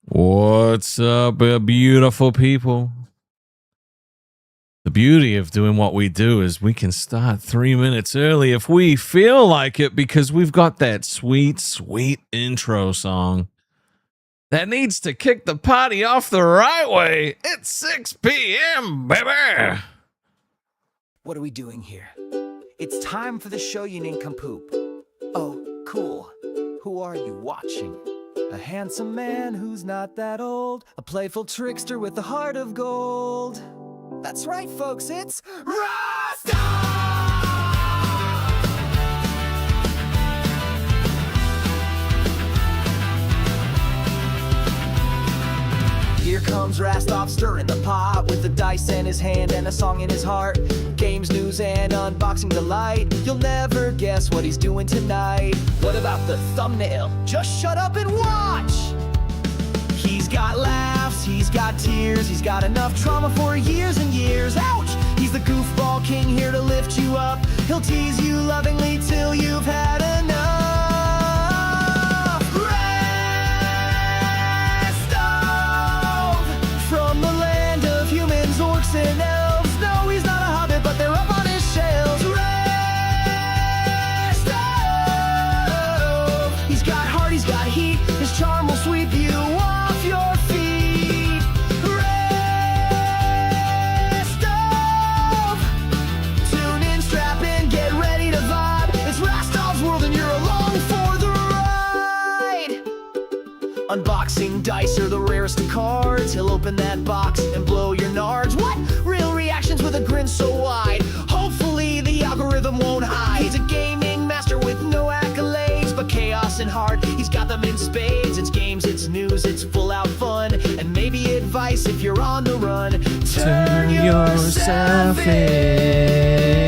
What's up, beautiful people? The beauty of doing what we do is we can start 3 minutes early if we feel like it, because we've got that sweet, sweet intro song that needs to kick the party off the right way. It's 6 p.m., baby. What are we doing here? It's time for the show, you nincompoop. Oh, cool. Who are you watching? A handsome man who's not that old, a playful trickster with a heart of gold. That's right, folks, it's Rastov! Here comes Rastov stirring the pot with the dice in his hand and a song in his heart. Games, news, and unboxing delight. You'll never guess what he's doing tonight. What about the thumbnail? Just shut up and watch! He's got laughs, he's got tears, he's got enough trauma for years and years. Ouch! He's the goofball king here to lift you up. He'll tease you lovingly till you've had enough. From the land of humans, orcs, and elves. No, he's not a hobbit, but they're up on his shelves. Rastov! He's got heart, he's got heat. His charm will sweep you off your feet. Rastov! Tune in, strap in, get ready to vibe. It's Rastov's world and you're along for the ride. Unboxing dice are the rarest of cards. He'll open that box and blow your nards. What? Real reactions with a grin so wide. Hopefully the algorithm won't hide. He's a gaming master with no accolades, but chaos and heart, he's got them in spades. It's games, it's news, it's full out fun, and maybe advice if you're on the run. Turn yourself in.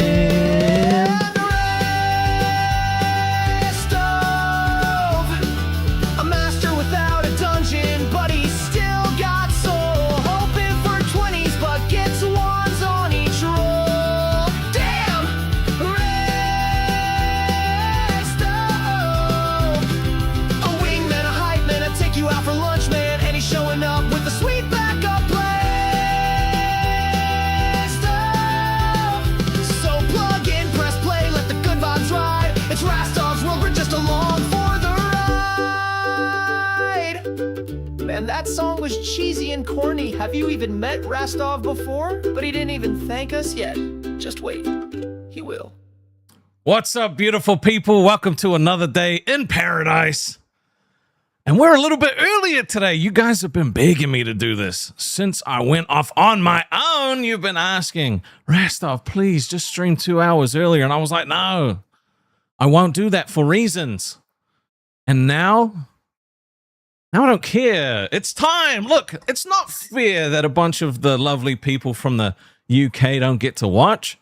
Rastov, a master without a dungeon, but he's still got soul. Hoping for 20s, but gets ones on each roll. Damn! Rastov, a wingman, a hype man, a take you out for lunch man, and he's showing up with a sweet backup plan. Stuff. So plug in, press play, let the good vibes ride. It's Rastov's world, we're just along for the ride. Man, that song was cheesy and corny. Have you even met Rastov before? But he didn't even thank us yet. Just wait. He will. What's up, beautiful people? Welcome to another day in paradise. And we're a little bit earlier today. You guys have been begging me to do this. Since I went off on my own, you've been asking, Rastov, please just stream 2 hours earlier. And I was like, no, I won't do that for reasons. And now I don't care. It's time. Look, it's not fair that a bunch of the lovely people from the UK don't get to watch.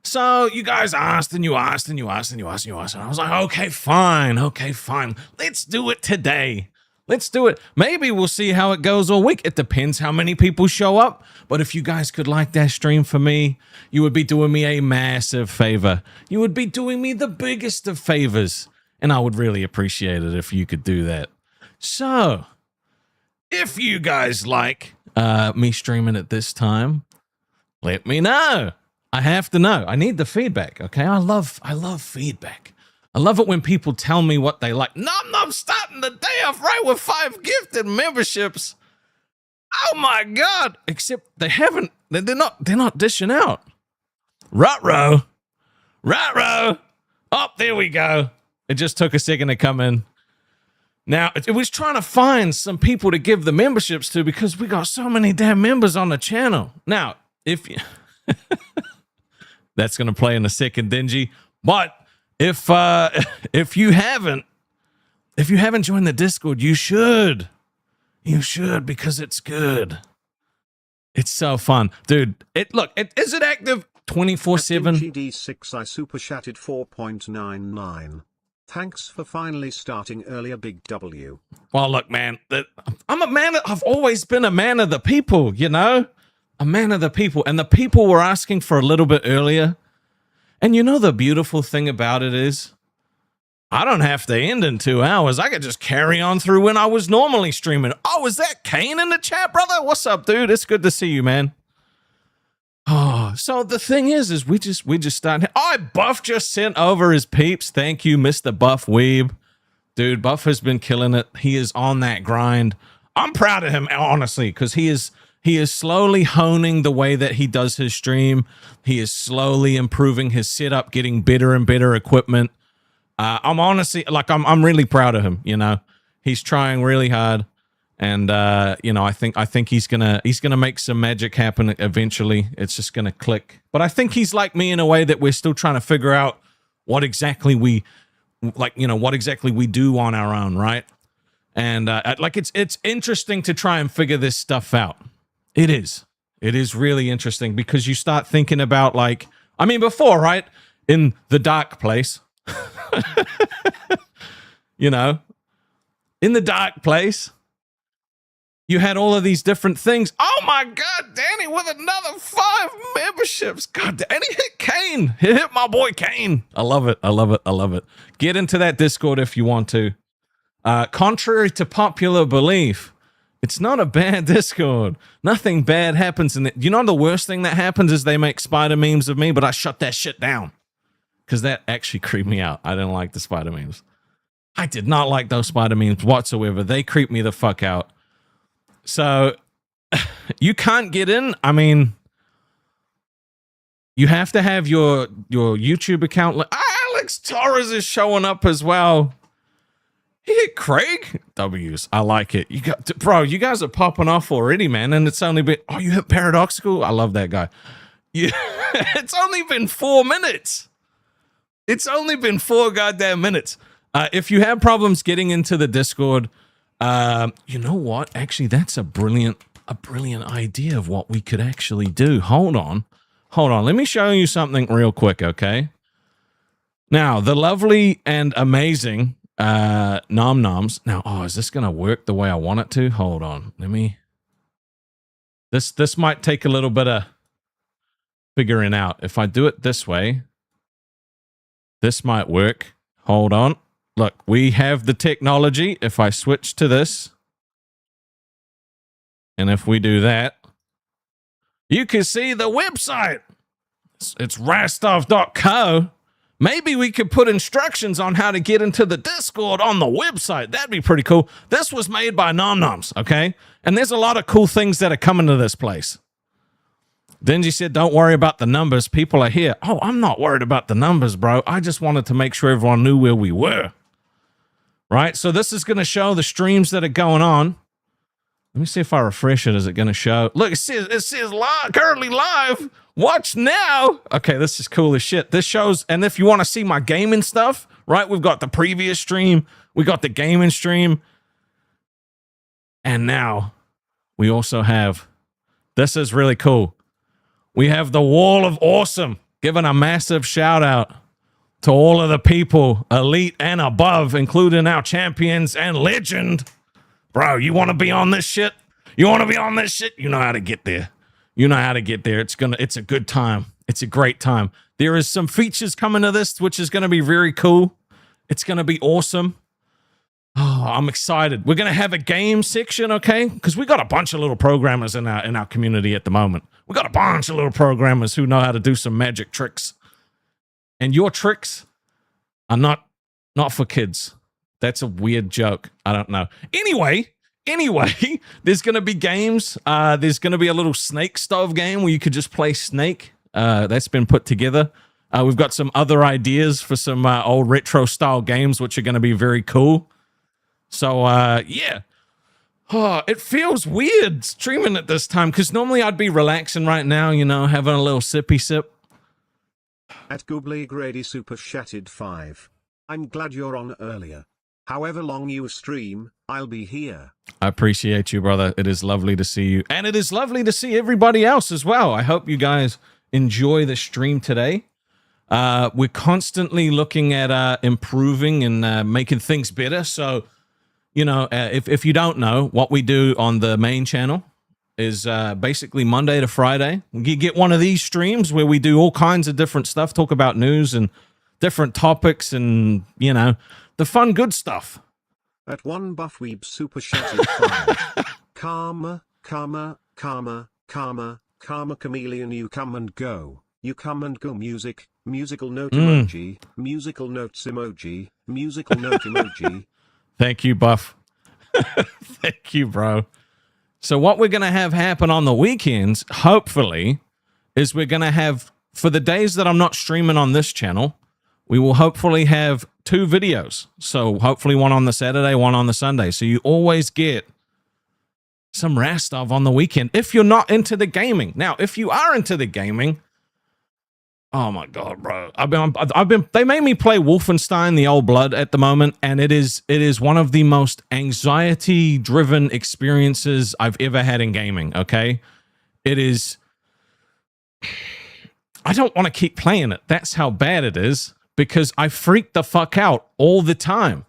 So you guys asked and you asked and you asked and you asked and you asked. And I was like, okay, fine. Let's do it today. Let's do it. Maybe we'll see how it goes all week. It depends how many people show up. But if you guys could like that stream for me, you would be doing me a massive favor. You would be doing me the biggest of favors. And I would really appreciate it if you could do that. So if you guys like me streaming at this time, let me know. I have to know. I need the feedback, okay? I love feedback. I love it when people tell me what they like. I'm starting the day off right with 5 gifted memberships. Oh my God. Except they're not dishing out. Ruh-roh. Oh, there we go. It just took a second to come in. Now, it was trying to find some people to give the memberships to because we got so many damn members on the channel. Now, if you... That's going to play in a second, Dingy. But if you haven't joined the Discord, you should. You should, because it's good. It's so fun. Dude, is it active 24/7? GD6 I super chatted 4.99. Thanks for finally starting earlier, Big W. Well, look, man, I'm a man. I've always been a man of the people, you know? A man of the people. And the people were asking for a little bit earlier. And you know the beautiful thing about it is I don't have to end in 2 hours. I could just carry on through when I was normally streaming. Oh, is that Kane in the chat, brother? What's up, dude? It's good to see you, man. Oh, so the thing is we just started. Oh, Buff just sent over his peeps. Thank you, Mr. Buff Weeb. Dude, Buff has been killing it. He is on that grind. I'm proud of him, honestly, because he is slowly honing the way that he does his stream. He is slowly improving his setup, getting better and better equipment. I'm honestly, like, I'm really proud of him. You know, he's trying really hard. And you know, I think he's gonna make some magic happen eventually. It's just gonna click. But I think he's like me in a way that we're still trying to figure out what exactly we do on our own, right? And like it's interesting to try and figure this stuff out. It is really interesting because you start thinking about, like, I mean, before, right, in the dark place, you know, in the dark place. You had all of these different things. Oh my God, Danny with another 5 memberships. God, and he hit Kane. He hit my boy Kane. I love it. I love it. I love it. Get into that Discord if you want to. Contrary to popular belief, it's not a bad Discord. Nothing bad happens in it. You know, the worst thing that happens is they make spider memes of me, but I shut that shit down because that actually creeped me out. I didn't like the spider memes. I did not like those spider memes whatsoever. They creeped me the fuck out. So you can't get in. I mean, you have to have your YouTube account. Alex Torres is showing up as well. He hit Craig W's. I like it. You guys are popping off already, man. And it's only been, oh, you hit Paradoxical. I love that guy. Yeah, it's only been 4 minutes. It's only been 4 goddamn minutes. If you have problems getting into the Discord, you know what? Actually, that's a brilliant idea of what we could actually do. Hold on. Let me show you something real quick, okay? Now, the lovely and amazing Nom Noms. Now, oh, is this gonna work the way I want it to? Hold on. Let me. This might take a little bit of figuring out. If I do it this way, this might work. Hold on. Look, we have the technology. If I switch to this, and if we do that, you can see the website. It's Rastov.co. Maybe we could put instructions on how to get into the Discord on the website. That'd be pretty cool. This was made by Nom Noms, okay? And there's a lot of cool things that are coming to this place. Denji said, don't worry about the numbers. People are here. Oh, I'm not worried about the numbers, bro. I just wanted to make sure everyone knew where we were. Right? So this is going to show the streams that are going on. Let me see if I refresh it. Is it going to show? Look, it says live, currently live. Watch now. Okay, this is cool as shit. This shows, and if you want to see my gaming stuff, right? We've got the previous stream. We got the gaming stream. And now we also have, this is really cool. We have the Wall of Awesome, giving a massive shout out to all of the people, elite and above, including our champions and legend. Bro, you want to be on this shit? You want to be on this shit? You know how to get there. You know how to get there. It's a good time. It's a great time. There is some features coming to this, which is going to be very cool. It's going to be awesome. Oh, I'm excited. We're going to have a game section, okay? Because we got a bunch of little programmers in our community at the moment. We got a bunch of little programmers who know how to do some magic tricks. And your tricks are not for kids. That's a weird joke. I don't know. Anyway, there's going to be games. There's going to be a little Snake Stove game where you could just play Snake. That's been put together. We've got some other ideas for some old retro style games, which are going to be very cool. So, yeah. Oh, it feels weird streaming at this time because normally I'd be relaxing right now, you know, having a little sippy sip. At Goobly Grady Super Shatted 5. I'm glad you're on earlier. However long you stream, I'll be here. I appreciate you, brother. It is lovely to see you. And it is lovely to see everybody else as well. I hope you guys enjoy the stream today. We're constantly looking at improving and making things better. So, you know, if you don't know, what we do on the main channel is basically Monday to Friday. You get one of these streams where we do all kinds of different stuff, talk about news and different topics and, you know, the fun, good stuff. At one buffweeb super shattered 5. Karma, karma, karma, karma, karma chameleon, you come and go. You come and go music, musical note emoji, musical notes emoji, musical note emoji. Thank you, Buff. Thank you, bro. So what we're going to have happen on the weekends, hopefully, is we're going to have, for the days that I'm not streaming on this channel, we will hopefully have 2 videos. So hopefully one on the Saturday, one on the Sunday. So you always get some Rastov on the weekend if you're not into the gaming. Now, if you are into the gaming, oh my God, bro. They made me play Wolfenstein, the Old Blood at the moment, and it is one of the most anxiety-driven experiences I've ever had in gaming, okay? It is, I don't want to keep playing it. That's how bad it is, because I freak the fuck out all the time.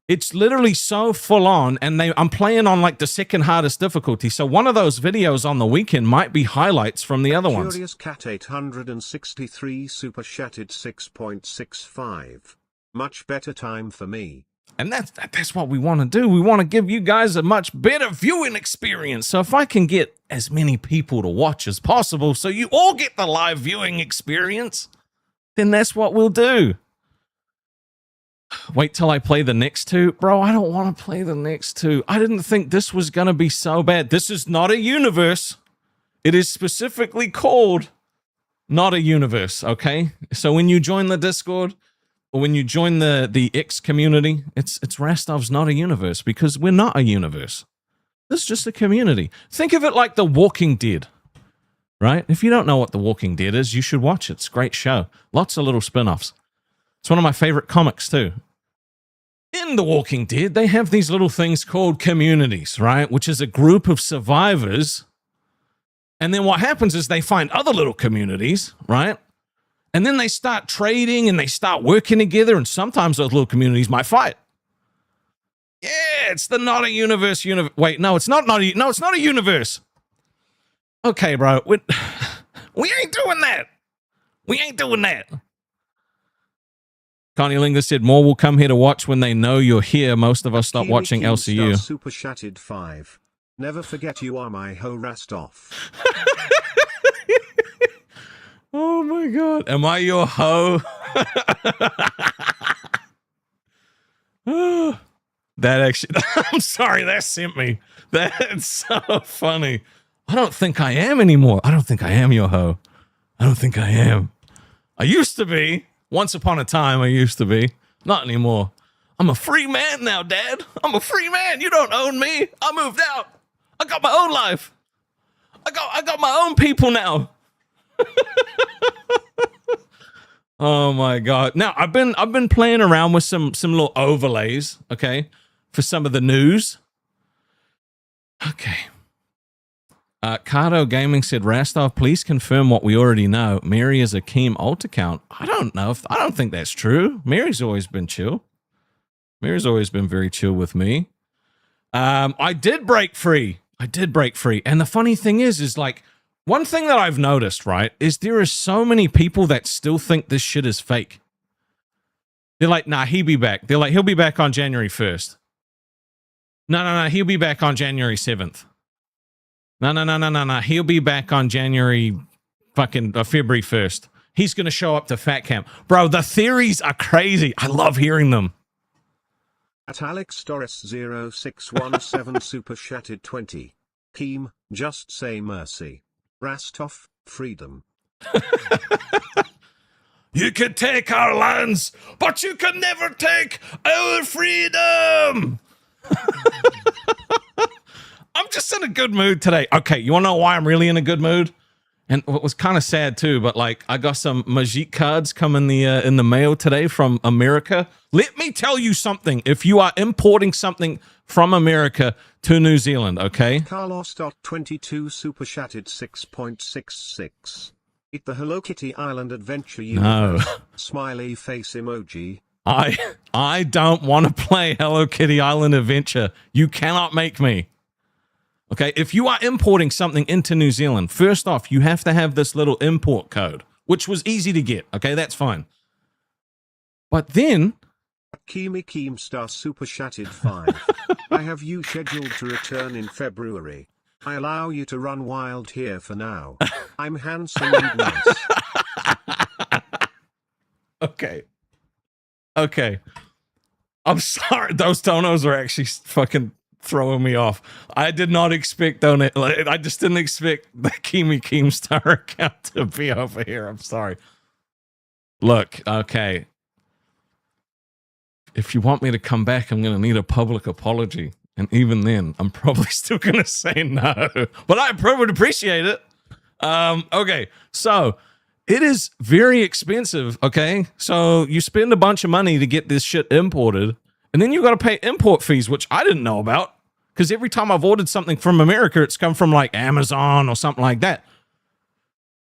It's literally so full on, and I'm playing on like the second hardest difficulty. So one of those videos on the weekend might be highlights from the other ones. Curious Cat 863 super shattered 6.65. Much better time for me. And that's what we want to do. We want to give you guys a much better viewing experience. So if I can get as many people to watch as possible, so you all get the live viewing experience, then that's what we'll do. Wait till I play the next 2. Bro, I don't want to play the next 2. I didn't think this was going to be so bad. This is not a universe. It is specifically called not a universe, okay? So when you join the Discord, or when you join the X community, it's Rastov's not a universe, because we're not a universe. This is just a community. Think of it like The Walking Dead, right? If you don't know what The Walking Dead is, you should watch it. It's a great show. Lots of little spin-offs. It's one of my favorite comics, too. In The Walking Dead, they have these little things called communities, right? Which is a group of survivors. And then what happens is they find other little communities, right? And then they start trading and they start working together. And sometimes those little communities might fight. Yeah, it's the not a universe. Wait, no, it's not a, no, it's not a universe. Okay, bro. We ain't doing that. We ain't doing that. Connie Linger said, more will come here to watch when they know you're here. Most of us stop watching LCU. Super shattered 5. Never forget you are my ho Rastov. Oh my God. Am I your ho? That actually, I'm sorry, that sent me. That's so funny. I don't think I am anymore. I don't think I am your ho. I don't think I am. I used to be. Once upon a time, I used to be. Not anymore. I'm a free man now, Dad. I'm a free man. You don't own me. I moved out. I got my own life. I got my own people now. Oh my God. Now, I've been playing around with some little overlays, okay, for some of the news. Okay. Cardo Gaming said, Rastov, please confirm what we already know. Mary is a Keem alt account. I don't think that's true. Mary's always been chill. Mary's always been very chill with me. I did break free. And the funny thing is like, one thing that I've noticed, right, is there are so many people that still think this shit is fake. They're like, nah, he'll be back. They're like, he'll be back on January 1st. No, he'll be back on January 7th. No. He'll be back on February 1st. He's going to show up to Fat Camp. Bro, the theories are crazy. I love hearing them. At Alex Doris 0617 super shattered 20. Keem, just say mercy. Rastov, freedom. You can take our lands, but you can never take our freedom. I'm just in a good mood today. Okay, you want to know why I'm really in a good mood? And it was kind of sad too, but like I got some Magic cards coming in the mail today from America. Let me tell you something. If you are importing something from America to New Zealand, okay? Carlos.22 super shattered 6.66. Eat the Hello Kitty Island Adventure universe. No. Smiley face emoji. I don't want to play Hello Kitty Island Adventure. You cannot make me. Okay, if you are importing something into New Zealand, first off, you have to have this little import code, which was easy to get. Okay, that's fine. But then, Kimi Keemstar super chatted 5. I have you scheduled to return in February. I allow you to run wild here for now. I'm handsome and nice. okay. Okay. I'm sorry. Those donos are actually fucking throwing me off. I did not expect donate. I just didn't expect the Kimi Keemstar account to be over here. I'm sorry. Look, okay. If you want me to come back, I'm going to need a public apology. And even then, I'm probably still going to say no. But I would appreciate it. Okay, so it is very expensive, okay? So you spend a bunch of money to get this shit imported, and then you got to pay import fees, which I didn't know about. Because every time I've ordered something from America, it's come from like Amazon or something like that.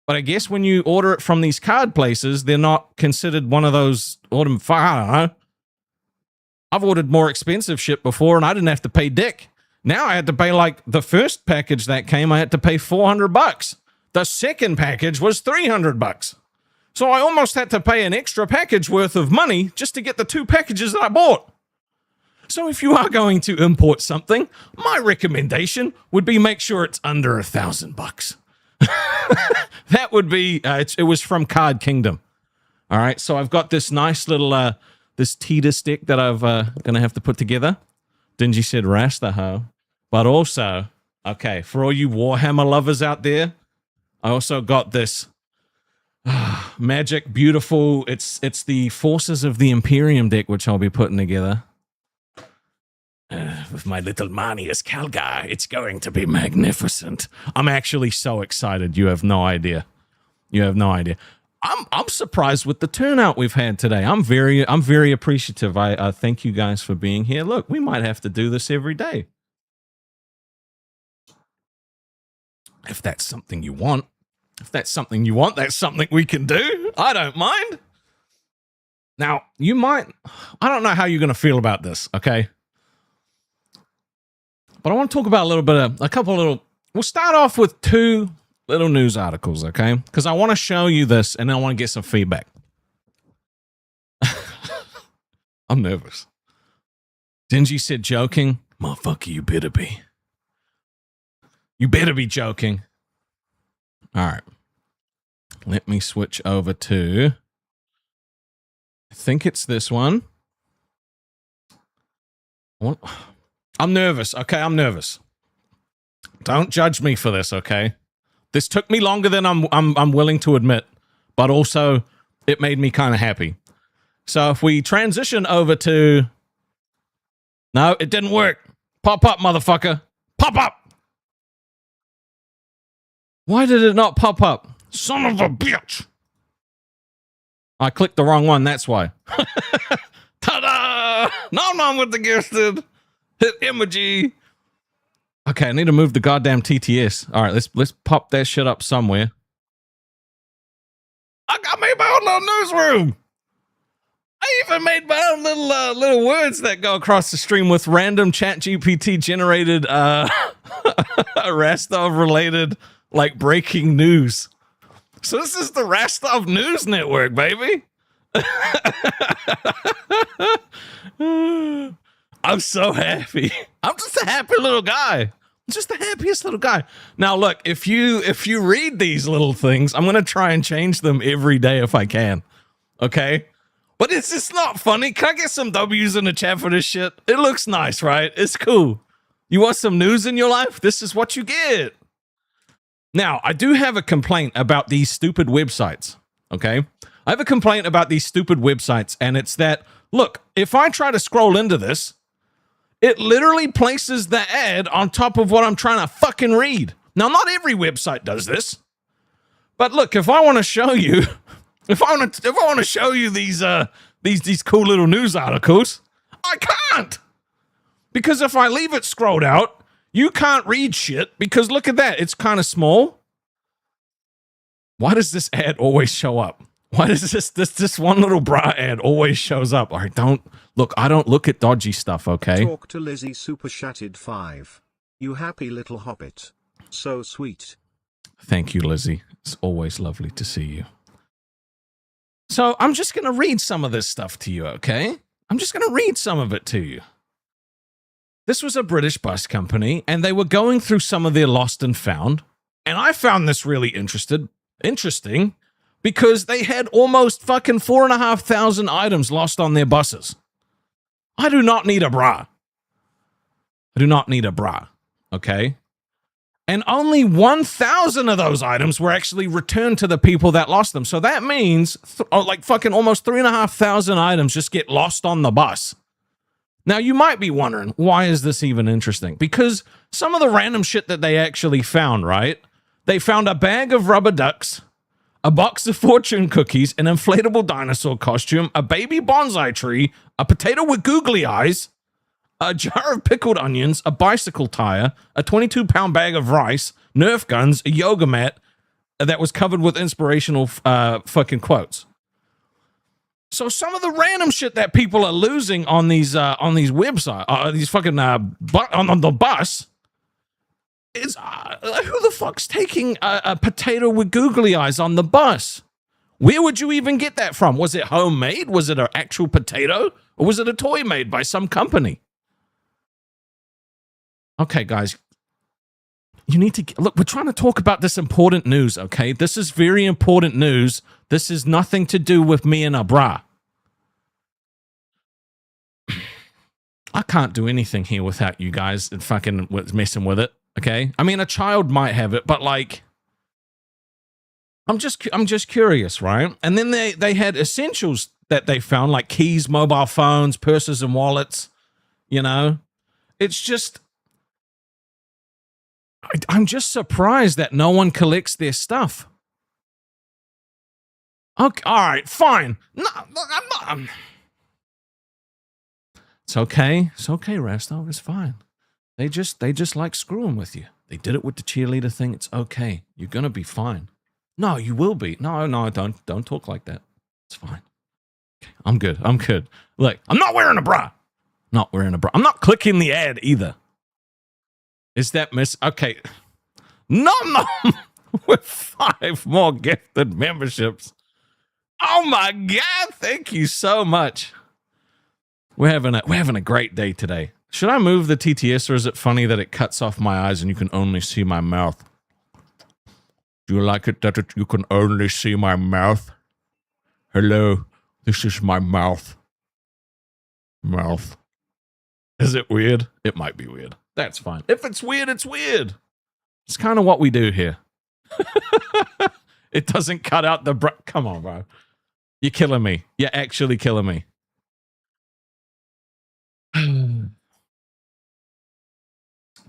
But I guess when you order it from these card places, they're not considered one of those, I don't know. I've ordered more expensive shit before and I didn't have to pay dick. Now I had to pay like the first package that came, I had to pay $400. The second package was $300. So I almost had to pay an extra package worth of money just to get the 2 packages that I bought. So if you are going to import something, my recommendation would be make sure it's under $1,000. That would be, it was from Card Kingdom. All right, so I've got this nice little, this teeter stick that I've gonna have to put together. Dingy said Rastov. But also, okay, for all you Warhammer lovers out there, I also got this magic, beautiful, it's the Forces of the Imperium deck, which I'll be putting together. With my little Manius Calgar, it's going to be magnificent. I'm actually so excited. You have no idea. You have no idea. I'm surprised with the turnout we've had today. I'm very appreciative. I thank you guys for being here. Look, we might have to do this every day. If that's something you want. If that's something you want, that's something we can do. I don't mind. Now, you might, I don't know how you're going to feel about this, okay? But I want to talk about we'll start off with 2 little news articles, okay? Because I want to show you this and I want to get some feedback. I'm nervous. Dingy said joking. Motherfucker, you better be. You better be joking. All right. Let me switch over to, I think it's this one. I'm nervous, okay? I'm nervous. Don't judge me for this, okay? This took me longer than I'm willing to admit, but also it made me kind of happy. So if we transition over to... No, it didn't work. Pop up, motherfucker. Pop up! Why did it not pop up? Son of a bitch! I clicked the wrong one, that's why. Ta-da! Nom with the gifted. Hit emoji. Okay, I need to move the goddamn TTS. All right, let's pop that shit up somewhere. I got made my own little newsroom. I even made my own little words that go across the stream with random ChatGPT generated Rastov related like breaking news. So this is the Rastov News Network, baby. I'm so happy. I'm just a happy little guy. I'm just the happiest little guy. Now, look, if you read these little things, I'm going to try and change them every day if I can. Okay? But it's just not funny. Can I get some W's in the chat for this shit? It looks nice, right? It's cool. You want some news in your life? This is what you get. Now, I do have a complaint about these stupid websites. Okay? I have a complaint about these stupid websites, and it's that, look, if I try to scroll into this, it literally places the ad on top of what I'm trying to fucking read. Now, not every website does this. But look, if I want to show you, if I want to show you these cool little news articles, I can't. Because if I leave it scrolled out, you can't read shit because look at that. It's kind of small. Why does this ad always show up? Why does this one little bra ad always shows up? All right, I don't look at dodgy stuff, okay? Talk to Lizzie super chatted 5. You happy little hobbit. So sweet. Thank you, Lizzie. It's always lovely to see you. So I'm just going to read some of this stuff to you, okay? I'm just going to read some of it to you. This was a British bus company, and they were going through some of their lost and found. And I found this really interesting because they had almost fucking 4,500 items lost on their buses. I do not need a bra. I do not need a bra, okay? And only 1,000 of those items were actually returned to the people that lost them. So that means like fucking almost 3,500 items just get lost on the bus. Now, you might be wondering, why is this even interesting? Because some of the random shit that they actually found, right? They found a bag of rubber ducks, a box of fortune cookies, an inflatable dinosaur costume, a baby bonsai tree, a potato with googly eyes, a jar of pickled onions, a bicycle tire, a 22-pound bag of rice, Nerf guns, a yoga mat that was covered with inspirational fucking quotes. So some of the random shit that people are losing on these websites, these fucking on the bus, is who the fuck's taking a potato with googly eyes on the bus? Where would you even get that from? Was it homemade? Was it an actual potato? Or was it a toy made by some company? Okay, guys, you need to look. We're trying to talk about this important news, okay? This is very important news. This is nothing to do with me and a bra. I can't do anything here without you guys and fucking messing with it, okay? I mean, a child might have it, but like, I'm just curious, right? And then they had essentials that they found, like keys, mobile phones, purses, and wallets. You know, it's just. I'm just surprised that no one collects their stuff. Okay, all right, fine. No, I'm not. It's okay. It's okay, Rastov. It's fine. They just like screwing with you. They did it with the cheerleader thing. It's okay. You're gonna be fine. No, you will be. No, don't talk like that. It's fine. Okay, I'm good. I'm good. Look, I'm not wearing a bra. Not wearing a bra. I'm not clicking the ad either. Is that okay? No, with 5 more gifted memberships. Oh my God! Thank you so much. We're having a great day today. Should I move the TTS, or is it funny that it cuts off my eyes and you can only see my mouth? Do you like it that you can only see my mouth? Hello, this is my mouth. Mouth. Is it weird? It might be weird. That's fine. If it's weird, it's weird. It's kind of what we do here. It doesn't cut out the come on, bro. You're killing me. You're actually killing me.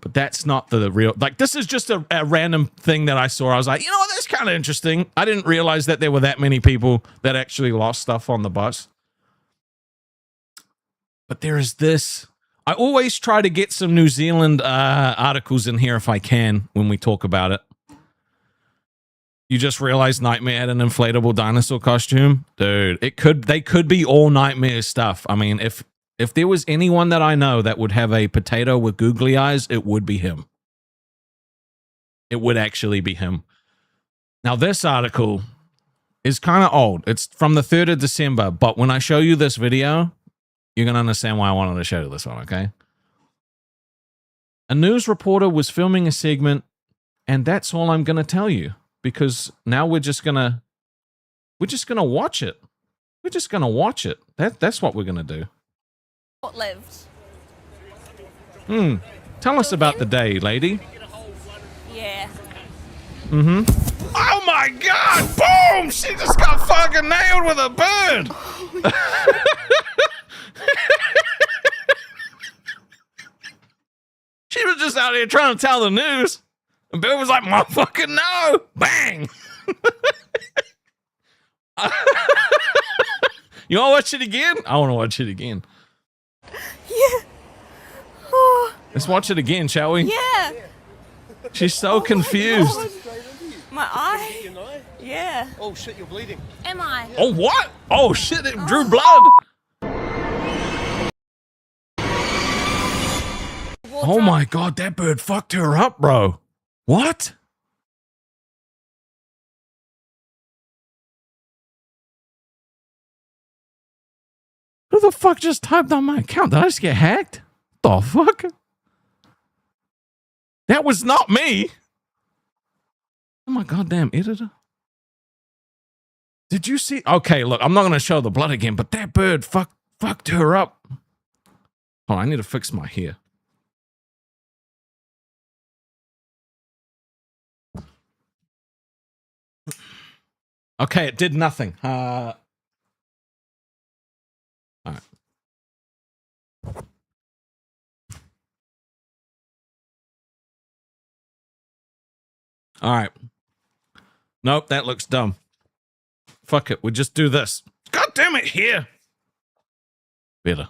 But that's not the real, like, this is just a random thing that I saw. I was like, you know what, that's kind of interesting. I didn't realize that there were that many people that actually lost stuff on the bus. But there is this. I always try to get some New Zealand articles in here if I can when we talk about it. You just realized Nightmare had an inflatable dinosaur costume? Dude, they could be all Nightmare stuff. I mean, if there was anyone that I know that would have a potato with googly eyes, it would be him. It would actually be him. Now, this article is kind of old. It's from the 3rd of December, but when I show you this video, you're going to understand why I wanted to show you this one, okay? A news reporter was filming a segment, and that's all I'm going to tell you, because now we're just going to watch it. We're just going to watch it. That's what we're going to do. Lived. Tell us about the day, lady. Yeah. Oh my God! Boom! She just got fucking nailed with a bird. She was just out here trying to tell the news, and Bill was like, "Motherfucking no!" Bang! You want to watch it again? I want to watch it again. Yeah. Oh, Let's watch it again, shall we? yeah. She's so confused. My eye? Yeah. Oh shit, you're bleeding. Am I? Oh, what? Oh, shit, it drew blood. Oh my God, that bird fucked her up, bro. What? Who the fuck just typed on my account? Did I just get hacked? The fuck? That was not me. Oh my goddamn editor. Did you see? Okay, look, I'm not going to show the blood again, but that bird fucked her up. Oh, I need to fix my hair. Okay, it did nothing. All right. All right. Nope, that looks dumb. Fuck it, we just do this. God damn it, here. Better.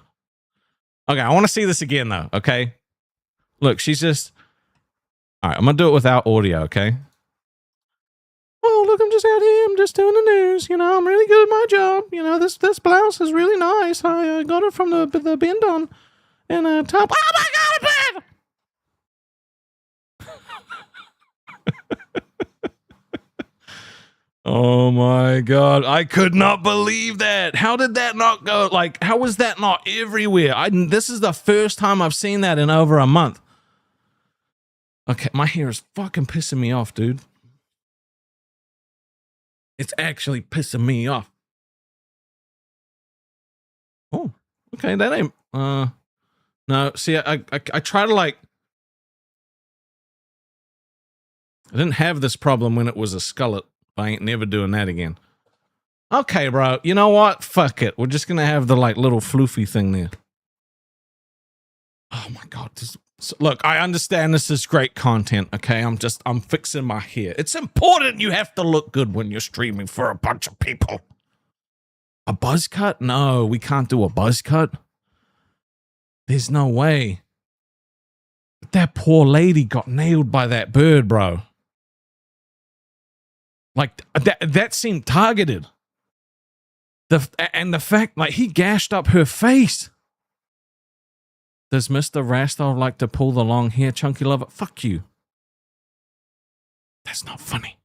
Okay, I want to see this again, though, okay? Look, she's just... All right, I'm going to do it without audio, okay? Oh, look, I'm just out here. I'm just doing the news. You know, I'm really good at my job. You know, this blouse is really nice. I got it from the bend on in a top. Oh, my God, a bed! Oh, my God. I could not believe that. How did that not go? Like, how was that not everywhere? This is the first time I've seen that in over a month. Okay, my hair is fucking pissing me off, dude. It's actually pissing me off. Oh, okay, that ain't, no, see, I try to, like, I didn't have this problem when it was a skullet. I ain't never doing that again. Okay, bro, you know what? Fuck it. We're just gonna have the, like, little floofy thing there. Oh, my God. Look, I understand this is great content, okay? I'm fixing my hair. It's important you have to look good when you're streaming for a bunch of people. A buzz cut? No, we can't do a buzz cut. There's no way. But that poor lady got nailed by that bird, bro. Like, that seemed targeted. And the fact, like, he gashed up her face. Does Mr. Rastov like to pull the long hair, chunky lover? Fuck you. That's not funny.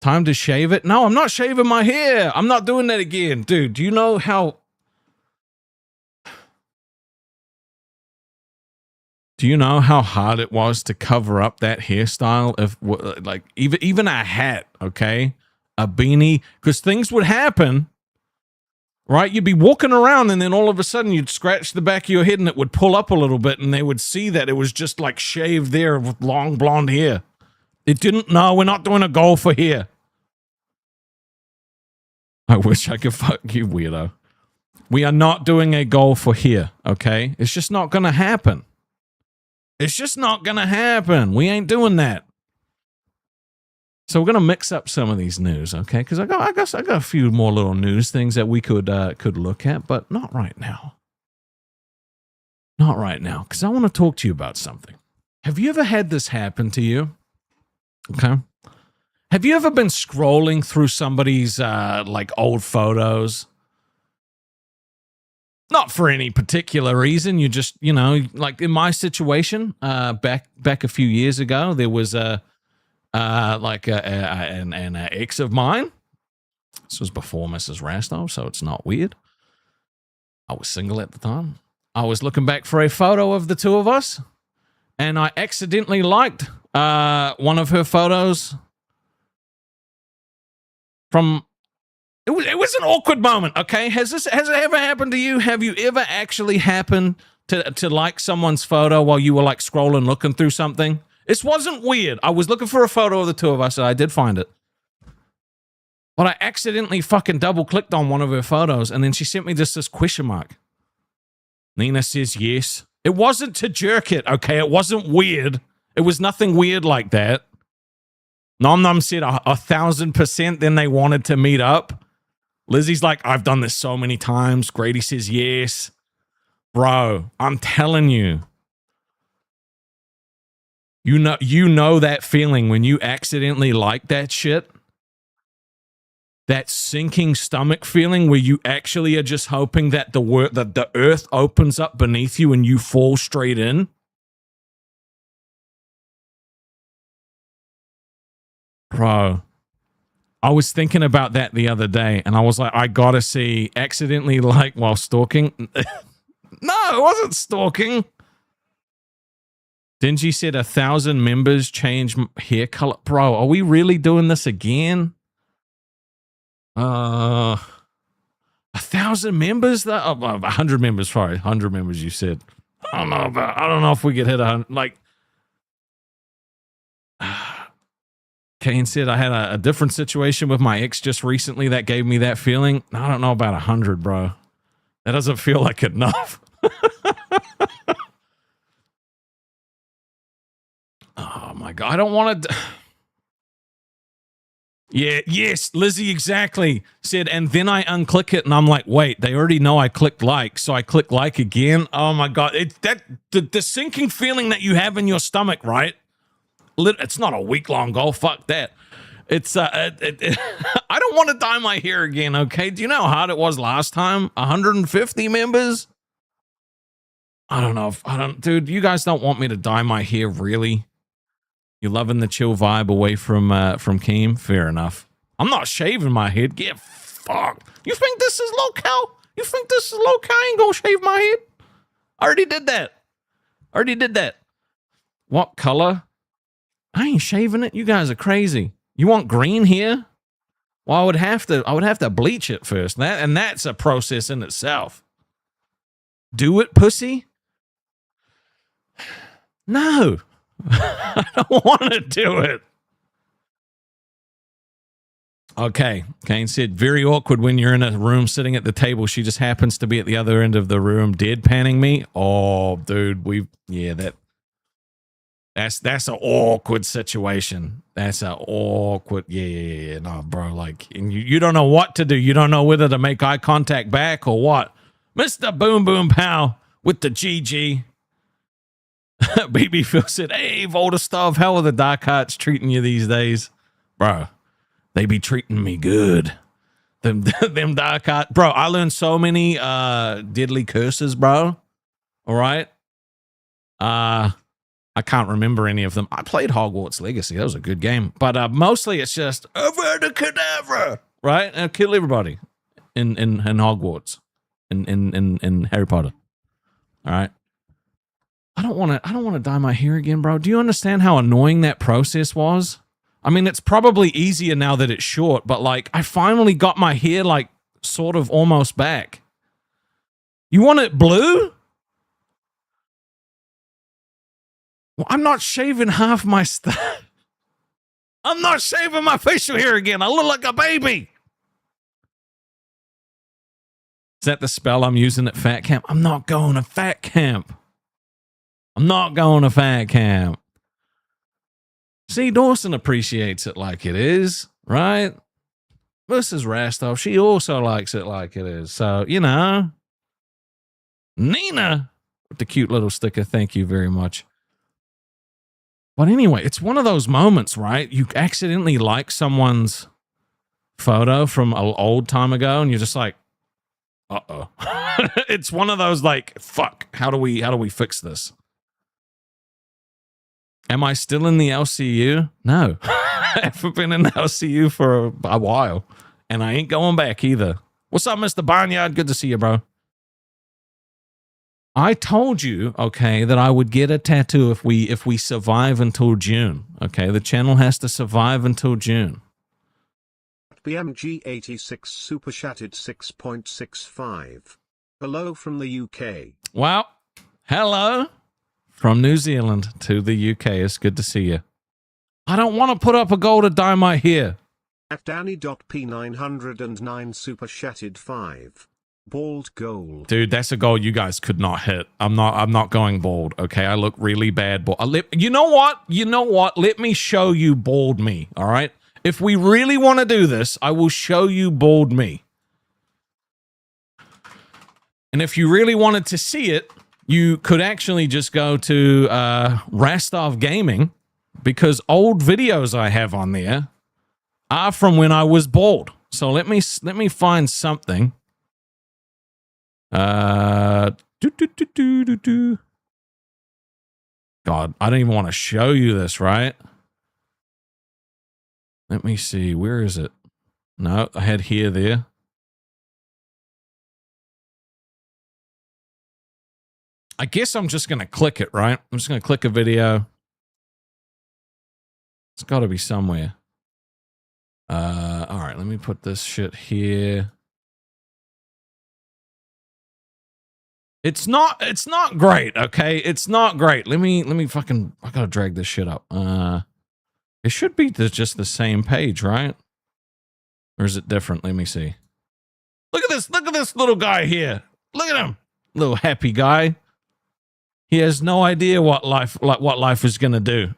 Time to shave it? No, I'm not shaving my hair. I'm not doing that again. Dude, do you know how... Do you know how hard it was to cover up that hairstyle? If, like, even a hat, okay? A beanie? Because things would happen... Right? You'd be walking around and then all of a sudden you'd scratch the back of your head and it would pull up a little bit and they would see that it was just like shaved there with long blonde hair. It didn't, no, we're not doing a goal for hair. I wish I could fuck you, weirdo. We are not doing a goal for hair, okay? It's just not going to happen. It's just not going to happen. We ain't doing that. So we're gonna mix up some of these news, okay? Because I got a few more little news things that we could look at, but not right now. Not right now, because I want to talk to you about something. Have you ever had this happen to you? Okay. Have you ever been scrolling through somebody's like old photos? Not for any particular reason. You just, you know, like in my situation, back a few years ago, there was an ex of mine. This was before Mrs. Rastov, so it's not weird. I was single at the time. I was looking back for a photo of the two of us, and I accidentally liked one of her photos from... It was an awkward moment, okay? Has it ever happened to you? Have you ever actually happened to like someone's photo while you were like scrolling, looking through something? This wasn't weird. I was looking for a photo of the two of us, and I did find it. But I accidentally fucking double-clicked on one of her photos, and then she sent me just this question mark. Nina says yes. It wasn't to jerk it, okay? It wasn't weird. It was nothing weird like that. Nom Nom said 1,000%, then they wanted to meet up. Lizzie's like, I've done this so many times. Grady says yes. Bro, I'm telling you. You know that feeling when you accidentally like that shit? That sinking stomach feeling where you actually are just hoping that the earth opens up beneath you and you fall straight in? Bro, I was thinking about that the other day, and I was like, I gotta see accidentally, like, while stalking. No, it wasn't stalking. Dingy said 1,000 members change hair color. Bro, are we really doing this again? 1,000 members? Though? Oh, 100 members, sorry. 100 members, you said. I don't know if we could hit 100. Like, Kane said I had a different situation with my ex just recently that gave me that feeling. I don't know about 100, bro. That doesn't feel like enough. Oh my God. I don't want to. Yeah, yes, Lizzie exactly said, and then I unclick it and I'm like, wait, they already know I clicked like, so I click like again. Oh my God. The sinking feeling that you have in your stomach, right? It's not a week-long goal. Fuck that. It's I don't want to dye my hair again, okay? Do you know how hard it was last time? 150 members? I don't know. Dude, you guys don't want me to dye my hair, really? You loving the chill vibe away from Keem? Fair enough. I'm not shaving my head. Get fucked. You think this is low-cal? You think this is low-cal? I ain't gonna shave my head. I already did that. What color? I ain't shaving it. You guys are crazy. You want green here? Well, I would have to bleach it first. That's a process in itself. Do it, pussy? No. I don't want to do it. Okay. Kane said, very awkward when you're in a room sitting at the table. She just happens to be at the other end of the room deadpanning me. Oh, dude, that's an awkward situation. That's an awkward, yeah. No, bro, like, and you don't know what to do. You don't know whether to make eye contact back or what. Mr. Boom Boom Pow with the GG. BB Phil said, hey, Rastov, how are the Dark Hearts treating you these days? Bro, they be treating me good. Them Dark Hearts. Bro, I learned so many deadly curses, bro. All right? I can't remember any of them. I played Hogwarts Legacy. That was a good game. But mostly it's just, Avada Kedavra, right? And kill everybody in Hogwarts, in Harry Potter. All right? I don't want to dye my hair again, bro. Do you understand how annoying that process was? I mean, it's probably easier now that it's short, but like I finally got my hair like sort of almost back. You want it blue? Well, I'm not shaving half my stuff. I'm not shaving my facial hair again. I look like a baby. Is that the spell I'm using at fat camp? I'm not going to fat camp. See, Dawson appreciates it like it is, right? Mrs. Rastov, she also likes it like it is. So, you know. Nina, with the cute little sticker, thank you very much. But anyway, it's one of those moments, right? You accidentally like someone's photo from an old time ago, and you're just like, uh-oh. It's one of those like, fuck, how do we fix this? Am I still in the LCU? No. I haven't been in the LCU for a while. And I ain't going back either. What's up, Mr. Barnyard? Good to see you, bro. I told you, okay, that I would get a tattoo if we survive until June. Okay, the channel has to survive until June. BMG86 super chatted 6.65. Hello from the UK. Well, hello from New Zealand to the UK. It's good to see you. I don't want to put up a goal to dye my hair. At Danny.P909 super chatted 5. Bald gold. Dude, that's a goal you guys could not hit. I'm not going bald, okay? I look really bad. You know what? Let me show you bald me, all right? If we really want to do this, I will show you bald me. And if you really wanted to see it, you could actually just go to Rastov Gaming, because old videos I have on there are from when I was bald. So let me find something. God, I don't even want to show you this, right? Let me see. Where is it? No, I had here, there. I guess I'm just going to click it, right? I'm just going to click a video. It's got to be somewhere. All right, let me put this shit here. It's not great, okay? It's not great. Let me fucking, I got to drag this shit up. It should be just the same page, right? Or is it different? Let me see. Look at this little guy here. Look at him. Little happy guy. He has no idea what life is going to do.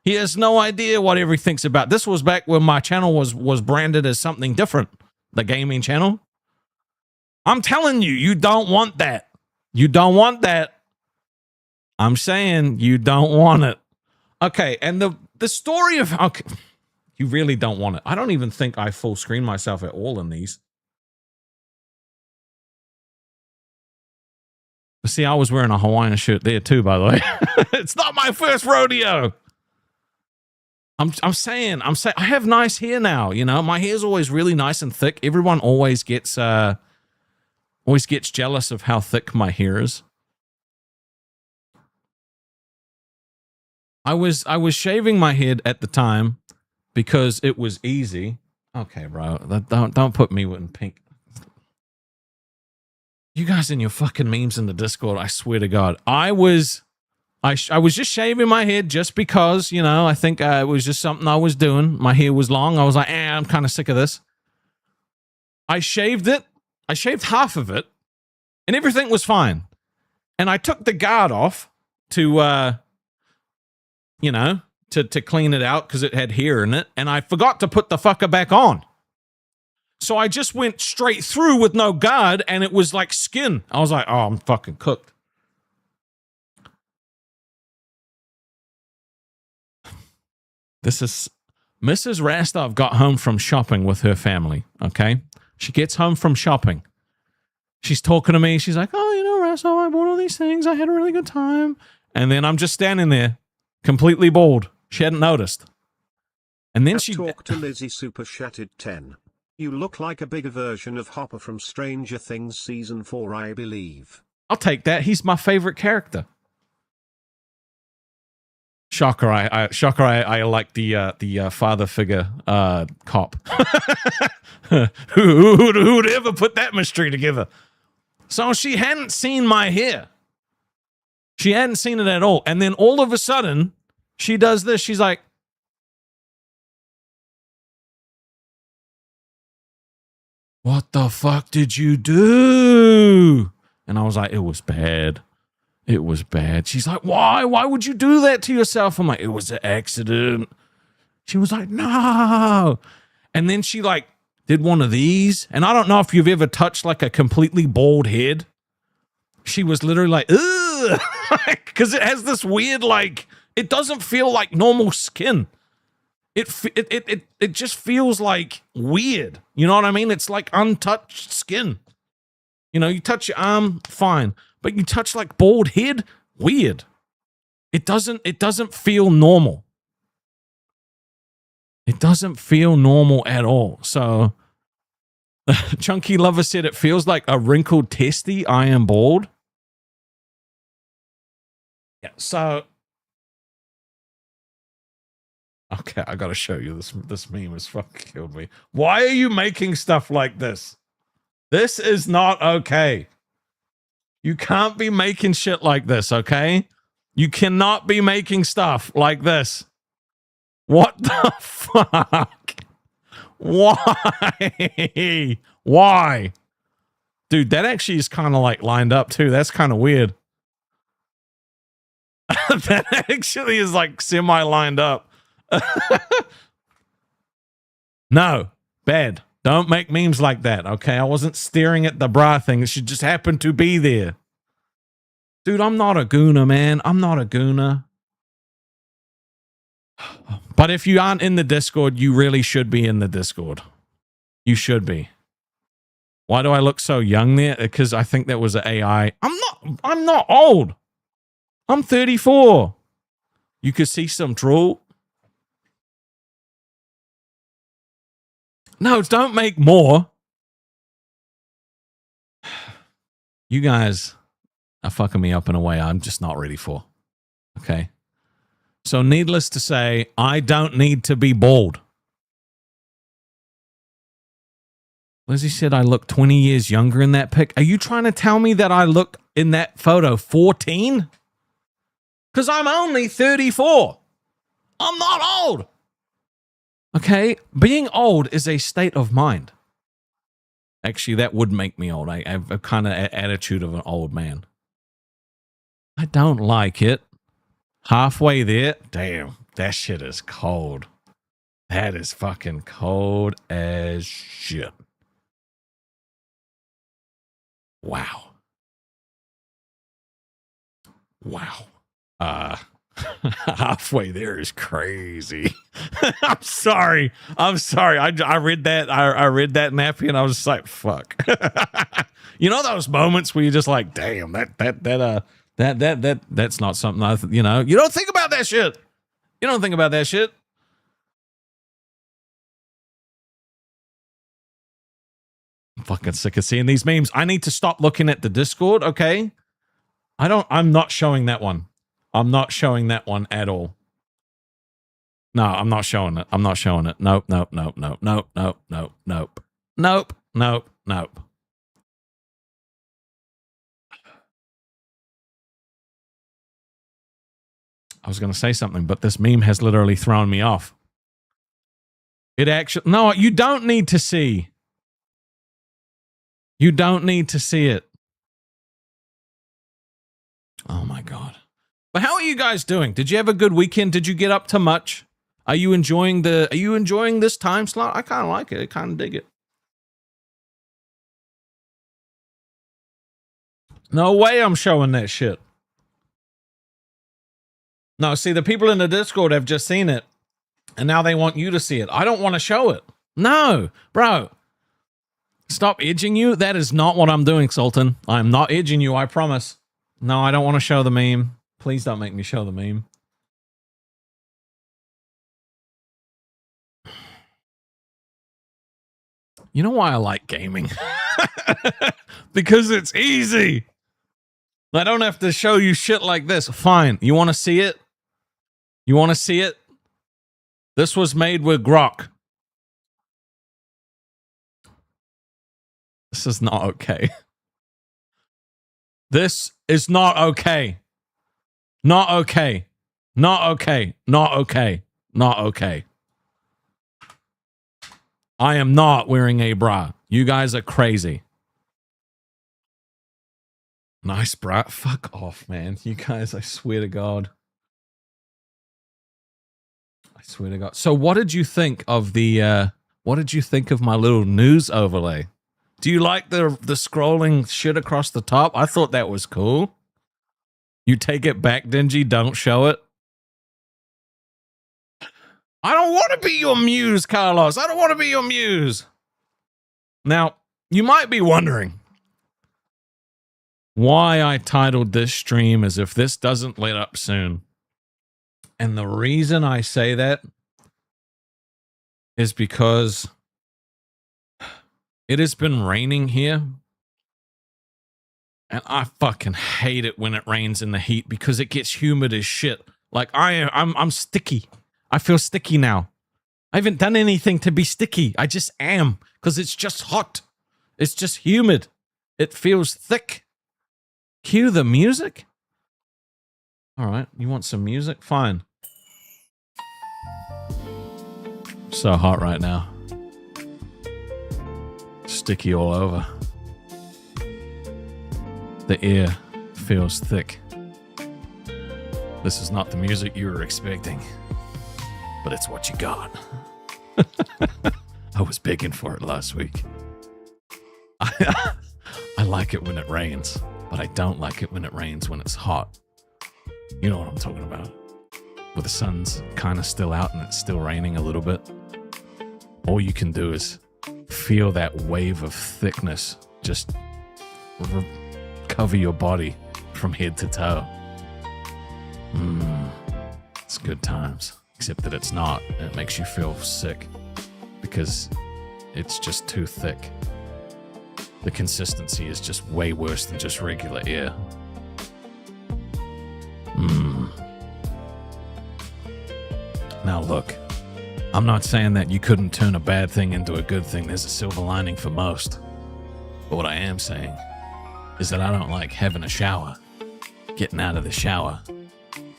He has no idea what everything's about. This was back when my channel was branded as something different. The gaming channel. I'm telling you, you don't want that. You don't want that. I'm saying you don't want it. Okay, and the story of... Okay, you really don't want it. I don't even think I full screen myself at all in these. See, I was wearing a Hawaiian shirt there too, by the way. It's not my first rodeo. I'm saying I have nice hair now, you know. My hair's always really nice and thick. Everyone always gets jealous of how thick my hair is. I was shaving my head at the time because it was easy. Okay, bro. Don't put me in pink. You guys and your fucking memes in the Discord, I swear to God. I was just shaving my head just because, you know, I think it was just something I was doing. My hair was long. I was like, I'm kind of sick of this. I shaved it. I shaved half of it, and everything was fine. And I took the guard off to, you know, to clean it out because it had hair in it, and I forgot to put the fucker back on. So I just went straight through with no guard, and it was like skin. I was like, oh, I'm fucking cooked. This is... Mrs. Rastov got home from shopping with her family, okay? She gets home from shopping. She's talking to me. She's like, oh, you know, Rastov, I bought all these things. I had a really good time. And then I'm just standing there, completely bald. She hadn't noticed. And then she... Talk to Lizzie Super Chatted 10. You look like a bigger version of Hopper from Stranger Things Season 4, I believe. I'll take that. He's my favorite character. Shocker, I like the father figure cop. Who'd ever put that mystery together? So she hadn't seen my hair. She hadn't seen it at all. And then all of a sudden, she does this. She's like, what the fuck did you do? And I was like, it was bad. It was bad. She's like, why? Why would you do that to yourself? I'm like, it was an accident. She was like, no. And then she like did one of these. And I don't know if you've ever touched like a completely bald head. She was literally like, ugh. Because it has this weird, like, it doesn't feel like normal skin. It just feels like weird. You know what I mean? It's like untouched skin. You know, you touch your arm, fine. But you touch like bald head, weird. It doesn't feel normal. It doesn't feel normal at all. So Chunky Lover said it feels like a wrinkled testy. I am bald. Yeah, so okay, I gotta show you this. This meme has fucking killed me. Why are you making stuff like this? This is not okay. You can't be making shit like this, okay? You cannot be making stuff like this. What the fuck? Why? Why? Dude, that actually is kind of like lined up too. That's kind of weird. That actually is like semi-lined up. No, bad. Don't make memes like that, okay? I wasn't staring at the bra thing. It should just happen to be there. Dude, I'm not a gooner, man. I'm not a gooner. But if you aren't in the Discord, you really should be in the Discord. You should be. Why do I look so young there? Because I think that was an AI. I'm not old. I'm 34. You could see some drool. No, don't make more. You guys are fucking me up in a way I'm just not ready for. Okay? So needless to say, I don't need to be bald. Lizzie said I look 20 years younger in that pic. Are you trying to tell me that I look in that photo 14? Because I'm only 34. I'm not old. Okay? Being old is a state of mind. Actually, that would make me old. I have a kind of attitude of an old man. I don't like it. Halfway there. Damn, that shit is cold. That is fucking cold as shit. Wow. Wow. Halfway there is crazy. I'm sorry. I read that. I read that nappy and I was just like, fuck. You know those moments where you're just like, damn, that's not something you don't think about that shit. You don't think about that shit. I'm fucking sick of seeing these memes. I need to stop looking at the Discord, okay? I'm not showing that one. I'm not showing that one at all. No, I'm not showing it. I'm not showing it. Nope. I was going to say something, but this meme has literally thrown me off. It actually... No, you don't need to see. You don't need to see it. Oh my God. But how are you guys doing? Did you have a good weekend? Did you get up to much? Are you enjoying this time slot? I kind of like it. I kind of dig it. No way I'm showing that shit. No, see, the people in the Discord have just seen it, and now they want you to see it. I don't want to show it. No, bro. Stop edging you. That is not what I'm doing, Sultan. I'm not edging you, I promise. No, I don't want to show the meme. Please don't make me show the meme. You know why I like gaming? Because it's easy. I don't have to show you shit like this. Fine. You want to see it? You want to see it? This was made with Grok. This is not okay. This is not okay. Not okay. Not okay. Not okay. Not okay. I am not wearing a bra. You guys are crazy. Nice bra. Fuck off, man. You guys, I swear to God. I swear to God. So what did you think of what did you think of my little news overlay? Do you like the scrolling shit across the top? I thought that was cool. You take it back, Dingy. Don't show it. I don't want to be your muse, Carlos. I don't want to be your muse. Now, you might be wondering why I titled this stream as if this doesn't let up soon. And the reason I say that is because it has been raining here. And I fucking hate it when it rains in the heat because it gets humid as shit. Like I'm sticky. I feel sticky now. I haven't done anything to be sticky. I just am because it's just hot. It's just humid. It feels thick. Cue the music. All right. You want some music? Fine. So hot right now. Sticky all over. The air feels thick. This is not the music you were expecting, but it's what you got. I was begging for it last week. I like it when it rains, but I don't like it when it rains when it's hot. You know what I'm talking about. Where the sun's kind of still out and it's still raining a little bit. All you can do is feel that wave of thickness just cover your body from head to toe. It's good times. Except that it's not. It makes you feel sick because It's just too thick. The consistency is just way worse than just regular air. Now look, I'm not saying that you couldn't turn a bad thing into a good thing. There's a silver lining for most. But what I am saying is that I don't like having a shower, getting out of the shower,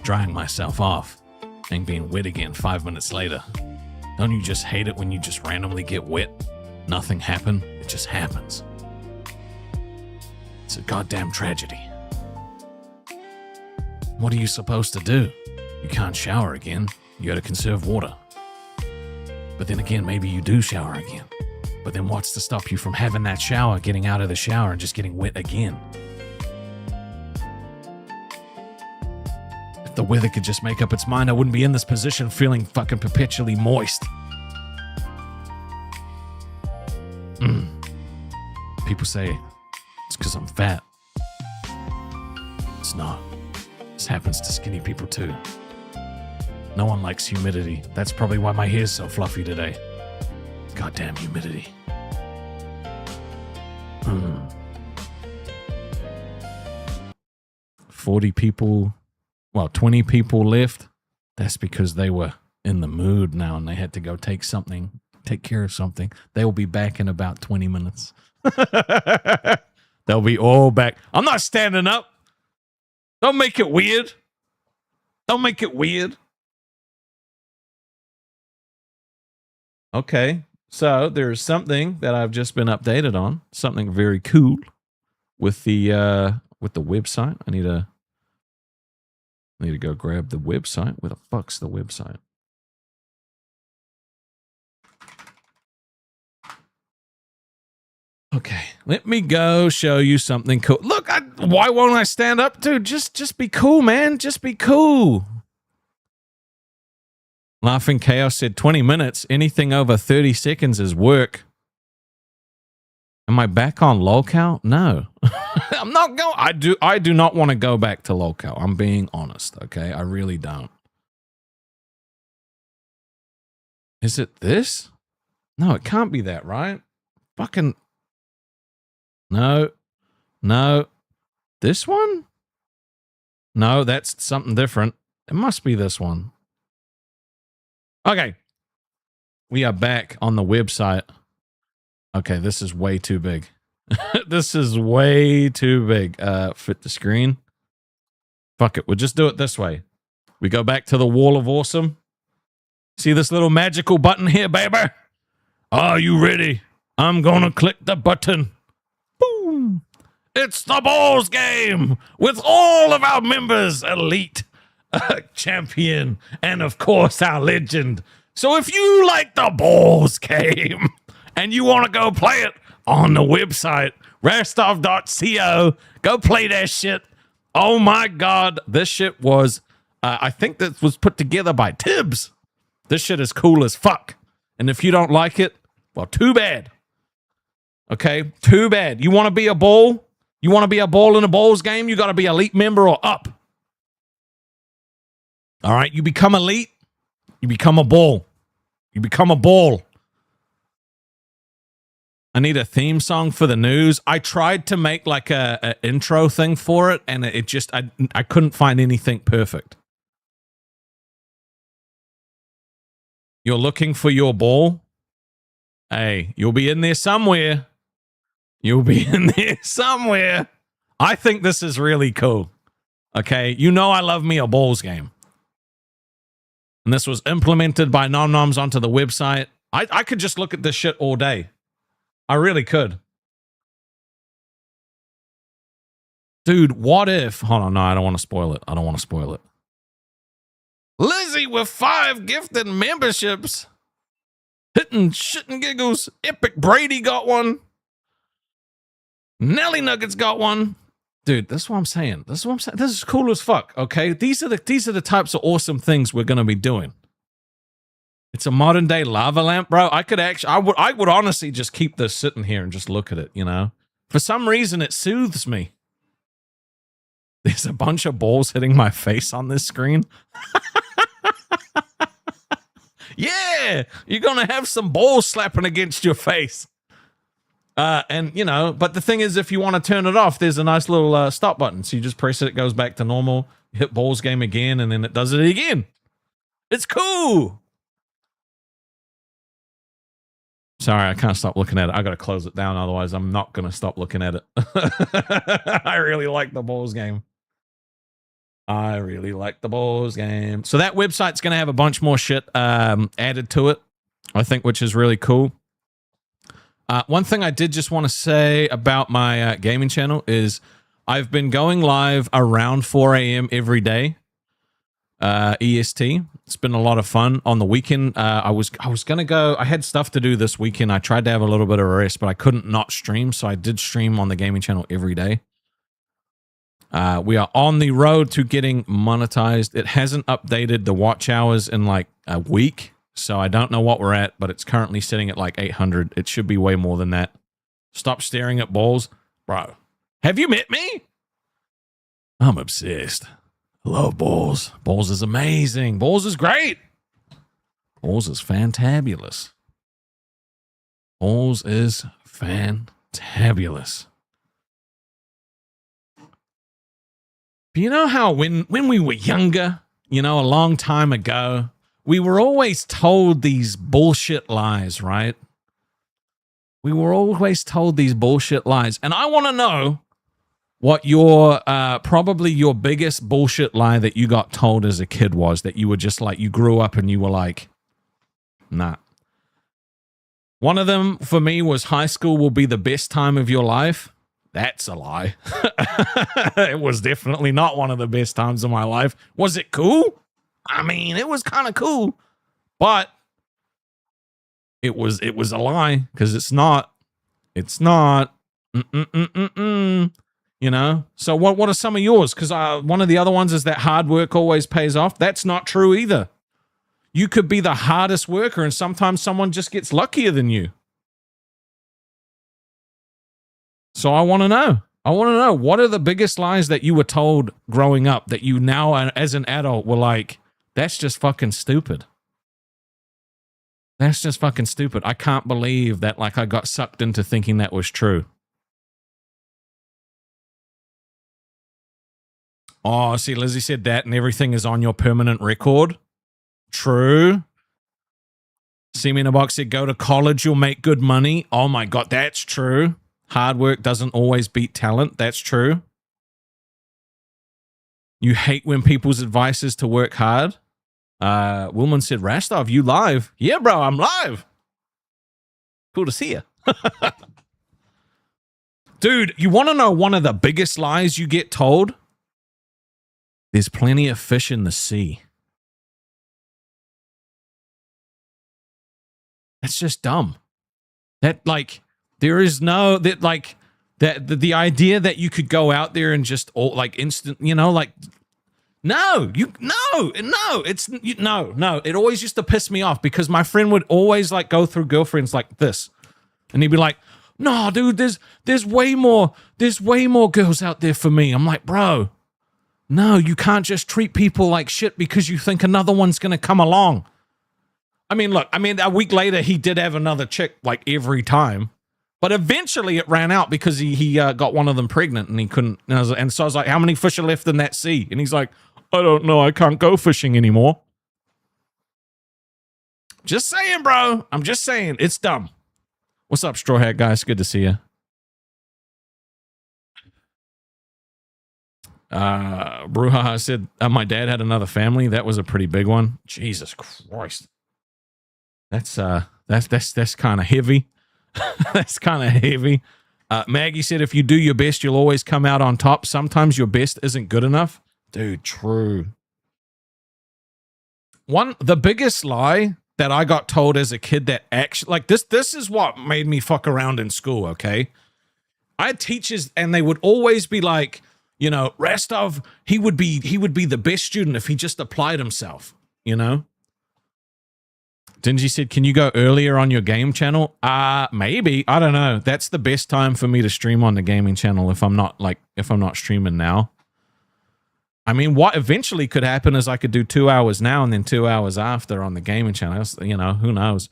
drying myself off, and being wet again 5 minutes later. Don't you just hate it when you just randomly get wet? Nothing happened, it just happens. It's a goddamn tragedy. What are you supposed to do? You can't shower again. You gotta conserve water. But then again, maybe you do shower again. But then what's to stop you from having that shower, getting out of the shower, and just getting wet again? If the weather could just make up its mind, I wouldn't be in this position feeling fucking perpetually moist. People say it's because I'm fat. It's not. This happens to skinny people too. No one likes humidity. That's probably why my hair's so fluffy today. Goddamn humidity. 40 people, well, 20 people left. That's because they were in the mood now and they had to go take care of something. They will be back in about 20 minutes. They'll be all back. I'm not standing up. Don't make it weird. Don't make it weird. Okay, so there's something that I've just been updated on. Something very cool with the website. I need to go grab the website. Where the fuck's the website? Okay, let me go show you something cool. Look, why won't I stand up, dude? Just be cool, man. Just be cool. Laughing Chaos said 20 minutes. Anything over 30 seconds is work. Am I back on lolcow? No. I'm not going. I do not want to go back to lolcow. I'm being honest, okay? I really don't. Is it this? No, it can't be that, right? Fucking No. This one? No, that's something different. It must be this one. Okay. We are back on the website. Okay, this is way too big. This is way too big. Fit the screen. Fuck it. We'll just do it this way. We go back to the wall of awesome. See this little magical button here, baby? Are you ready? I'm gonna click the button. Boom. It's the balls game with all of our members, elite, champion, and of course our legend. So if you like the balls game and you want to go play it on the website, Rastov.co, go play that shit. Oh my God, this shit was, I think this was put together by Tibbs. This shit is cool as fuck. And if you don't like it, well, too bad. Okay, too bad. You want to be a ball? You want to be a ball in a balls game? You got to be elite member or up. All right, you become elite, you become a ball. You become a ball. I need a theme song for the news. I tried to make like a intro thing for it, and it just, I couldn't find anything perfect. You're looking for your ball? Hey, you'll be in there somewhere. You'll be in there somewhere. I think this is really cool. Okay, you know I love me a balls game. And this was implemented by Nom Noms onto the website. I could just look at this shit all day. I really could. Dude, what if... Hold on, no, I don't want to spoil it. I don't want to spoil it. Lizzie with 5 gifted memberships. Hitting shit and giggles. Epic Brady got one. Nelly Nuggets got one. Dude, that's what I'm saying. This is cool as fuck, okay? These are the types of awesome things we're going to be doing. It's a modern day lava lamp, bro. I would honestly just keep this sitting here and just look at it, you know? For some reason, it soothes me. There's a bunch of balls hitting my face on this screen. Yeah, Yeah, you're gonna have some balls slapping against your face. And you know, but the thing is, if you want to turn it off, there's a nice little stop button. So you just press it, it goes back to normal. You hit balls game again, and then it does it again. It's cool. Sorry, I can't stop looking at it. I gotta close it down, otherwise I'm not gonna stop looking at it. I really like the balls game. I really like the balls game. So that website's gonna have a bunch more shit added to it, I think, which is really cool. One thing I did just want to say about my gaming channel is I've been going live around 4 a.m. every day, EST. It's been a lot of fun. On the weekend, I was gonna go. I had stuff to do this weekend. I tried to have a little bit of a rest, but I couldn't not stream, so I did stream on the gaming channel every day. We are on the road to getting monetized. It hasn't updated the watch hours in like a week, so I don't know what we're at, but it's currently sitting at like 800. It should be way more than that. Stop staring at balls. Bro, have you met me? I'm obsessed. I love balls. Balls is amazing. Balls is great. Balls is fantabulous. Balls is fantabulous. But you know how when we were younger, you know, a long time ago, we were always told these bullshit lies, right? We were always told these bullshit lies. And I want to know what your, probably your biggest bullshit lie that you got told as a kid was, that you were just like, you grew up and you were like, nah. One of them for me was high school will be the best time of your life. That's a lie. It was definitely not one of the best times of my life. Was it cool? I mean, it was kind of cool, but it was a lie, because it's not. You know? So what are some of yours? Because one of the other ones is that hard work always pays off. That's not true either. You could be the hardest worker and sometimes someone just gets luckier than you. So I want to know. What are the biggest lies that you were told growing up that you now, as an adult, were like, that's just fucking stupid. That's just fucking stupid. I can't believe that, like, I got sucked into thinking that was true. Oh, see, Lizzie said that and everything is on your permanent record. True. See me in a box said, go to college, you'll make good money. Oh my God, that's true. Hard work doesn't always beat talent. That's true. You hate when people's advice is to work hard. Woman said, Rastov, you live? Yeah, bro, I'm live. Cool to see you. Dude, you want to know one of the biggest lies you get told? There's plenty of fish in the sea. That's just dumb. That, like, there is no, that, like, that the idea that you could go out there and just all, like, instant, you know, like, no. It always used to piss me off because my friend would always, like, go through girlfriends like this, and he'd be like, no, dude, there's way more girls out there for me. I'm like, bro, no, you can't just treat people like shit because you think another one's going to come along. I mean, look, a week later, he did have another chick, like, every time. But eventually it ran out because he got one of them pregnant and he couldn't. And so I was like, how many fish are left in that sea? And he's like, I don't know. I can't go fishing anymore. Just saying, bro. I'm just saying. It's dumb. What's up, Straw Hat guys? Good to see you. Bruhaha said, my dad had another family. That was a pretty big one. Jesus Christ. That's kind of heavy. That's kind of heavy. Maggie said, if you do your best, you'll always come out on top. Sometimes your best isn't good enough. Dude, true. The biggest lie that I got told as a kid that actually, like, this is what made me fuck around in school, okay? I had teachers and they would always be like, you know, Rastov, he would be the best student if he just applied himself, you know? Dingy said, can you go earlier on your game channel? Maybe. I don't know. That's the best time for me to stream on the gaming channel if I'm not streaming now. I mean, what eventually could happen is I could do 2 hours now and then 2 hours after on the gaming channel. You know, who knows?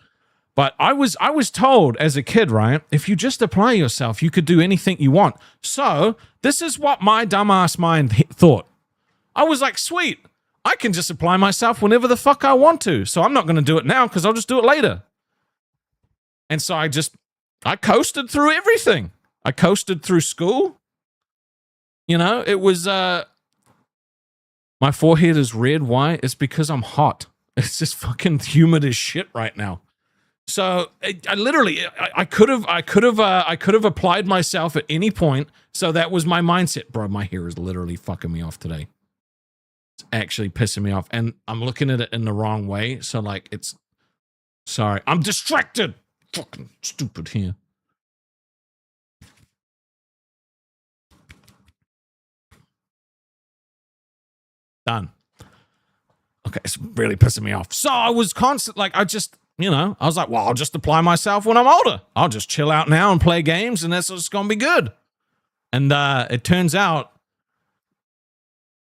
But I was told as a kid, right? If you just apply yourself, you could do anything you want. So this is what my dumbass mind thought. I was like, sweet, I can just apply myself whenever the fuck I want to. So I'm not going to do it now because I'll just do it later. And so I coasted through everything. I coasted through school. You know, it was, my forehead is red. Why? It's because I'm hot. It's just fucking humid as shit right now. So I literally, I could have applied myself at any point. So that was my mindset. Bro, my hair is literally fucking me off today. It's actually pissing me off. And I'm looking at it in the wrong way. So like, sorry, I'm distracted. Fucking stupid here. Done. Okay, it's really pissing me off. So I was constant, like, I was like, well, I'll just apply myself when I'm older. I'll just chill out now and play games, and that's what's going to be good. And it turns out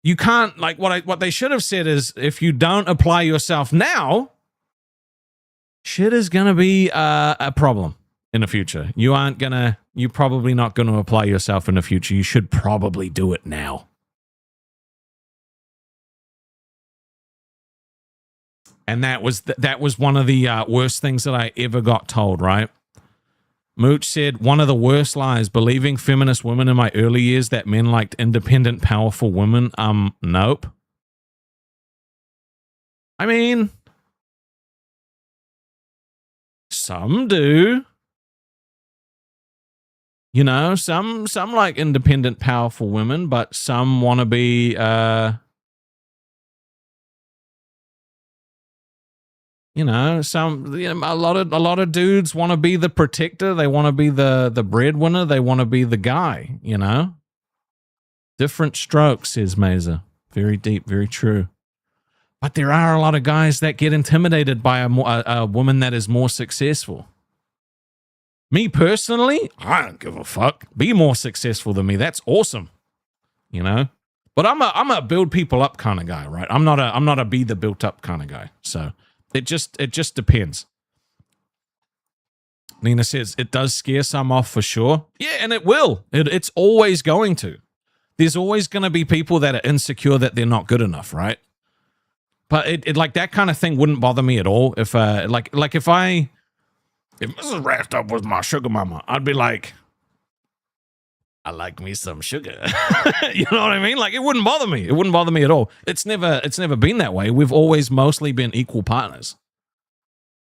you can't, like, what they should have said is, if you don't apply yourself now, shit is going to be a problem in the future. You're probably not going to apply yourself in the future. You should probably do it now. And that was one of the worst things that I ever got told, right? Mooch said, one of the worst lies, believing feminist women in my early years that men liked independent, powerful women. Nope. I mean, some do. You know, some like independent, powerful women, but some want to be, you know, a lot of dudes want to be the protector. They want to be the breadwinner. They want to be the guy, you know? Different strokes, says Mazer. Very deep, very true. But there are a lot of guys that get intimidated by a woman that is more successful. Me personally, I don't give a fuck. Be more successful than me. That's awesome. You know? But I'm a build people up kind of guy, right? I'm not a be the built up kind of guy. So it just depends. Nina says, it does scare some off for sure. Yeah, and it will. It's always going to. There's always going to be people that are insecure that they're not good enough, right? But it like that kind of thing wouldn't bother me at all. If if Mrs. Rastov was my sugar mama, I'd be like, I like me some sugar. You know what I mean? Like, it wouldn't bother me. It wouldn't bother me at all. It's never been that way. We've always mostly been equal partners.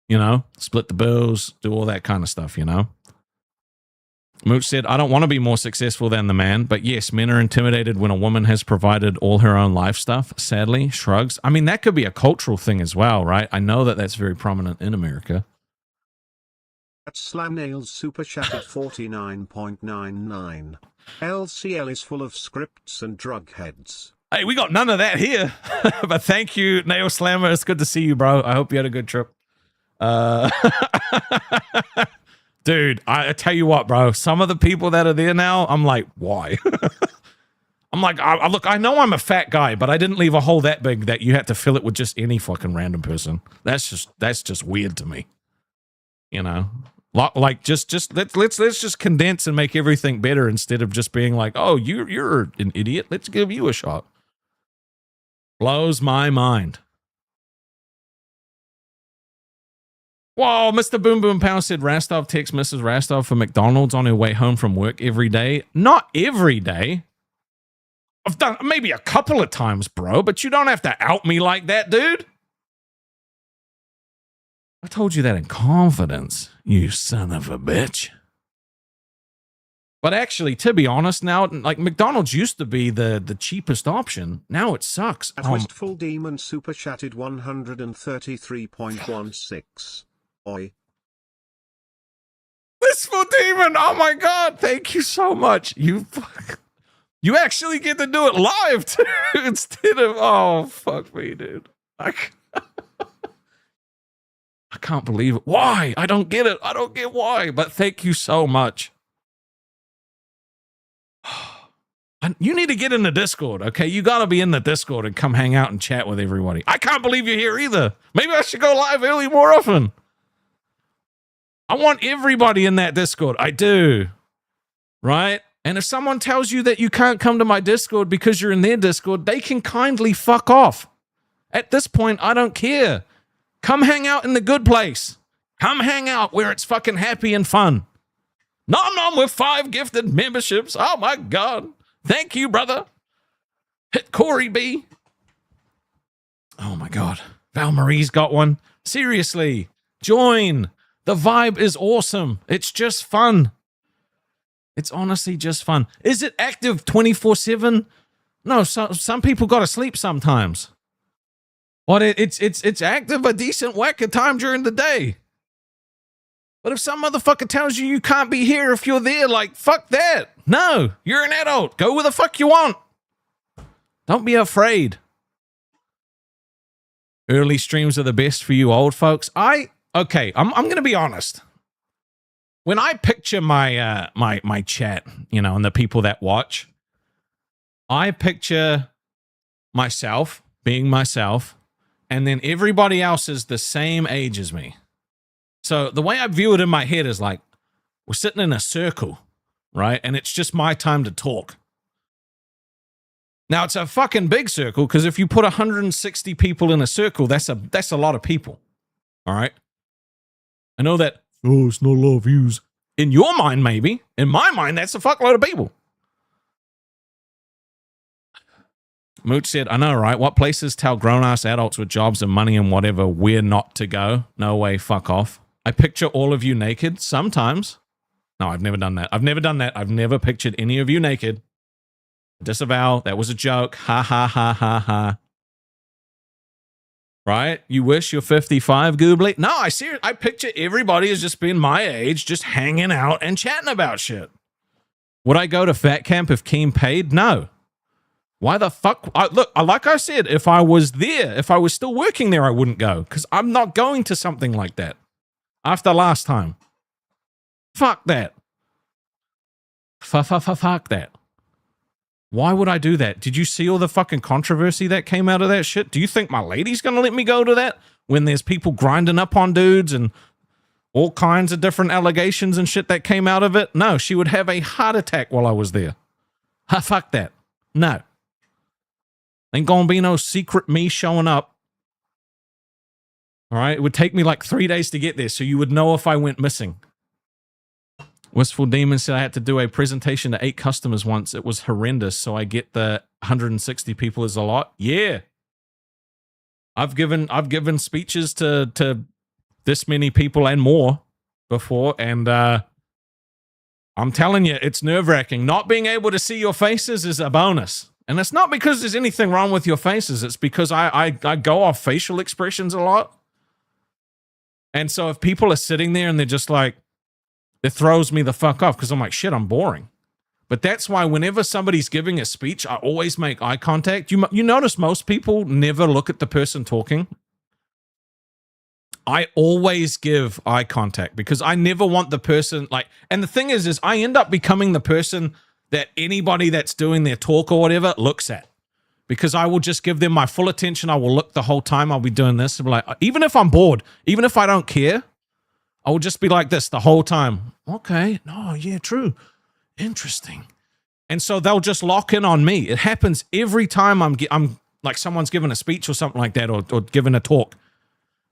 You know, split the bills, do all that kind of stuff, you know? Mooch said, I don't want to be more successful than the man, but yes, men are intimidated when a woman has provided all her own life stuff, sadly, shrugs. I mean, that could be a cultural thing as well, right? I know that that's very prominent in America. At Slam Nails Super Chatted 49.99. LCL is full of scripts and drug heads. Hey, we got none of that here. But thank you, Nail Slammer. It's good to see you, bro. I hope you had a good trip. Dude, I tell you what, bro. Some of the people that are there now, I'm like, why? I'm like, look, I know I'm a fat guy, but I didn't leave a hole that big that you had to fill it with just any fucking random person. That's just weird to me. You know, like just let's just condense and make everything better instead of just being like, oh, you're an idiot. Let's give you a shot. Blows my mind. Whoa, Mr. Boom Boom Power said Rastov texts Mrs. Rastov for McDonald's on her way home from work every day. Not every day. I've done maybe a couple of times, bro, but you don't have to out me like that, dude. I told you that in confidence, you son of a bitch. But actually, to be honest, now, like, McDonald's used to be the cheapest option. Now it sucks. At Wistful Demon Super Chatted 133.16. Oi. Wistful Demon, oh my god, thank you so much. You actually get to do it live, too, instead of, oh, fuck me, dude. I can't believe it. Why? I don't get it. I don't get why, but thank you so much. You need to get in the Discord, okay? You got to be in the Discord and come hang out and chat with everybody. I can't believe you're here either. Maybe I should go live early more often. I want everybody in that Discord. I do. Right? And if someone tells you that you can't come to my Discord because you're in their Discord, they can kindly fuck off. At this point, I don't care. Come hang out in the good place. Come hang out where it's fucking happy and fun. Nom nom with 5 gifted memberships. Oh my God. Thank you, brother. Hit Corey B. Oh my God. Val Marie's got one. Seriously. Join. The vibe is awesome. It's just fun. It's honestly just fun. Is it active 24/7? No, some people got to sleep sometimes. But it's active a decent whack of time during the day. But if some motherfucker tells you can't be here if you're there, like, fuck that. No, you're an adult. Go where the fuck you want. Don't be afraid. Early streams are the best for you old folks. Okay, I'm going to be honest. When I picture my my chat, you know, and the people that watch, I picture myself being myself, and then everybody else is the same age as me. So the way I view it in my head is like, we're sitting in a circle, right? And it's just my time to talk. Now, it's a fucking big circle, because if you put 160 people in a circle, that's a lot of people, all right? I know that, oh, it's not a lot of views. In your mind, maybe. In my mind, that's a fuckload of people. Mooch said, I know, right? What places tell grown-ass adults with jobs and money and whatever where not to go? No way, fuck off. I picture all of you naked sometimes. No, I've never done that. I've never pictured any of you naked. Disavow. That was a joke. Ha, ha, ha, ha, ha. Right? You wish you're 55, Goobly? No, I picture everybody as just being my age, just hanging out and chatting about shit. Would I go to Fat Camp if Keem paid? No. Why the fuck? Look, like I said, if I was there, if I was still working there, I wouldn't go, because I'm not going to something like that after last time. Fuck that. Fuck that. Why would I do that? Did you see all the fucking controversy that came out of that shit? Do you think my lady's gonna let me go to that when there's people grinding up on dudes and all kinds of different allegations and shit that came out of it? No, she would have a heart attack while I was there. Fuck that. No. Ain't gonna be no secret me showing up. All right? It would take me like 3 days to get there, so you would know if I went missing. Wistful Demon said I had to do a presentation to 8 customers once. It was horrendous, so I get the 160 people is a lot. Yeah. I've given speeches to this many people and more before, and I'm telling you, it's nerve-wracking. Not being able to see your faces is a bonus. And it's not because there's anything wrong with your faces. It's because I go off facial expressions a lot. And so if people are sitting there and they're just like, it throws me the fuck off, because I'm like, shit, I'm boring. But that's why whenever somebody's giving a speech, I always make eye contact. You notice most people never look at the person talking. I always give eye contact, because I never want the person like, and the thing is I end up becoming the person that anybody that's doing their talk or whatever looks at, because I will just give them my full attention. I will look the whole time I'll be doing this. I'll be like, even if I'm bored, even if I don't care, I will just be like this the whole time. Okay. No, yeah, true. Interesting. And so they'll just lock in on me. It happens every time I'm like someone's giving a speech or something like that, or giving a talk.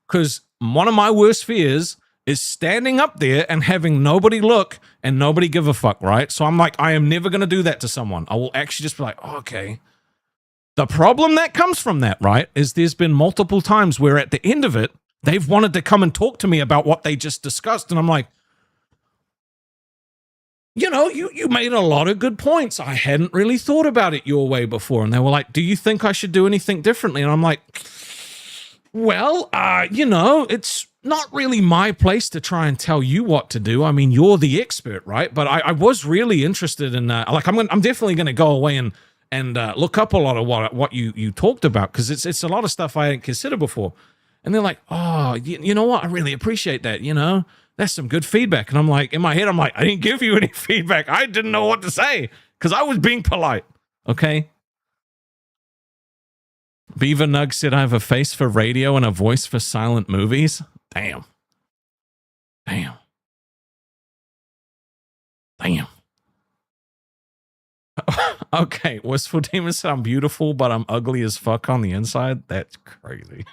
Because one of my worst fears is standing up there and having nobody look and nobody give a fuck, right? So I'm like, I am never going to do that to someone. I will actually just be like, oh, okay. The problem that comes from that, right, is there's been multiple times where at the end of it, they've wanted to come and talk to me about what they just discussed. And I'm like, you know, you made a lot of good points. I hadn't really thought about it your way before. And they were like, do you think I should do anything differently? And I'm like, well, you know, it's not really my place to try and tell you what to do. I mean, you're the expert, right? But I was really interested in, like, I'm definitely going to go away and look up a lot of what you talked about, because it's a lot of stuff I hadn't considered before. And they're like, oh, you know what? I really appreciate that. You know, that's some good feedback. And I'm like, in my head, I'm like, I didn't give you any feedback. I didn't know what to say because I was being polite. Okay? Beaver Nug said, I have a face for radio and a voice for silent movies. Damn. Damn. Damn. Okay, Wistful Demon said, I'm beautiful, but I'm ugly as fuck on the inside. That's crazy.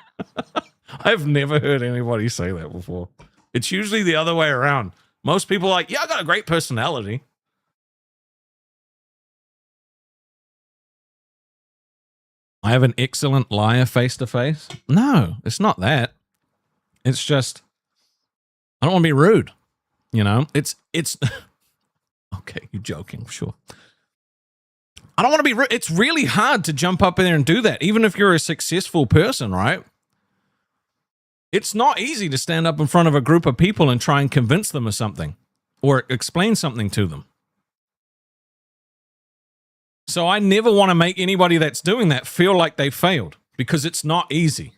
I've never heard anybody say that before. It's usually the other way around. Most people are like, yeah, I got a great personality. I have an excellent liar face to face. No, it's not that. It's just, I don't want to be rude. You know, it's, okay, you're joking, sure. I don't want to be rude. It's really hard to jump up in there and do that, even if you're a successful person, right? It's not easy to stand up in front of a group of people and try and convince them of something or explain something to them. So I never want to make anybody that's doing that feel like they failed, because it's not easy.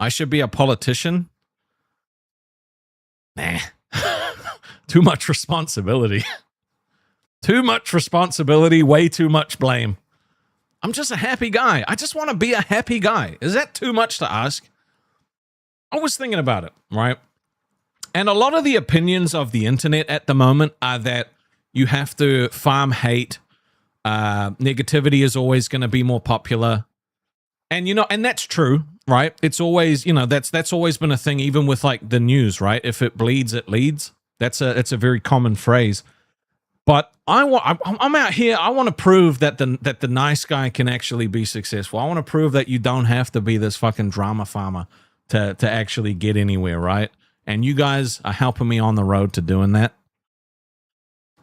I should be a politician? Nah. Too much responsibility. Too much responsibility, way too much blame. I'm just a happy guy. I just want to be a happy guy. Is that too much to ask? I was thinking about it, right? And a lot of the opinions of the internet at the moment are that you have to farm hate. Negativity is always going to be more popular. And, you know, and that's true, right? It's always, you know, that's always been a thing, even with like the news, right? If it bleeds, it leads. It's a very common phrase. But I'm out here. I want to prove that the nice guy can actually be successful. I want to prove that you don't have to be this fucking drama farmer to actually get anywhere, right? And you guys are helping me on the road to doing that.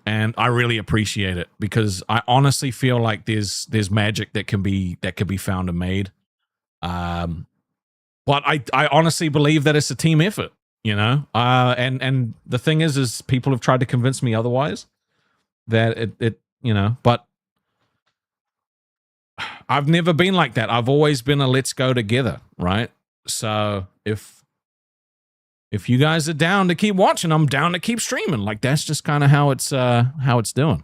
And I really appreciate it, because I honestly feel like there's magic that can be found and made. But I honestly believe that it's a team effort, you know? And the thing is people have tried to convince me otherwise. That it you know, but I've never been like that. I've always been a let's go together, right? So if you guys are down to keep watching, I'm down to keep streaming. Like, that's just kind of how it's doing.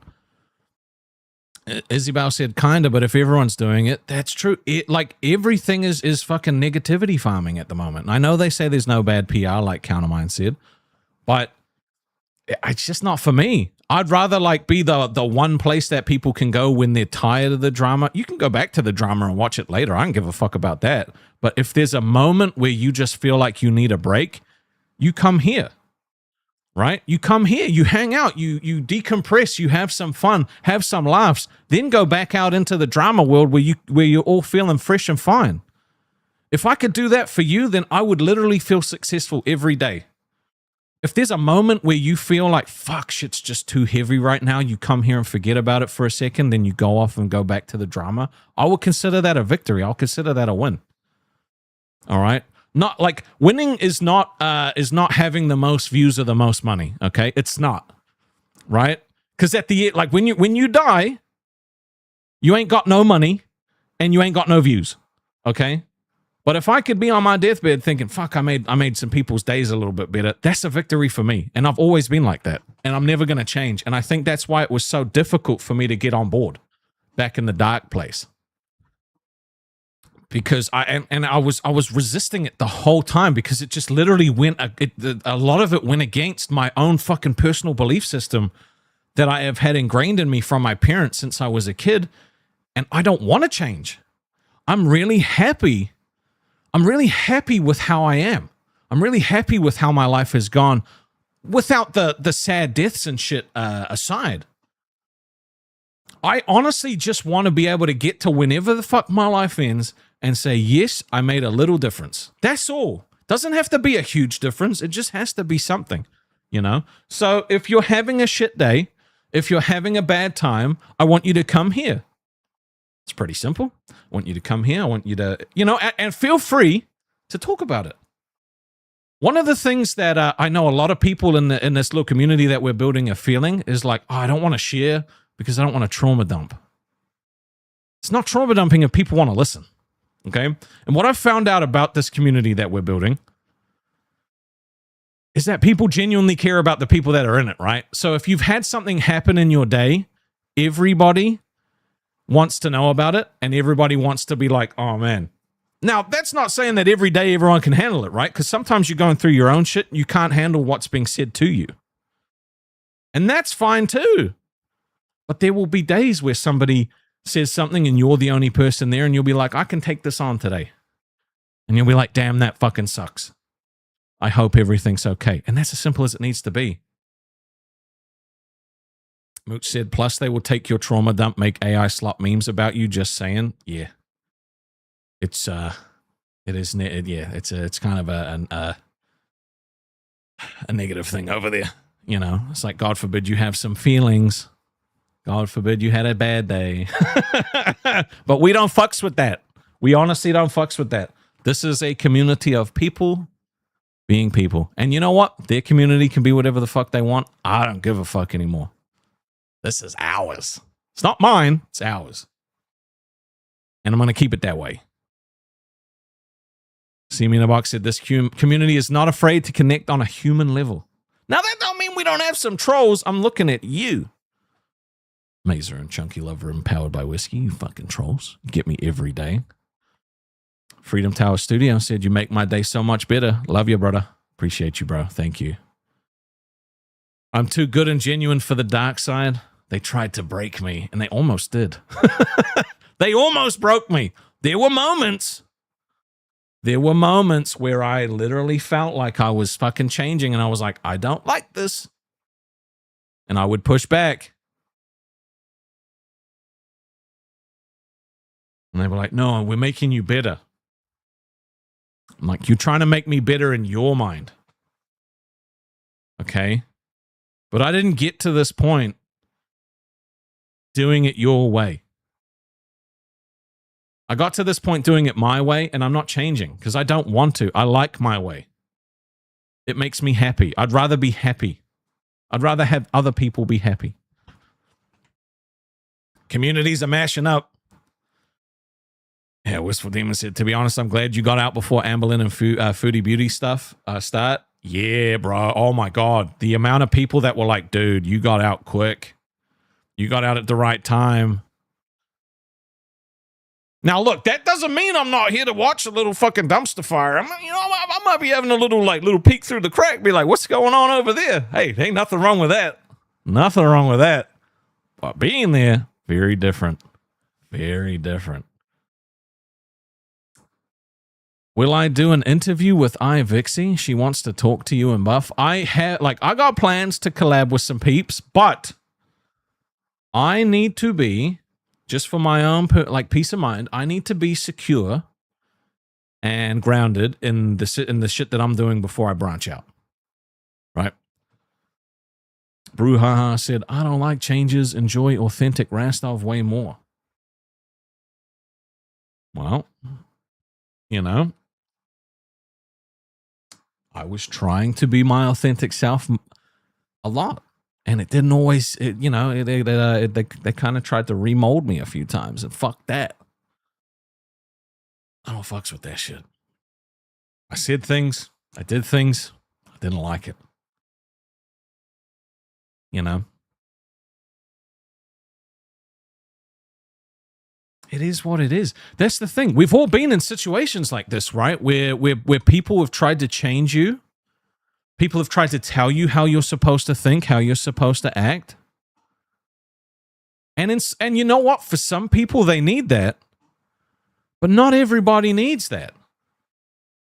Isabel said kinda, but if everyone's doing it, that's true. It, like, everything is fucking negativity farming at the moment. And I know they say there's no bad PR, like Countermine said, but it's just not for me. I'd rather like be the one place that people can go when they're tired of the drama. You can go back to the drama and watch it later. I don't give a fuck about that. But if there's a moment where you just feel like you need a break, you come here, right? You come here, you hang out, you decompress, you have some fun, have some laughs, then go back out into the drama world where you're all feeling fresh and fine. If I could do that for you, then I would literally feel successful every day. If there's a moment where you feel like, fuck, shit's just too heavy right now, you come here and forget about it for a second, then you go off and go back to the drama, I would consider that a victory. I'll consider that a win. All right? Not like winning is not having the most views or the most money, okay? It's not. Right? Because at the end, like when you die, you ain't got no money and you ain't got no views. Okay? But if I could be on my deathbed thinking, fuck, I made some people's days a little bit better, that's a victory for me. And I've always been like that. And I'm never going to change. And I think that's why it was so difficult for me to get on board back in the dark place. Because I was resisting it the whole time, because it just literally a lot of it went against my own fucking personal belief system that I have had ingrained in me from my parents since I was a kid. And I don't want to change. I'm really happy with how I am. I'm really happy with how my life has gone without the sad deaths and shit aside. I honestly just want to be able to get to whenever the fuck my life ends and say, yes, I made a little difference. That's all. Doesn't have to be a huge difference. It just has to be something, you know? So if you're having a shit day, if you're having a bad time, I want you to come here. It's pretty simple. I want you to come here. I want you to, you know, and feel free to talk about it. One of the things that I know a lot of people in this little community that we're building are feeling is like, oh, I don't want to share because I don't want to trauma dump. It's not trauma dumping if people want to listen. Okay? And what I've found out about this community that we're building is that people genuinely care about the people that are in it, right? So if you've had something happen in your day, everybody wants to know about it, and everybody wants to be like, oh man. Now, that's not saying that every day everyone can handle it, right? Because sometimes you're going through your own shit and you can't handle what's being said to you. And that's fine too. But there will be days where somebody says something and you're the only person there and you'll be like, I can take this on today. And you'll be like, damn, that fucking sucks. I hope everything's okay. And that's as simple as it needs to be. Mooch said, plus they will take your trauma dump, make AI slop memes about you, just saying. Yeah. It's kind of a negative thing over there. You know, it's like, God forbid you have some feelings. God forbid you had a bad day. But we don't fucks with that. We honestly don't fucks with that. This is a community of people being people. And you know what? Their community can be whatever the fuck they want. I don't give a fuck anymore. This is ours. It's not mine. It's ours. And I'm going to keep it that way. See Me in a Box said, this community is not afraid to connect on a human level. Now, that don't mean we don't have some trolls. I'm looking at you. Mazer and Chunky Lover empowered by whiskey. You fucking trolls. You get me every day. Freedom Tower Studio said, you make my day so much better. Love you, brother. Appreciate you, bro. Thank you. I'm too good and genuine for the dark side. They tried to break me, and they almost did. They almost broke me. There were moments where I literally felt like I was fucking changing, and I was like, I don't like this. And I would push back. And they were like, no, we're making you better. I'm like, you're trying to make me better in your mind. Okay? But I didn't get to this point doing it your way. I got to this point doing it my way, and I'm not changing because I don't want to. I like my way. It makes me happy. I'd rather be happy. I'd rather have other people be happy. Communities are mashing up. Yeah, Wistful Demon said, to be honest, I'm glad you got out before Amberlynn and Foodie Beauty stuff start. Yeah, bro. Oh, my God. The amount of people that were like, dude, you got out quick. You got out at the right time. Now, look, that doesn't mean I'm not here to watch a little fucking dumpster fire. I might be having a little peek through the crack, be like, what's going on over there? Hey, ain't nothing wrong with that. Nothing wrong with that. But being there, very different. Very different. Will I do an interview with iVixie? She wants to talk to you and Buff. I got plans to collab with some peeps, but I need to be, just for my own peace of mind, I need to be secure and grounded in the shit that I'm doing before I branch out. Right? Brouhaha said, I don't like changes, enjoy authentic Rastov way more. Well, you know, I was trying to be my authentic self a lot, and it didn't always, they kind of tried to remold me a few times, and fuck that. I don't fucks with that shit. I said things, I did things, I didn't like it. You know? It is what it is. That's the thing. We've all been in situations like this, right? Where people have tried to change you. People have tried to tell you how you're supposed to think, how you're supposed to act. And you know what? For some people, they need that. But not everybody needs that.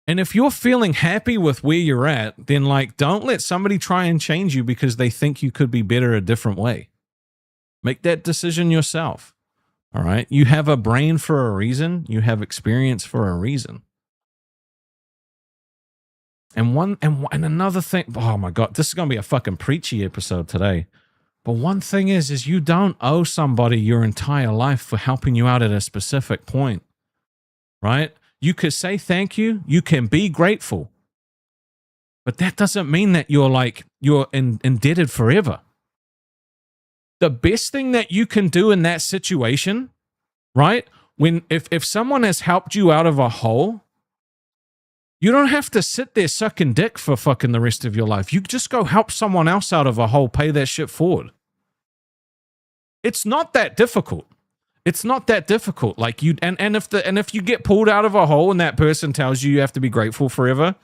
And if you're feeling happy with where you're at, then don't let somebody try and change you because they think you could be better a different way. Make that decision yourself. All right. You have a brain for a reason. You have experience for a reason. And another thing. Oh my God, this is going to be a fucking preachy episode today. But one thing is you don't owe somebody your entire life for helping you out at a specific point. Right? You could say thank you. You can be grateful. But that doesn't mean that you're indebted forever. The best thing that you can do in that situation, right? If someone has helped you out of a hole, you don't have to sit there sucking dick for fucking the rest of your life. You just go help someone else out of a hole, pay that shit forward. It's not that difficult. It's not that difficult. Like you and if you get pulled out of a hole and that person tells you you have to be grateful forever,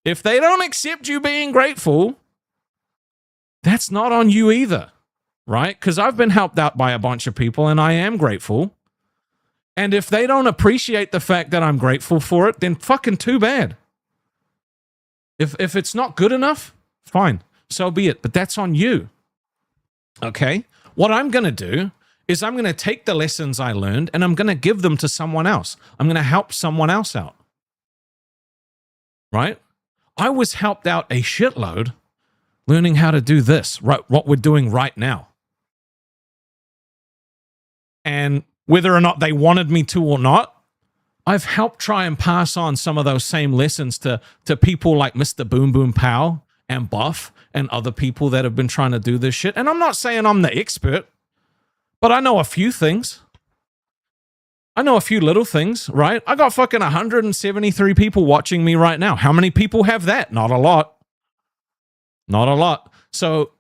if they don't accept you being grateful, that's not on you either, right? Because I've been helped out by a bunch of people and I am grateful. And if they don't appreciate the fact that I'm grateful for it, then fucking too bad. If it's not good enough, fine, so be it. But that's on you. Okay? What I'm going to do is I'm going to take the lessons I learned and I'm going to give them to someone else. I'm going to help someone else out. Right? I was helped out a shitload learning how to do this, right? What we're doing right now. And whether or not they wanted me to or not, I've helped try and pass on some of those same lessons to people like Mr. Boom Boom Pow and Buff and other people that have been trying to do this shit. And I'm not saying I'm the expert, but I know a few things. I know a few little things, right? I got fucking 173 people watching me right now. How many people have that? Not a lot. Not a lot. So,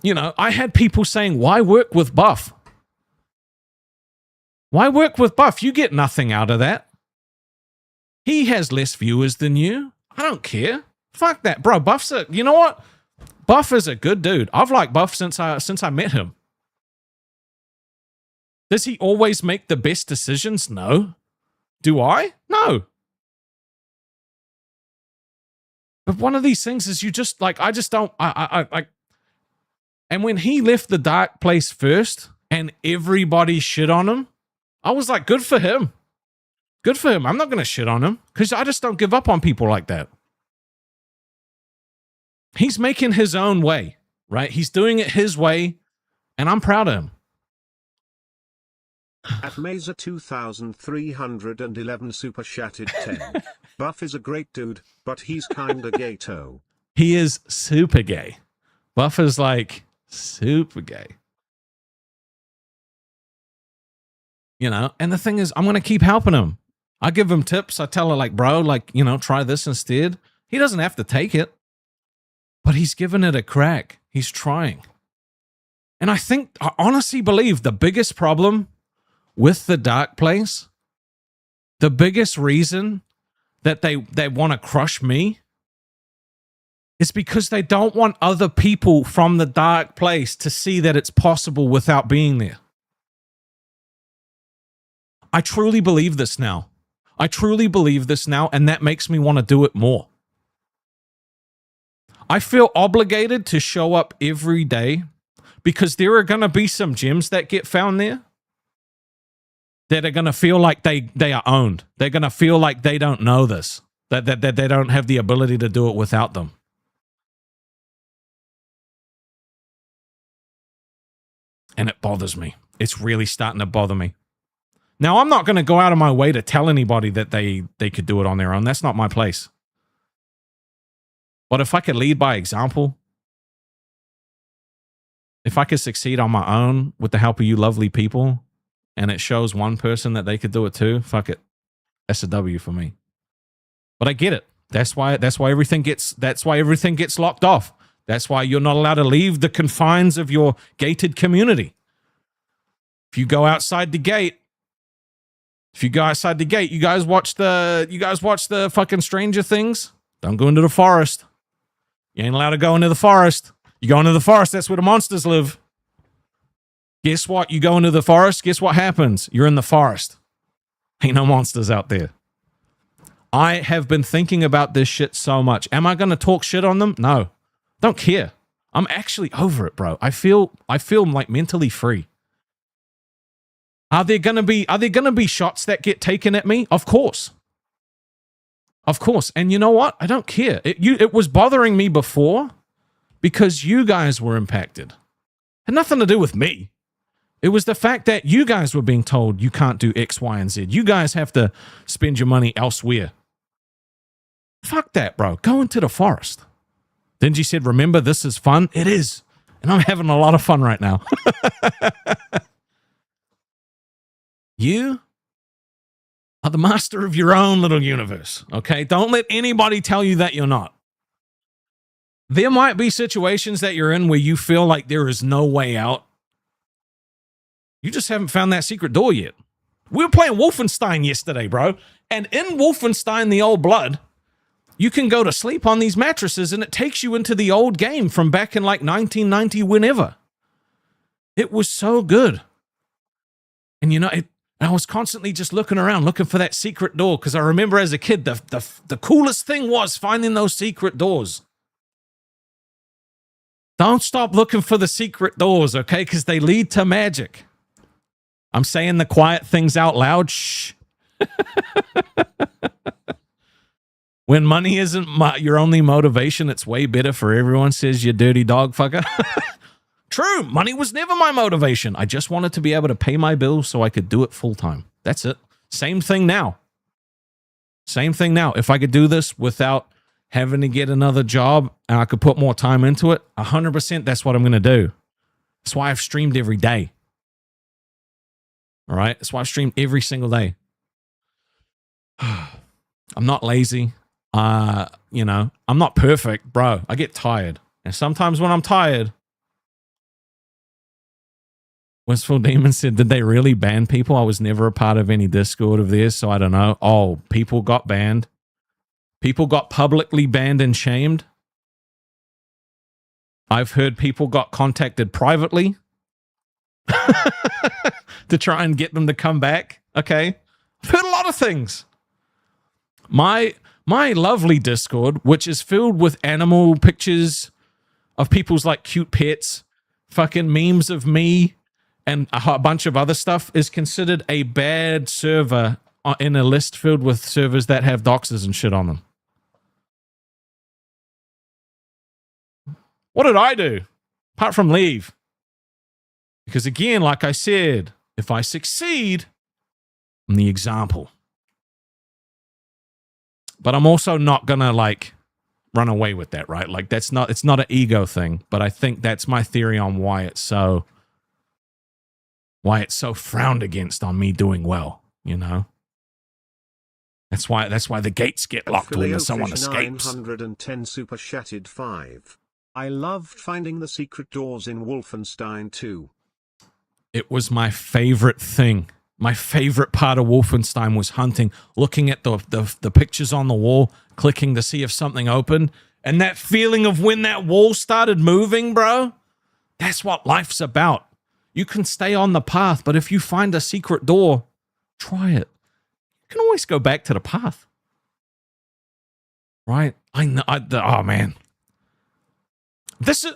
you know, I had people saying, why work with Buff? Why work with Buff? You get nothing out of that. He has less viewers than you. I don't care. Fuck that, bro. Buff's you know what? Buff is a good dude. I've liked Buff since I met him. Does he always make the best decisions? No. Do I? No. But one of these things is you just like, I just don't, I and when he left the dark place first and everybody shit on him, I was like, good for him. Good for him. I'm not going to shit on him because I just don't give up on people like that. He's making his own way, right? He's doing it his way and I'm proud of him. At Mesa 2311 super chatted 10. Buff is a great dude, but he's kinda gay-to. He is super gay. Buff is like super gay. You know, and the thing is, I'm going to keep helping him. I give him tips. I tell her like, bro, like, you know, try this instead. He doesn't have to take it, but he's giving it a crack. He's trying. And I honestly believe the biggest problem with the dark place, the biggest reason that they want to crush me is because they don't want other people from the dark place to see that it's possible without being there. I truly believe this now. I truly believe this now, and that makes me want to do it more. I feel obligated to show up every day because there are going to be some gems that get found there that are going to feel like they are owned. They're going to feel like they don't know this, that they don't have the ability to do it without them. And it bothers me. It's really starting to bother me. Now, I'm not going to go out of my way to tell anybody that they could do it on their own. That's not my place. But if I could lead by example, if I could succeed on my own with the help of you lovely people, and it shows one person that they could do it too, fuck it. That's a W for me. But I get it. That's why everything gets locked off. That's why you're not allowed to leave the confines of your gated community. If you go outside the gate, you guys watch the fucking Stranger Things. Don't go into the forest. You ain't allowed to go into the forest. You go into the forest, that's where the monsters live. Guess what? You go into the forest, guess what happens? You're in the forest. Ain't no monsters out there. I have been thinking about this shit so much. Am I going to talk shit on them? No. Don't care. I'm actually over it, bro. I feel like mentally free. Are there gonna be shots that get taken at me? Of course. Of course. And you know what? I don't care. It was bothering me before because you guys were impacted. It had nothing to do with me. It was the fact that you guys were being told you can't do X, Y, and Z. You guys have to spend your money elsewhere. Fuck that, bro. Go into the forest. Dingy said, remember, this is fun. It is. And I'm having a lot of fun right now. You are the master of your own little universe, okay? Don't let anybody tell you that you're not. There might be situations that you're in where you feel like there is no way out. You just haven't found that secret door yet. We were playing Wolfenstein yesterday, bro. And in Wolfenstein, the Old Blood, you can go to sleep on these mattresses and it takes you into the old game from back in like 1990, whenever. It was so good. And you know, I was constantly just looking around, looking for that secret door, because I remember as a kid, the coolest thing was finding those secret doors. Don't stop looking for the secret doors, okay? Because they lead to magic. I'm saying the quiet things out loud. Shh. When money isn't your only motivation, it's way better for everyone, says you dirty dog fucker. True, money was never my motivation. I just wanted to be able to pay my bills so I could do it full time. That's it. Same thing now. Same thing now. If I could do this without having to get another job and I could put more time into it, 100% that's what I'm going to do. That's why I've streamed every day. All right? That's why I've streamed every single day. I'm not lazy. You know, I'm not perfect, bro. I get tired. And sometimes when I'm tired, Wistful Demon said, did they really ban people? I was never a part of any Discord of theirs, so I don't know. Oh, people got banned. People got publicly banned and shamed. I've heard people got contacted privately to try and get them to come back. Okay. I've heard a lot of things. My lovely Discord, which is filled with animal pictures of people's like cute pets, fucking memes of me, and a bunch of other stuff, is considered a bad server in a list filled with servers that have doxers and shit on them. What did I do? Apart from leave. Because again, like I said, if I succeed, I'm the example. But I'm also not gonna like run away with that, right? Like it's not an ego thing, but I think that's my theory on why it's so frowned against on me doing well, you know? That's why the gates get locked when someone escapes. 910 super chatted 5. I loved finding the secret doors in Wolfenstein 2. It was my favorite thing. My favorite part of Wolfenstein was hunting, looking at the pictures on the wall, clicking to see if something opened, and that feeling of when that wall started moving, bro. That's what life's about. You can stay on the path, but if you find a secret door, try it. You can always go back to the path. Right? Oh, man.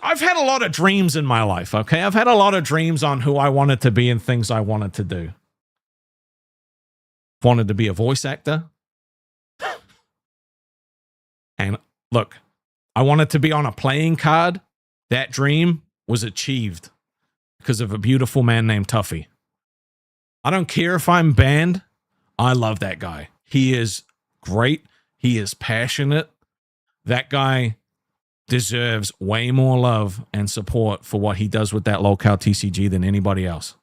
I've had a lot of dreams in my life, okay? I've had a lot of dreams on who I wanted to be and things I wanted to do. Wanted to be a voice actor. And look, I wanted to be on a playing card. That dream was achieved because of a beautiful man named Tuffy. I don't care if I'm banned. I love that guy. He is great. He is passionate. That guy deserves way more love and support for what he does with that locale TCG than anybody else.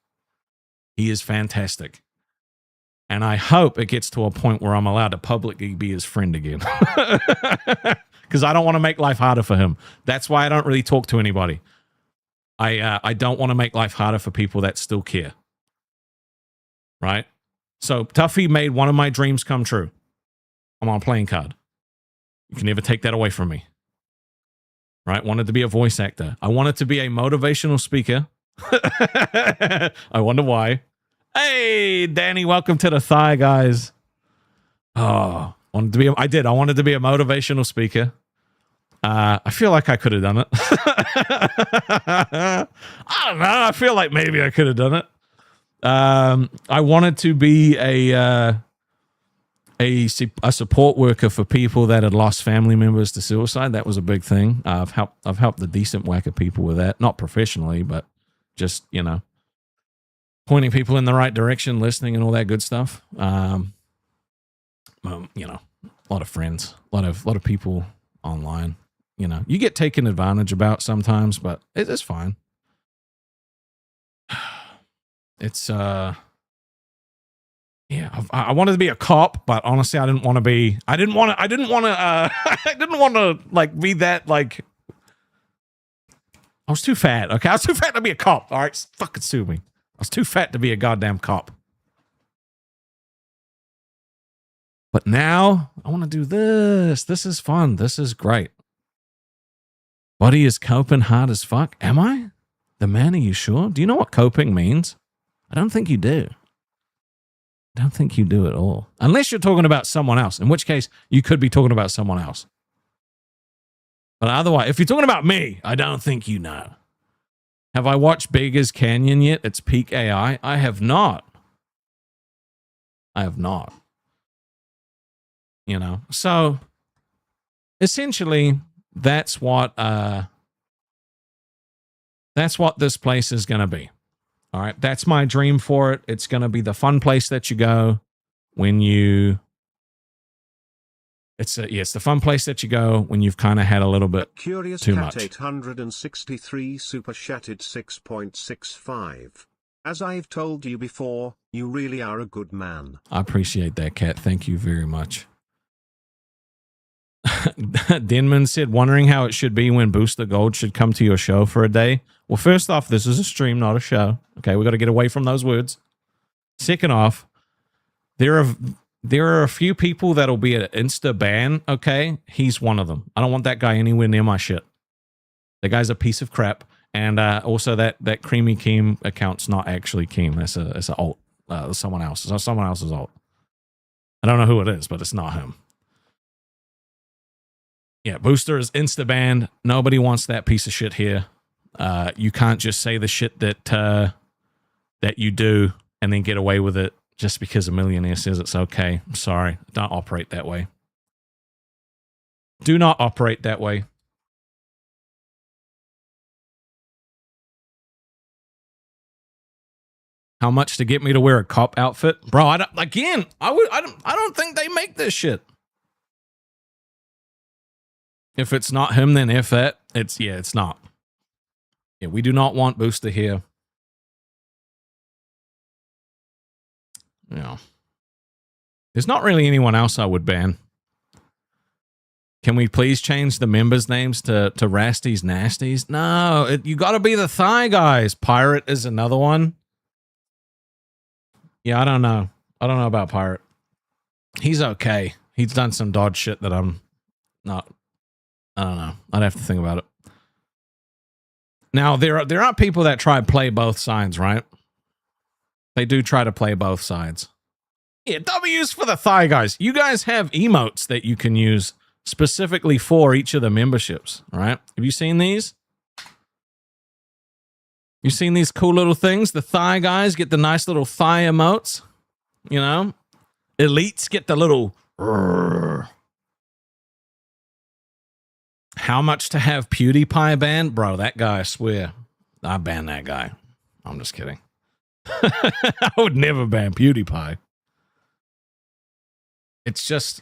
He is fantastic. And I hope it gets to a point where I'm allowed to publicly be his friend again. Because I don't want to make life harder for him. That's why I don't really talk to anybody. I don't want to make life harder for people that still care. Right? So Tuffy made one of my dreams come true. I'm on a playing card. You can never take that away from me. Right? Wanted to be a voice actor. I wanted to be a motivational speaker. I wonder why. Hey, Danny, welcome to the thigh, guys. Oh, I wanted to be a motivational speaker. I feel like I could have done it. I don't know. I feel like maybe I could have done it. I wanted to be a support worker for people that had lost family members to suicide. That was a big thing. I've helped a decent whack of people with that, not professionally, but just, you know, pointing people in the right direction, listening, and all that good stuff. You know, a lot of friends, a lot of people online. You know, you get taken advantage about sometimes, but it's fine. It's yeah, I wanted to be a cop, but honestly, I didn't want to like be that, like, I was too fat. Okay, I was too fat to be a cop. All right, fucking sue me. I was too fat to be a goddamn cop. But now I want to do this. This is fun. This is great. Body is coping hard as fuck. Am I? The man, are you sure? Do you know what coping means? I don't think you do. I don't think you do at all. Unless you're talking about someone else, in which case you could be talking about someone else. But otherwise, if you're talking about me, I don't think you know. Have I watched Beggars Canyon yet? It's peak AI. I have not. I have not. You know, so essentially that's what this place is going to be. All right. That's my dream for it. It's going to be the fun place that you go when you, it's the fun place that you go when you've kind of had a little bit Curious too Cat much. 863 super chatted 6.65. As I've told you before, you really are a good man. I appreciate that, Cat. Thank you very much. Denman said, wondering how it should be when Booster Gold should come to your show for a day. Well, first off, this is a stream, not a show. Okay, we got to get away from those words. Second off, there are a few people that'll be an insta ban. Okay, he's one of them. I don't want that guy anywhere near my shit. The guy's a piece of crap. And also that Creamy Keem account's not actually Keem. It's an alt. Someone else. It's someone else's alt. I don't know who it is, but it's not him. Yeah, Booster is insta-banned. Nobody wants that piece of shit here. You can't just say the shit that you do and then get away with it just because a millionaire says it's okay. I'm sorry. Don't operate that way. Do not operate that way. How much to get me to wear a cop outfit? Bro, I don't think they make this shit. If it's not him, then if that, it's not. Yeah, we do not want Booster here. No. There's not really anyone else I would ban. Can we please change the members' names to Rasties Nasties? No, you got to be the Thigh Guys. Pirate is another one. Yeah, I don't know. I don't know about Pirate. He's okay. He's done some dodge shit that I'm not. I don't know. I'd have to think about it. Now, there are people that try to play both sides, right? They do try to play both sides. Yeah, W's for the Thigh Guys. You guys have emotes that you can use specifically for each of the memberships, right? Have you seen these? You seen these cool little things? The Thigh Guys get the nice little thigh emotes. You know? Elites get the little... How much to have PewDiePie banned? Bro, that guy, I swear. I ban that guy. I'm just kidding. I would never ban PewDiePie. It's just...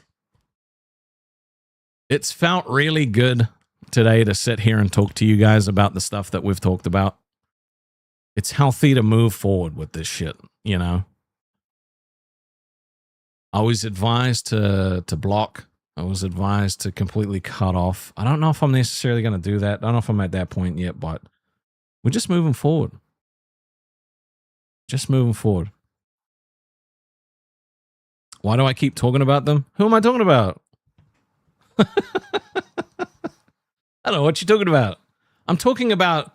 It's felt really good today to sit here and talk to you guys about the stuff that we've talked about. It's healthy to move forward with this shit, you know? I was advised to block. I was advised to completely cut off. I don't know if I'm necessarily going to do that. I don't know if I'm at that point yet, but we're just moving forward. Just moving forward. Why do I keep talking about them? Who am I talking about? I don't know what you're talking about. I'm talking about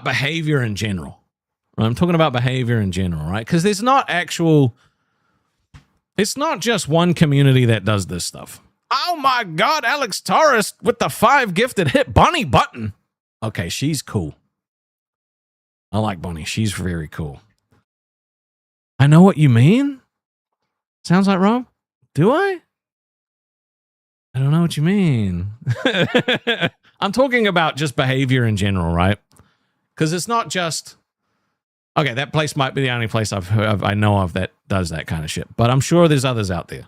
behavior in general. Right? I'm talking about behavior in general, right? Because there's not actual... It's not just one community that does this stuff. Oh my God, Alex Torres with the 5 gifted hit Bunny button. Okay, she's cool. I like Bunny. She's very cool. I know what you mean. Sounds like Rob. Do I? I don't know what you mean. I'm talking about just behavior in general, right? Because it's not just... Okay, that place might be the only place I know of that does that kind of shit. But I'm sure there's others out there.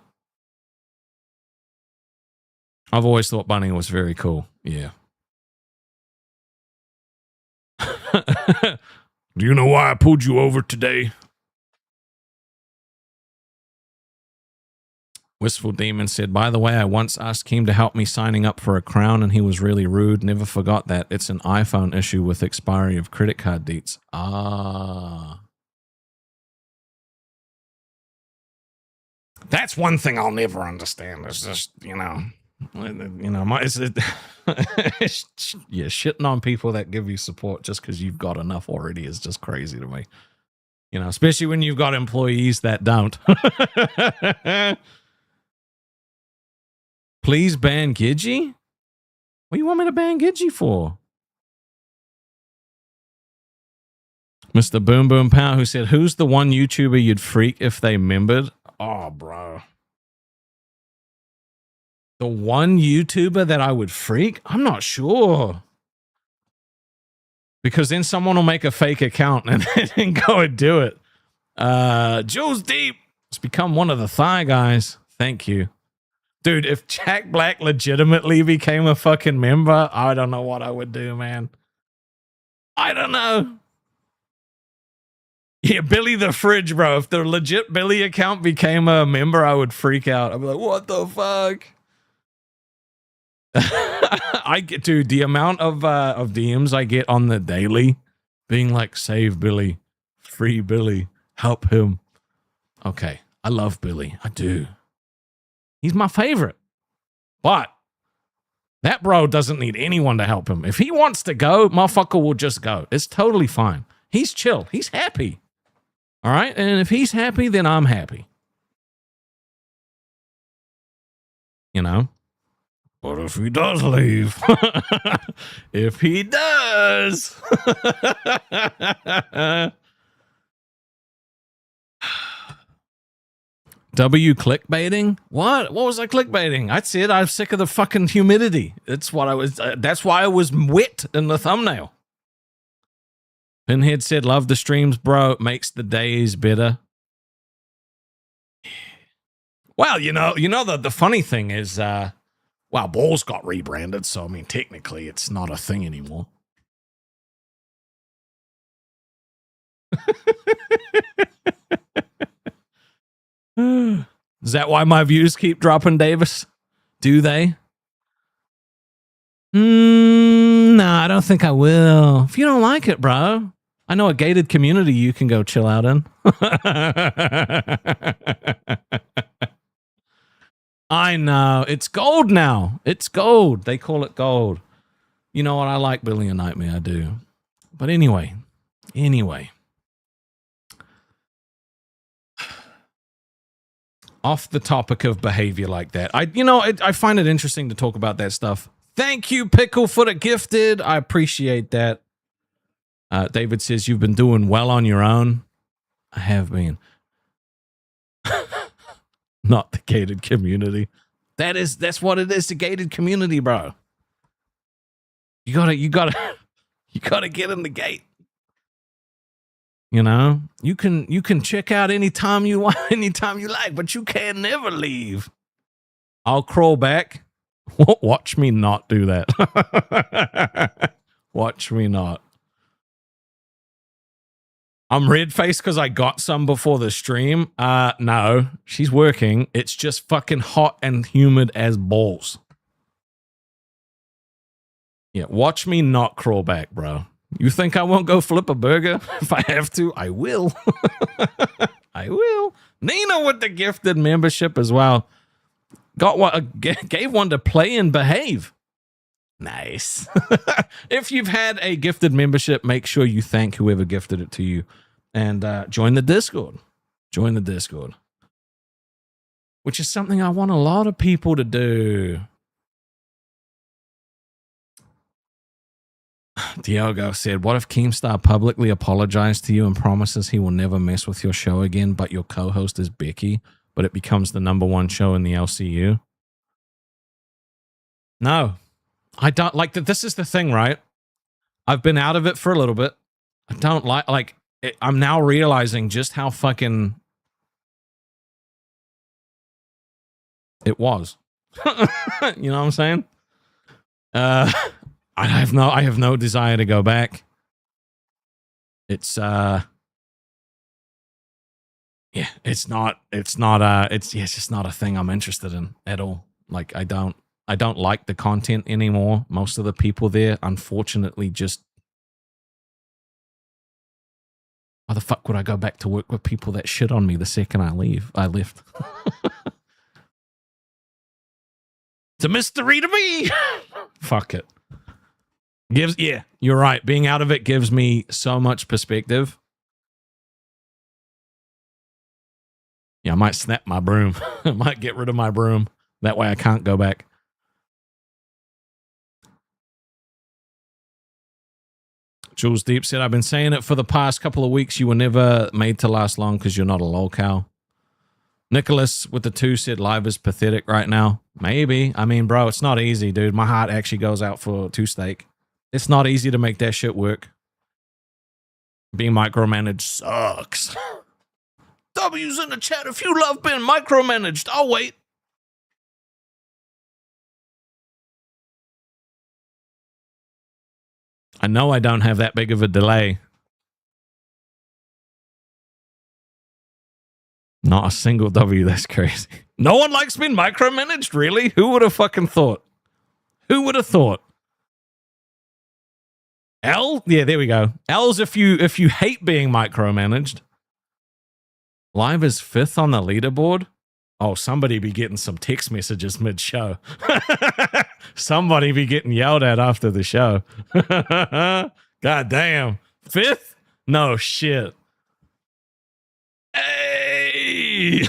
I've always thought Bunny was very cool. Yeah. Do you know why I pulled you over today? Wistful Demon said, by the way, I once asked him to help me signing up for a crown and he was really rude. Never forgot that. It's an iPhone issue with expiry of credit card deets. Ah. That's one thing I'll never understand. It's just, yeah, shitting on people that give you support just because you've got enough already is just crazy to me. You know, especially when you've got employees that don't. Please ban Gidgey? What do you want me to ban Gidgey for? Mr. Boom Boom Power, who said, who's the one YouTuber you'd freak if they membered? Oh, bro. The one YouTuber that I would freak? I'm not sure. Because then someone will make a fake account and then go and do it. Jules Deep has become one of the Thigh guys. Thank you. Dude, if Jack Black legitimately became a fucking member, I don't know what I would do, man. I don't know. Yeah, Billy the Fridge, bro. If the legit Billy account became a member, I would freak out. I'd be like, what the fuck? I get, dude, the amount of DMs I get on the daily being like, save Billy, free Billy, help him. Okay, I love Billy. I do. He's my favorite. But that bro doesn't need anyone to help him. If he wants to go, motherfucker will just go. It's totally fine. He's chill. He's happy. All right? And if he's happy, then I'm happy. You know? What if he does leave? If he does. W clickbaiting? What? What was I clickbaiting? I said I'm sick of the fucking humidity. That's what I was. That's why I was wet in the thumbnail. Pinhead said, "Love the streams, bro. It makes the days better." Well, the funny thing is, Balls got rebranded, so I mean, technically, it's not a thing anymore. Is that why my views keep dropping, Davis? Do they? No, I don't think I will. If you don't like it, bro, I know a gated community you can go chill out in. I know. It's gold now. It's gold. They call it gold. You know what? I like Billy and Nightmare. I do. But anyway. Off the topic of behavior like that. I find it interesting to talk about that stuff. Thank you, Pickle, for the gifted. I appreciate that. David says, you've been doing well on your own. I have been. Not the gated community. That's what it is, the gated community, bro. You gotta get in the gate. You know, you can check out anytime you want, anytime you like, but you can never leave. I'll crawl back. Watch me not do that. Watch me not. I'm red-faced because I got some before the stream. No, she's working. It's just fucking hot and humid as balls. Yeah, watch me not crawl back, bro. You think I won't go flip a burger? If I have to, I will. I will. Nina with the gifted membership as well. Got one, gave one to Play and Behave. Nice. If you've had a gifted membership, make sure you thank whoever gifted it to you. And join the Discord. Join the Discord. Which is something I want a lot of people to do. Diogo said, what if Keemstar publicly apologized to you and promises he will never mess with your show again, but your co-host is Becky, but it becomes the #1 show in the LCU? No. I don't like that. This is the thing, right? I've been out of it for a little bit. I don't like it, I'm now realizing just how fucking it was. You know what I'm saying? I have no desire to go back. It's Yeah, it's just not a thing I'm interested in at all. Like I don't like the content anymore. Most of the people there, unfortunately, just why the fuck would I go back to work with people that shit on me the second I left? It's a mystery to me. Fuck it. Yeah, you're right. Being out of it gives me so much perspective. Yeah, I might snap my broom. I might get rid of my broom. That way I can't go back. Jules Deep said, I've been saying it for the past couple of weeks. You were never made to last long because you're not a lolcow. Nicholas with the 2 said, live is pathetic right now. Maybe. I mean, bro, it's not easy, dude. My heart actually goes out for 2 Steak. It's not easy to make that shit work. Being micromanaged sucks. W's in the chat if you love being micromanaged. I'll wait. I know I don't have that big of a delay. Not a single W. That's crazy. No one likes being micromanaged? Really? Who would have fucking thought? Who would have thought? L? Yeah, there we go. L's if you hate being micromanaged. Live is 5th on the leaderboard. Oh, somebody be getting some text messages mid-show. Somebody be getting yelled at after the show. God damn. 5th? No shit. Hey!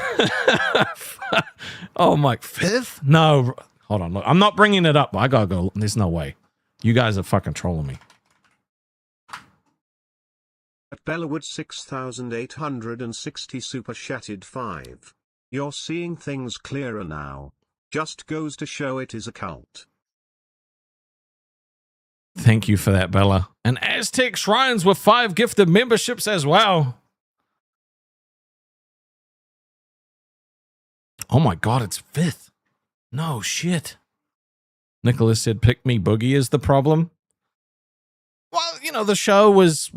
Oh my, 5th? No. Hold on. Look, I'm not bringing it up. I gotta go. There's no way. You guys are fucking trolling me. At Bellawood 6860 super chatted 5. You're seeing things clearer now. Just goes to show it is a cult. Thank you for that, Bella. And Aztec Shrines with 5 gifted memberships as well. Oh my god, it's 5th. No shit. Nicholas said, pick me boogie is the problem. Well, you know, the show was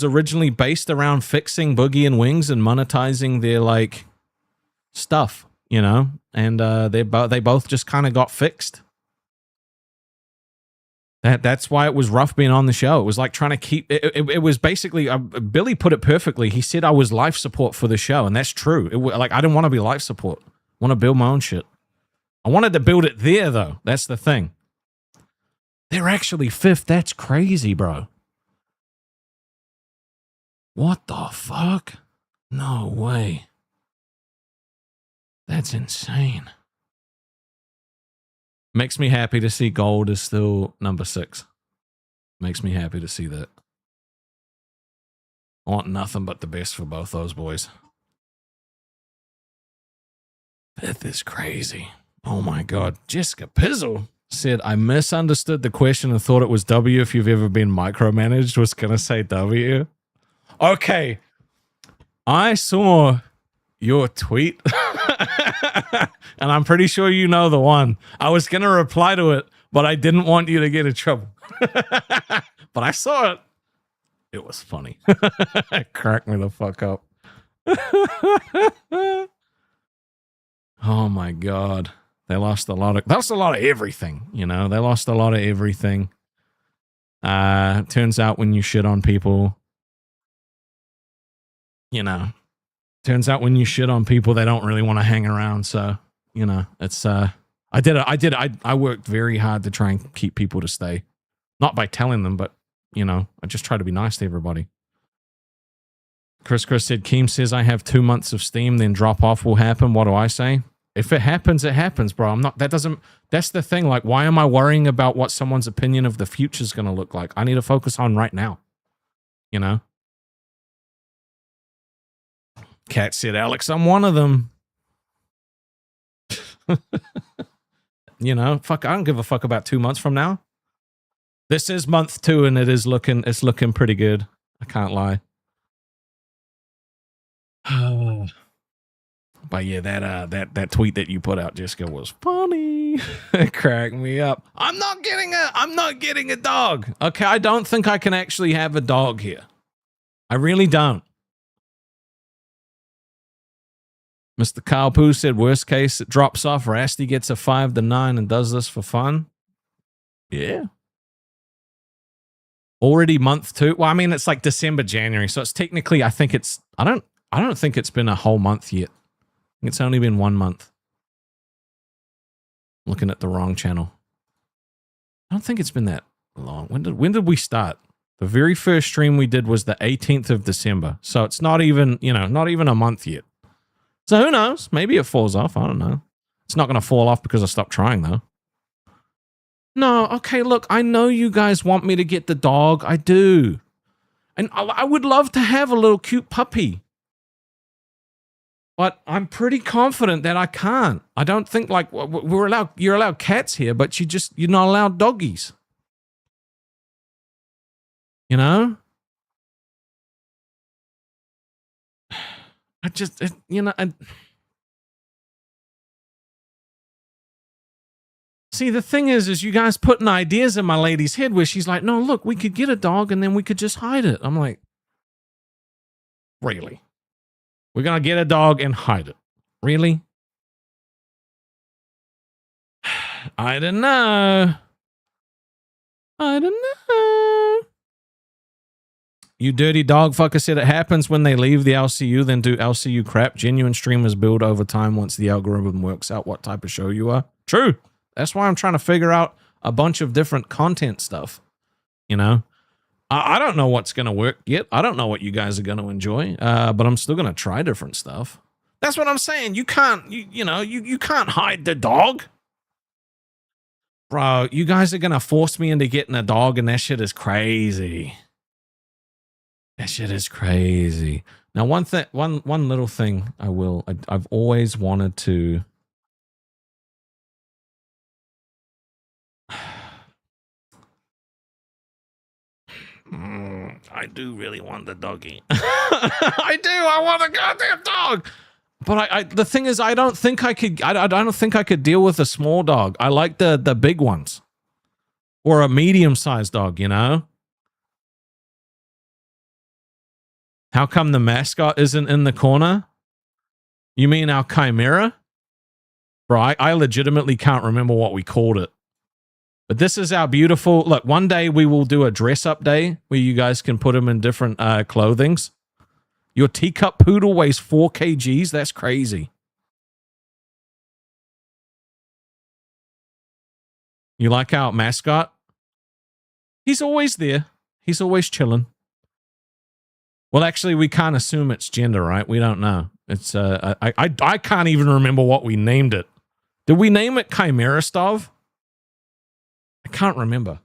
originally based around fixing Boogie and Wings and monetizing their like stuff, you know, and they both just kind of got fixed. That's why it was rough being on the show. It was like trying to keep it was basically Billy put it perfectly. He said I was life support for the show, and that's true. Like I didn't want to be life support. I want to build my own shit. I wanted to build it there though. That's the thing. They're actually 5th. That's crazy, bro. What the fuck? No way. That's insane. Makes me happy to see gold is still number 6. Makes me happy to see that. I want nothing but the best for both those boys. 5th is crazy. Oh my god. Jessica Pizzle said, I misunderstood the question and thought it was W if you've ever been micromanaged. Was going to say W. Okay. I saw your tweet. And I'm pretty sure you know the one. I was going to reply to it, but I didn't want you to get in trouble. But I saw it. It was funny. It cracked me the fuck up. Oh my god. They lost a lot of everything, you know. They lost a lot of everything. Turns out when you shit on people, you know, they don't really want to hang around. So, you know, it's I worked very hard to try and keep people to stay. Not by telling them, but you know, I just try to be nice to everybody. Chris said, Keem says I have 2 months of Steam, then drop off will happen. What do I say? If it happens, it happens, bro. That's the thing. Like, why am I worrying about what someone's opinion of the future is going to look like? I need to focus on right now. You know? Cat said, Alex, I'm one of them. You know, fuck, I don't give a fuck about 2 months from now. This is month 2 and it's looking pretty good. I can't lie. But yeah, that tweet that you put out, Jessica, was funny. It cracked me up. I'm not getting a dog. Okay, I don't think I can actually have a dog here. I really don't. Mr. Kyle Poo said, worst case, it drops off. Rasty gets a 5 to 9 and does this for fun. Yeah. Already month 2. Well, I mean, it's like December, January. So it's technically, I think it's, I don't think it's been a whole month yet. I think it's only been 1 month. Looking at the wrong channel. I don't think it's been that long. When did we start? The very first stream we did was the 18th of December. So it's not even, not even a month yet. So who knows? Maybe it falls off. I don't know. It's not going to fall off because I stopped trying, though. No, okay, look, I know you guys want me to get the dog. I do. And I would love to have a little cute puppy. But I'm pretty confident that I can't. I don't think, like, you're allowed cats here, but you're not allowed doggies. You know? See, the thing is you guys putting ideas in my lady's head where she's like, no, look, we could get a dog and then we could just hide it. I'm like, really? We're going to get a dog and hide it. Really? I don't know. You dirty dog fucker said it happens when they leave the LCU, then do LCU crap. Genuine streamers build over time once the algorithm works out what type of show you are. True. That's why I'm trying to figure out a bunch of different content stuff. I don't know what's going to work yet. I don't know what you guys are going to enjoy, but I'm still going to try different stuff. That's what I'm saying. You can't, you can't hide the dog. Bro, you guys are going to force me into getting a dog, and that shit is crazy. That shit is crazy. Now, one little thing I've always wanted to... I do really want the doggy. I do. I want a goddamn dog. But the thing is, I don't think I could. I don't think I could deal with a small dog. I like the big ones, or a medium-sized dog. How come the mascot isn't in the corner? You mean our chimera? Bro, I legitimately can't remember what we called it. But this is our beautiful... Look, one day we will do a dress-up day where you guys can put them in different clothings. Your teacup poodle weighs 4 kgs? That's crazy. You like our mascot? He's always there. He's always chilling. Well, actually, we can't assume it's gender, right? We don't know. It's I can't even remember what we named it. Did we name it Chimera Stov? I can't remember.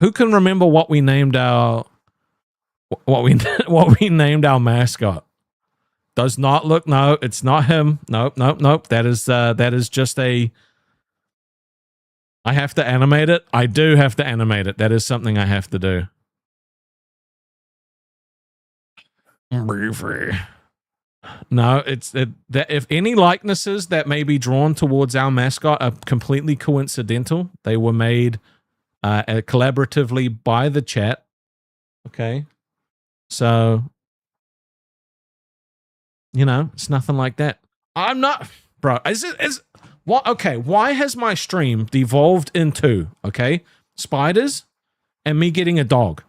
Who can remember what we named our what we named our mascot? Does not look. No, it's not him. Nope. That is just a... I have to animate it. I do have to animate it. That is something I have to do. No, that if any likenesses that may be drawn towards our mascot are completely coincidental. They were made collaboratively by the chat. Okay, so it's nothing like that. I'm not, bro. What? Okay, why has my stream devolved into spiders and me getting a dog?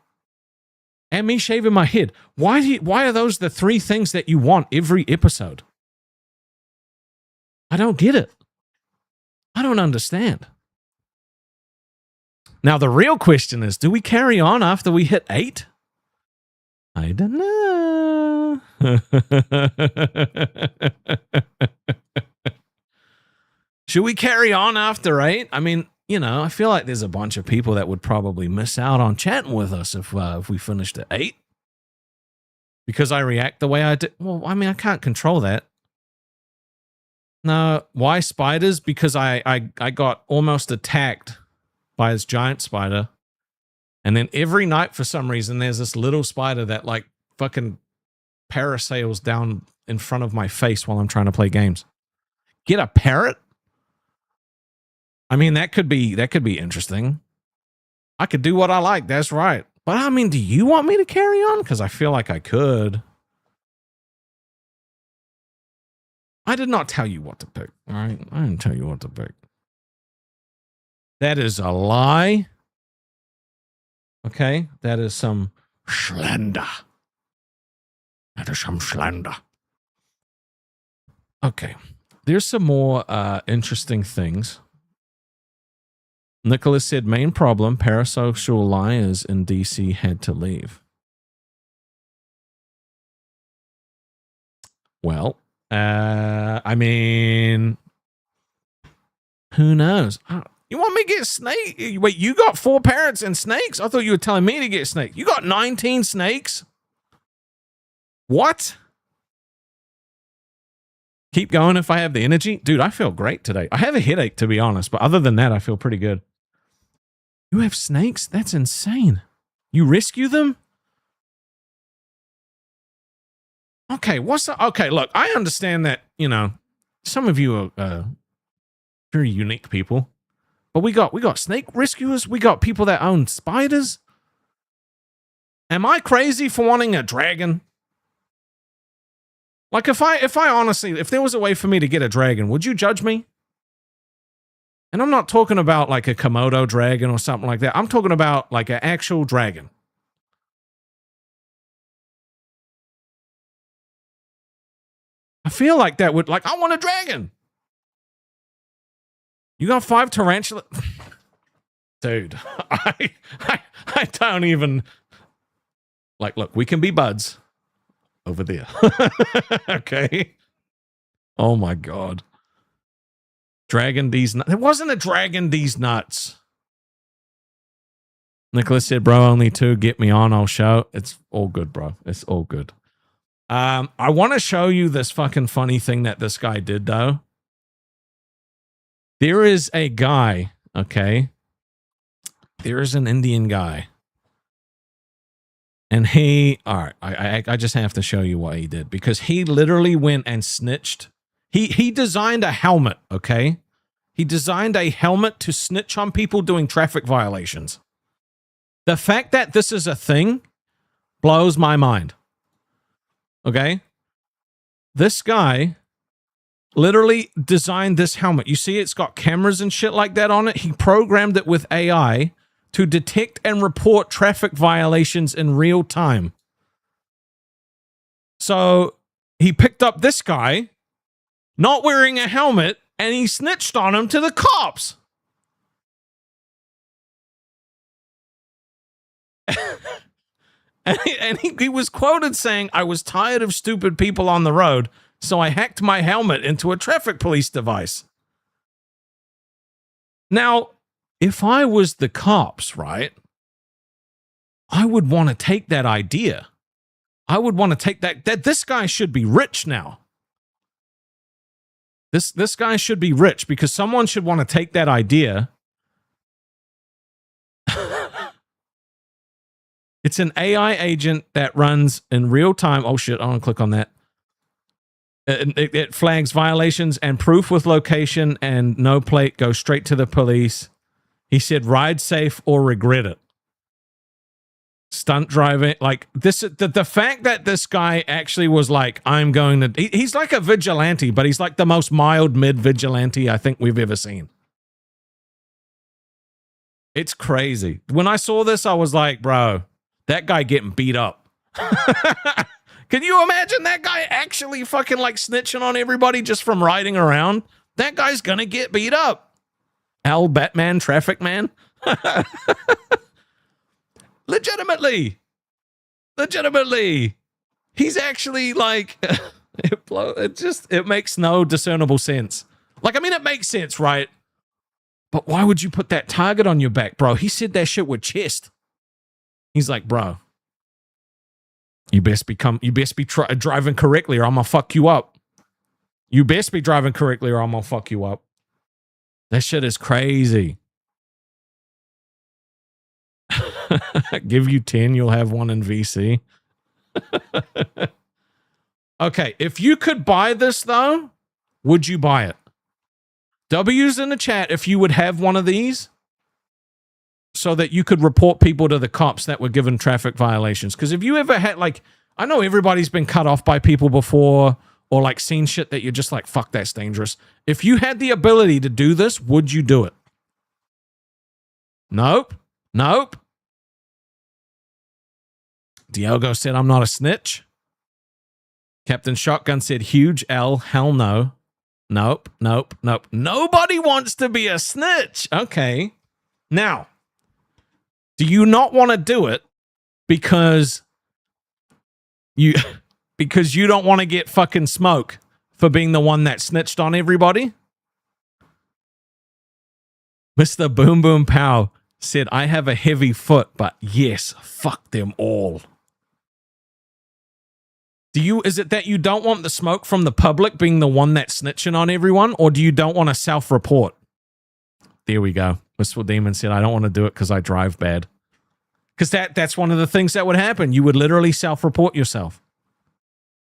And me shaving my head. Why are those the 3 things that you want every episode? I don't get it. I don't understand. Now, the real question is, do we carry on after we hit 8? I don't know. Should we carry on after 8? I mean... I feel like there's a bunch of people that would probably miss out on chatting with us if we finished at 8. Because I react the way I do. Well, I mean, I can't control that. No, why spiders? Because I got almost attacked by this giant spider. And then every night, for some reason, there's this little spider that, like, fucking parasails down in front of my face while I'm trying to play games. Get a parrot? I mean, that could be interesting. I could do what I like. That's right. But I mean, do you want me to carry on? Because I feel like I could. I did not tell you what to pick. All right. I didn't tell you what to pick. That is a lie. Okay. That is some slander. That is some slander. Okay. There's some more interesting things. Nicholas said, main problem, parasocial liars in DC had to leave. Well, I mean, who knows? You want me to get snake? Wait, you got 4 parrots and snakes? I thought you were telling me to get snakes. You got 19 snakes? What? Keep going if I have the energy. Dude, I feel great today. I have a headache, to be honest, but other than that, I feel pretty good. You have snakes? That's insane. You rescue them? Okay, what's that? Okay, look, I understand that, you know, some of you are very unique people, but we got snake rescuers. We got people that own spiders. Am I crazy for wanting a dragon? Like if I honestly, if there was a way for me to get a dragon, would you judge me? And I'm not talking about like a Komodo dragon or something like that. I'm talking about like an actual dragon. I feel like that would, like, I want a dragon. You got 5 tarantula. Dude, I don't even, like, look, we can be buds over there. Okay. Oh my God. Dragon D's nuts. It wasn't a Dragon D's nuts. Nicholas said, bro, only 2. Get me on. I'll show. It's all good, bro. It's all good. I want to show you this fucking funny thing that this guy did, though. There is a guy, okay? There is an Indian guy. And he, all right, I just have to show you what he did, because he literally went and snitched. He designed a helmet, okay? He designed a helmet to snitch on people doing traffic violations. The fact that this is a thing blows my mind. Okay? This guy literally designed this helmet. You see it's got cameras and shit like that on it. He programmed it with AI to detect and report traffic violations in real time. So he picked up this guy not wearing a helmet and he snitched on him to the cops. And he was quoted saying, I was tired of stupid people on the road, so I hacked my helmet into a traffic police device. Now, if I was the cops, right, I would want to take that idea. I would want to take that this guy should be rich now. This guy should be rich, because someone should want to take that idea. It's an AI agent that runs in real time. Oh shit, I want to click on that. It flags violations and proof with location and no plate goes straight to the police. He said, ride safe or regret it. Stunt driving, like this, the fact that this guy actually was like, I'm going to, he's like a vigilante, but he's like the most mild mid vigilante I think we've ever seen. It's crazy. When I saw this, I was like, bro, that guy getting beat up. Can you imagine that guy actually fucking like snitching on everybody just from riding around? That guy's gonna get beat up. Al Batman, Traffic Man. Legitimately. He's actually like, it makes no discernible sense. Like, I mean, it makes sense, right? But why would you put that target on your back, bro? He said that shit with chest. He's like, bro, you best be driving correctly or I'm gonna fuck you up. You best be driving correctly or I'm gonna fuck you up. That shit is crazy. Give you 10, you'll have one in VC. Okay, if you could buy this though, would you buy it? W's in the chat if you would have one of these, so that you could report people to the cops that were given traffic violations. Because if you ever had, like, I know everybody's been cut off by people before, or like seen shit that you're just like, fuck, that's dangerous. If you had the ability to do this, would you do it? Nope. Nope. Diogo said, I'm not a snitch. Captain Shotgun said, huge L. Hell no. Nope. Nope. Nope. Nobody wants to be a snitch. Okay. Now, do you not want to do it because you don't want to get fucking smoke for being the one that snitched on everybody? Mr. Boom Boom Pow said, I have a heavy foot, but yes, fuck them all. Is it that you don't want the smoke from the public being the one that's snitching on everyone, or do you don't want to self-report? There we go. Wistful Demon said, I don't want to do it because I drive bad. Because that's one of the things that would happen. You would literally self-report yourself.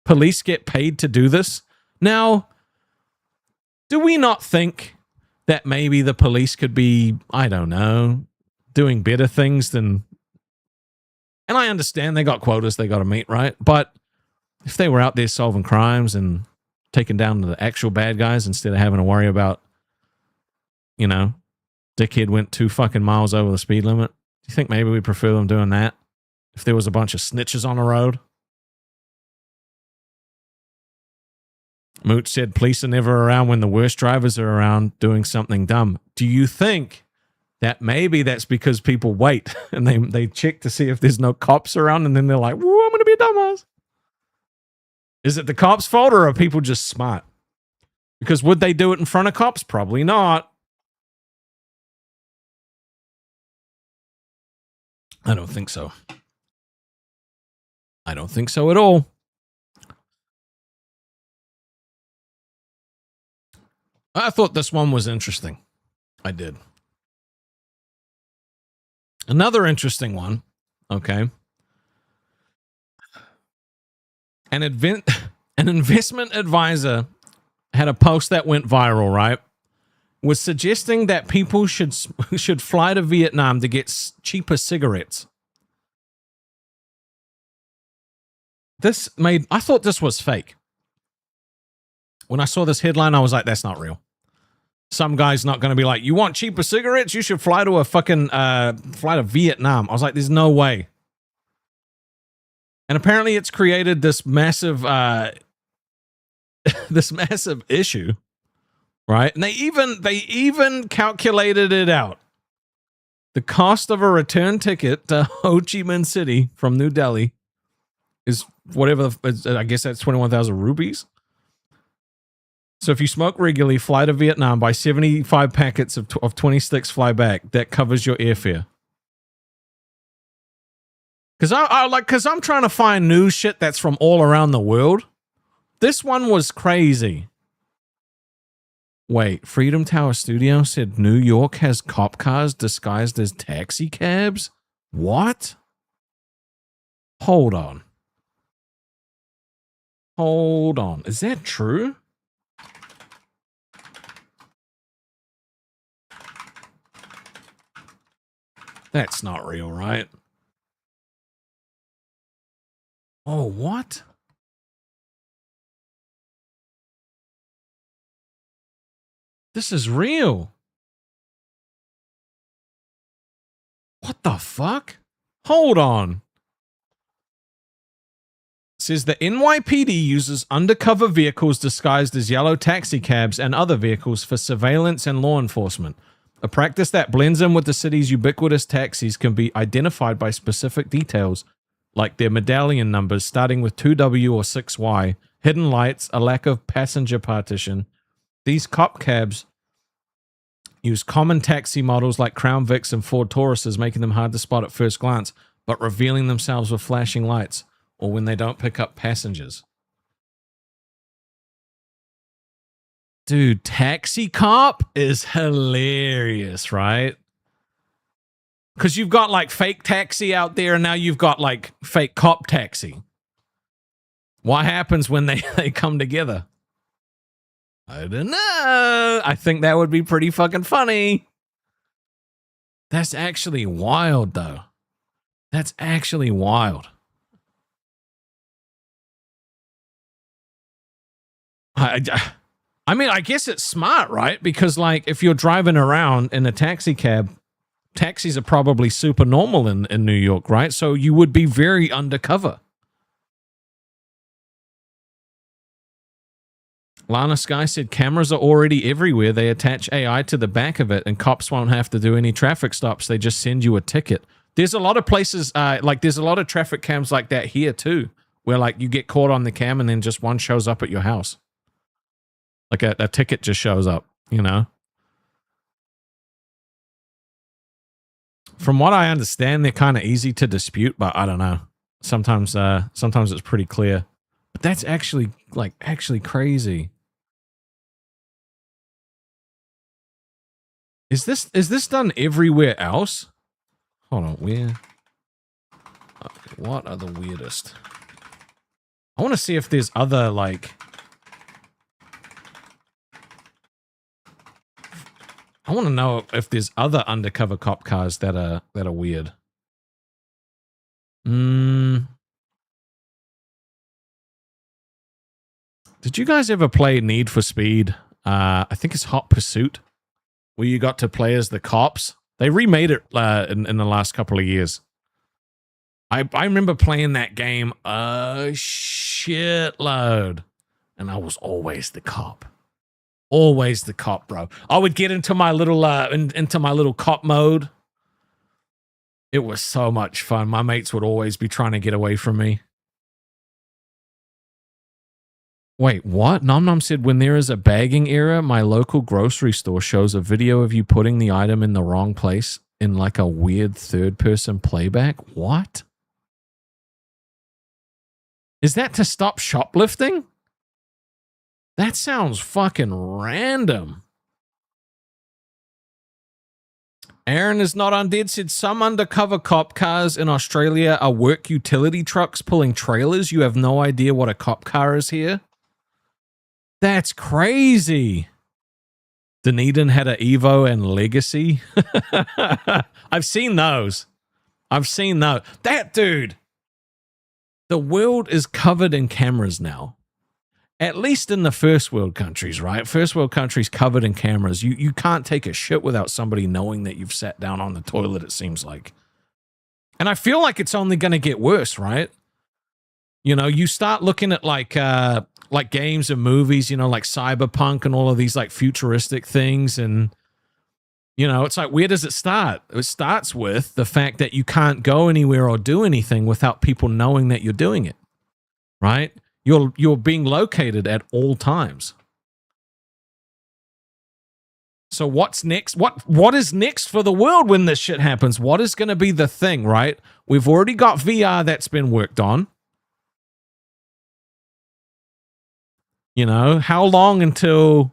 Police get paid to do this. Now, do we not think that maybe the police could be, I don't know, doing better things than... And I understand they got quotas they got to meet, right? But if they were out there solving crimes and taking down the actual bad guys instead of having to worry about, you know, dickhead went 2 fucking miles over the speed limit, do you think maybe we prefer them doing that if there was a bunch of snitches on the road? Mooch said police are never around when the worst drivers are around doing something dumb. Do you think that maybe that's because people wait and they check to see if there's no cops around and then they're like, whoa, I'm going to be a dumbass? Is it the cops' fault or are people just smart? Because would they do it in front of cops? Probably not. I don't think so. I don't think so at all. I thought this one was interesting. I did. Another interesting one. Okay. An investment advisor had a post that went viral, right? Was suggesting that people should fly to Vietnam to get cheaper cigarettes. I thought this was fake. When I saw this headline, I was like, that's not real. Some guy's not going to be like, you want cheaper cigarettes? You should fly to fly to Vietnam. I was like, there's no way. And apparently it's created this massive issue, right? And they even calculated it out. The cost of a return ticket to Ho Chi Minh City from New Delhi is whatever, I guess that's 21,000 rupees. So if you smoke regularly, fly to Vietnam, buy 75 packets of 20 sticks, fly back. That covers your airfare. Because I'm trying to find new shit that's from all around the world. This one was crazy. Wait, Freedom Tower Studio said New York has cop cars disguised as taxi cabs? What? Hold on. Hold on. Is that true? That's not real, right? Oh, what? This is real. What the fuck? Hold on. It says the NYPD uses undercover vehicles disguised as yellow taxi cabs and other vehicles for surveillance and law enforcement. A practice that blends in with the city's ubiquitous taxis can be identified by specific details, like their medallion numbers starting with 2W or 6Y, hidden lights, a lack of passenger partition. These cop cabs use common taxi models like Crown Vics and Ford Tauruses, making them hard to spot at first glance, but revealing themselves with flashing lights or when they don't pick up passengers. Dude, Taxi Cop is hilarious, right? Because you've got like fake taxi out there and now you've got like fake cop taxi. What happens when they come together? I don't know. I think that would be pretty fucking funny. That's actually wild, though. That's actually wild. I mean, I guess it's smart, right? Because like if you're driving around in a taxi cab, taxis are probably super normal in New York, right? So you would be very undercover. Lana Sky said cameras are already everywhere. They attach AI to the back of it and cops won't have to do any traffic stops. They just send you a ticket. There's a lot of places, like there's a lot of traffic cams like that here too, where like you get caught on the cam and then just one shows up at your house. Like a ticket just shows up, you know? From what I understand, they're kind of easy to dispute, but I don't know. Sometimes it's pretty clear. But that's actually crazy. Is this done everywhere else? Hold on, where? Okay, what are the weirdest? I want to see if there's other like. I want to know if there's other undercover cop cars that are weird. Did you guys ever play Need for Speed? I think it's Hot Pursuit, where you got to play as the cops. They remade it in the last couple of years. I remember playing that game a shitload, and I was always the cop. Always the cop, bro. I would get into my little into my little cop mode. It was so much fun. My mates would always be trying to get away from me. Wait, what? Nom Nom said, when there is a bagging error, my local grocery store shows a video of you putting the item in the wrong place in like a weird third-person playback. What? Is that to stop shoplifting? That sounds fucking random. Aaron is not undead said some undercover cop cars in Australia are work utility trucks pulling trailers. You have no idea what a cop car is here. That's crazy. Dunedin had an Evo and Legacy. I've seen those. That dude. The world is covered in cameras now. At least in the first world countries, right? First world countries covered in cameras. You can't take a shit without somebody knowing that you've sat down on the toilet, it seems like. And I feel like it's only going to get worse, right? You know, you start looking at like games and movies, you know, like Cyberpunk and all of these like futuristic things. And, you know, it's like, where does it start? It starts with the fact that you can't go anywhere or do anything without people knowing that you're doing it, right? You're being located at all times. So what's next? What is next for the world when this shit happens? What is going to be the thing, right? We've already got VR that's been worked on. You know, how long until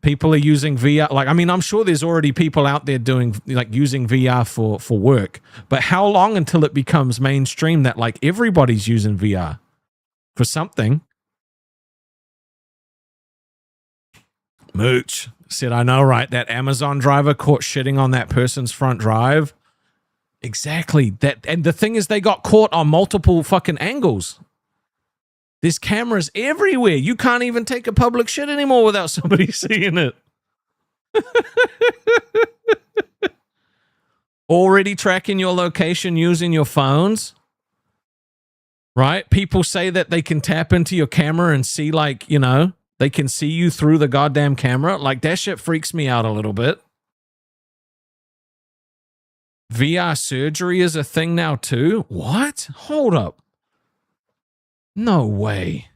people are using VR? Like, I mean, I'm sure there's already people out there doing like using VR for work, but how long until it becomes mainstream that like everybody's using VR for something? Mooch said, I know, right? That Amazon driver caught shitting on that person's front drive. Exactly. That, and the thing is, they got caught on multiple fucking angles. There's cameras everywhere. You can't even take a public shit anymore without somebody seeing it. Already tracking your location using your phones. Right? People say that they can tap into your camera and see, like, you know, they can see you through the goddamn camera. Like, that shit freaks me out a little bit. VR surgery is a thing now too? What? Hold up. No way.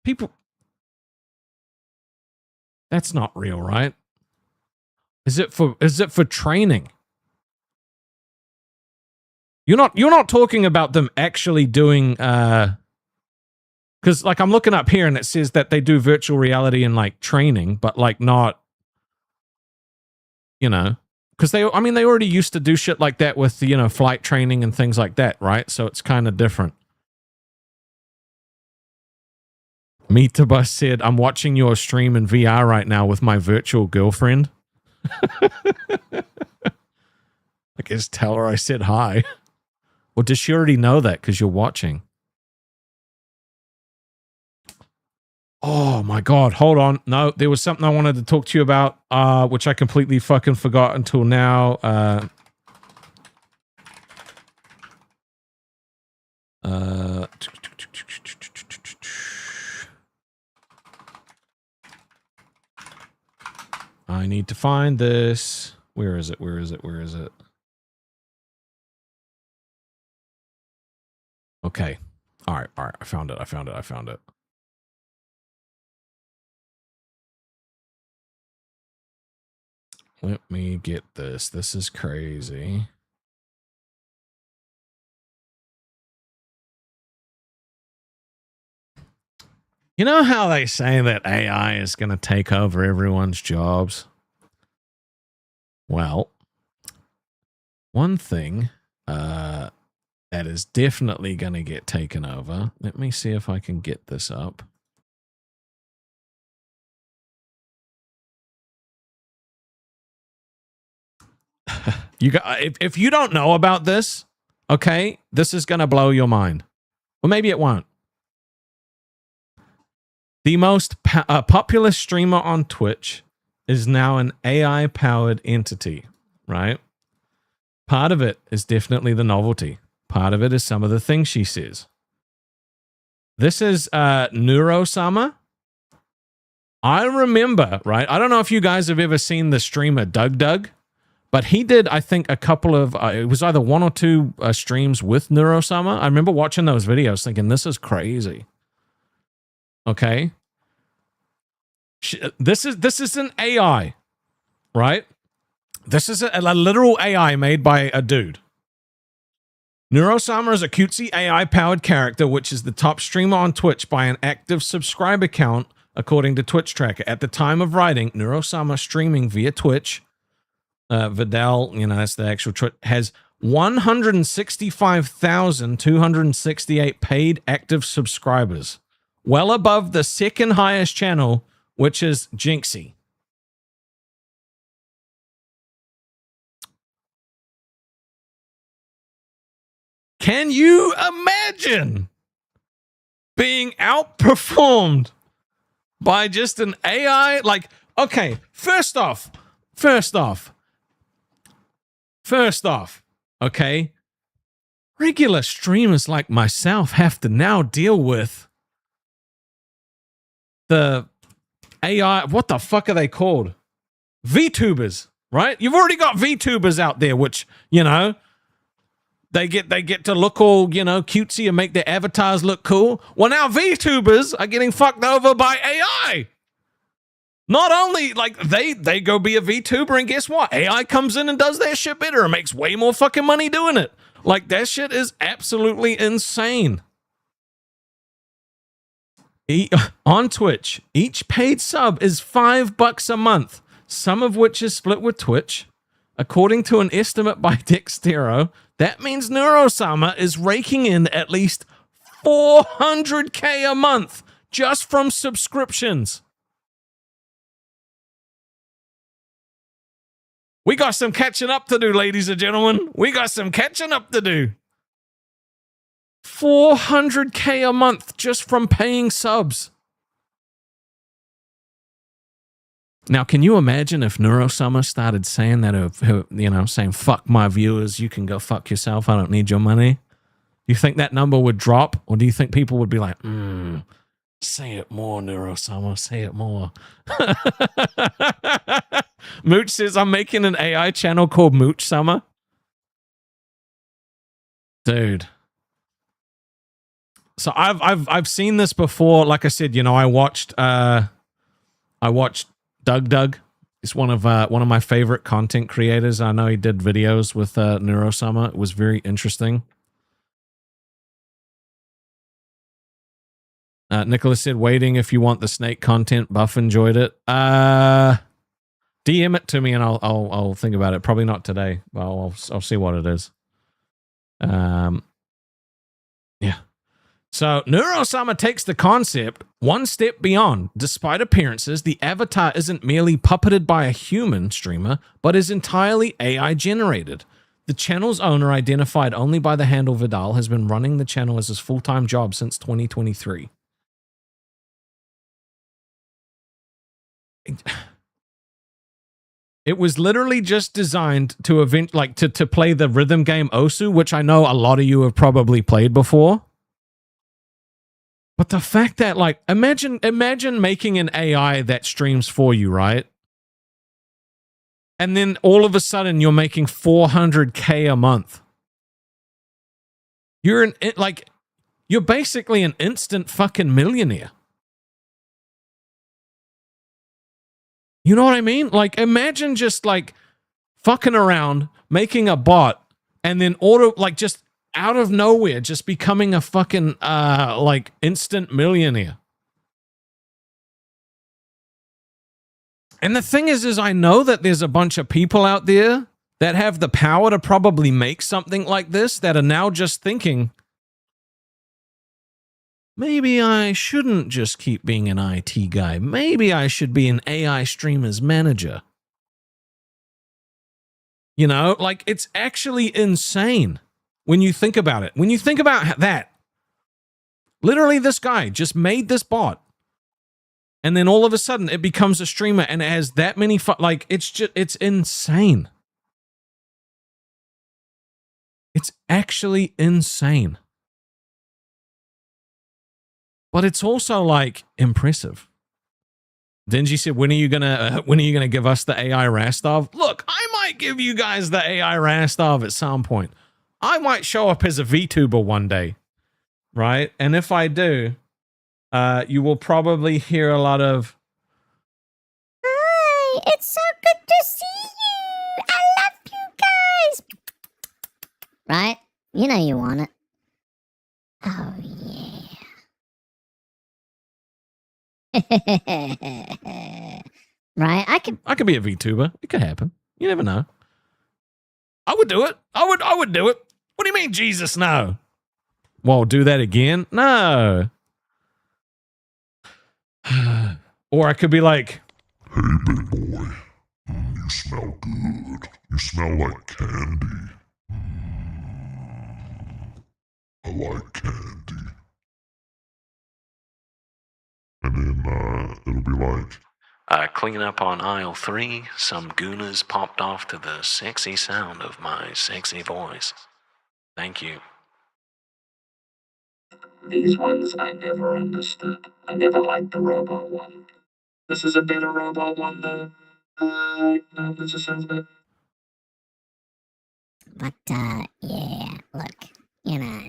People... That's not real, right? Is it for training? You're not talking about them actually doing because like I'm looking up here and it says that they do virtual reality and like training, but like not, you know, because they already used to do shit like that with, you know, flight training and things like that, right? So it's kind of different. Meetabus said, I'm watching your stream in VR right now with my virtual girlfriend. I guess tell her I said hi. Or does she already know that because you're watching? Oh my God, hold on. No, there was something I wanted to talk to you about, which I completely fucking forgot until now. I need to find this. Where is it? Where is it? Where is it? Okay. All right. All right. I found it. I found it. I found it. Let me get this. This is crazy. You know how they say that AI is going to take over everyone's jobs? Well, one thing that is definitely going to get taken over. Let me see if I can get this up. You got, if you don't know about this, okay, this is going to blow your mind. Or maybe it won't. The most popular streamer on Twitch is now an AI-powered entity, right? Part of it is definitely the novelty. Part of it is some of the things she says. This is Neurosama. I remember, right? I don't know if you guys have ever seen the streamer Doug, but he did, I think, a couple of, it was either 1 or 2 streams with Neurosama. I remember watching those videos thinking, this is crazy. Okay. This is an AI, right? This is a literal AI made by a dude. Neurosama is a cutesy AI-powered character, which is the top streamer on Twitch by an active subscriber count, according to Twitch Tracker. At the time of writing, Neurosama streaming via Twitch, Vidal, you know, that's the actual Twitch, has 165,268 paid active subscribers. Well above the second highest channel, which is Jinxie. Can you imagine being outperformed by just an AI? Like, okay, first off, okay, regular streamers like myself have to now deal with the AI, what the fuck are they called? VTubers, right? You've already got VTubers out there, which, you know, they get to look all, you know, cutesy and make their avatars look cool. Well, now VTubers are getting fucked over by AI. Not only, like, they go be a VTuber, and guess what? AI comes in and does their shit better and makes way more fucking money doing it. Like, that shit is absolutely insane. On Twitch, each paid sub is $5 a month, some of which is split with Twitch. According to an estimate by Dextero, that means Neurosama is raking in at least $400K a month just from subscriptions. We got some catching up to do, ladies and gentlemen. We got some catching up to do. $400K a month just from paying subs. Now, can you imagine if Neurosama started saying that, you know, saying, fuck my viewers, you can go fuck yourself, I don't need your money? Do you think that number would drop? Or do you think people would be like, say it more, Neurosama, say it more? Mooch says, I'm making an AI channel called Mooch Summer. Dude. So I've seen this before. Like I said, you know, I watched Doug. He's one of my favorite content creators. I know he did videos with Neurosama. It was very interesting. Nicholas said, waiting if you want the snake content. Buff enjoyed it. DM it to me and I'll think about it. Probably not today, but I'll see what it is. Yeah. So Neurosama takes the concept one step beyond. Despite appearances, the avatar isn't merely puppeted by a human streamer, but is entirely AI generated. The channel's owner, identified only by the handle Vidal, has been running the channel as his full-time job since 2023. It was literally just designed to to play the rhythm game Osu, which I know a lot of you have probably played before. But the fact that, like, imagine making an AI that streams for you, right? And then all of a sudden you're making 400K a month. You're basically an instant fucking millionaire. You know what I mean? Like, imagine just like fucking around, making a bot, and then just out of nowhere, just becoming a fucking like instant millionaire. And the thing is I know that there's a bunch of people out there that have the power to probably make something like this that are now just thinking, maybe I shouldn't just keep being an IT guy. Maybe I should be an AI streamer's manager. You know, like, it's actually insane when you think about it. When you think about that, literally this guy just made this bot. And then all of a sudden it becomes a streamer and it has that many, it's insane. It's actually insane. But it's also like impressive. Denji said, when are you gonna give us the AI Rastov? Look, I might give you guys the AI Rastov at some point. I might show up as a VTuber one day, right? And if I do, you will probably hear a lot of, Hi, it's so good to see you. I love you guys. Right? You know you want it. Oh, yeah. Right? I could be a VTuber. It could happen. You never know. I would do it. I would do it. What do you mean, Jesus? No. Well, do that again? No. Or I could be like, hey, big boy, you smell good. You smell like candy. I like candy. And then it'll be like, clean up on aisle 3. Some gooners popped off to the sexy sound of my sexy voice. Thank you. These ones I never understood. I never liked the robot one. This is a better robot one though. No, this just sounds bad. But, yeah, look, you know,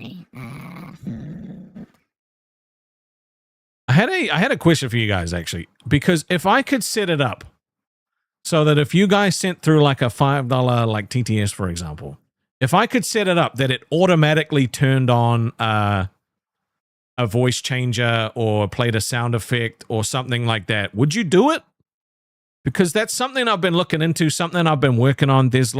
I had a question for you guys, actually, because if I could set it up so that if you guys sent through like a $5 like TTS, for example, if I could set it up that it automatically turned on a voice changer or played a sound effect or something like that, would you do it? Because that's something I've been looking into, something I've been working on. There's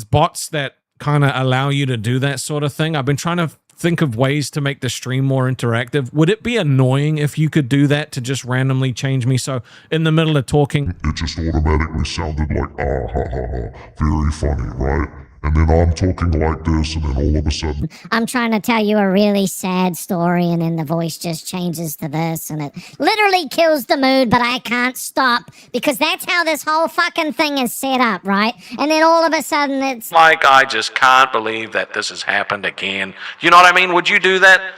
bots that kind of allow you to do that sort of thing. I've been trying to think of ways to make the stream more interactive. Would it be annoying if you could do that to just randomly change me? So in the middle of talking, it just automatically sounded like, ah, ha, ha, ha. Very funny, right? And then I'm talking like this, and then all of a sudden, I'm trying to tell you a really sad story, and then the voice just changes to this, and it literally kills the mood, but I can't stop, because that's how this whole fucking thing is set up, right? And then all of a sudden it's like, I just can't believe that this has happened again. You know what I mean? Would you do that?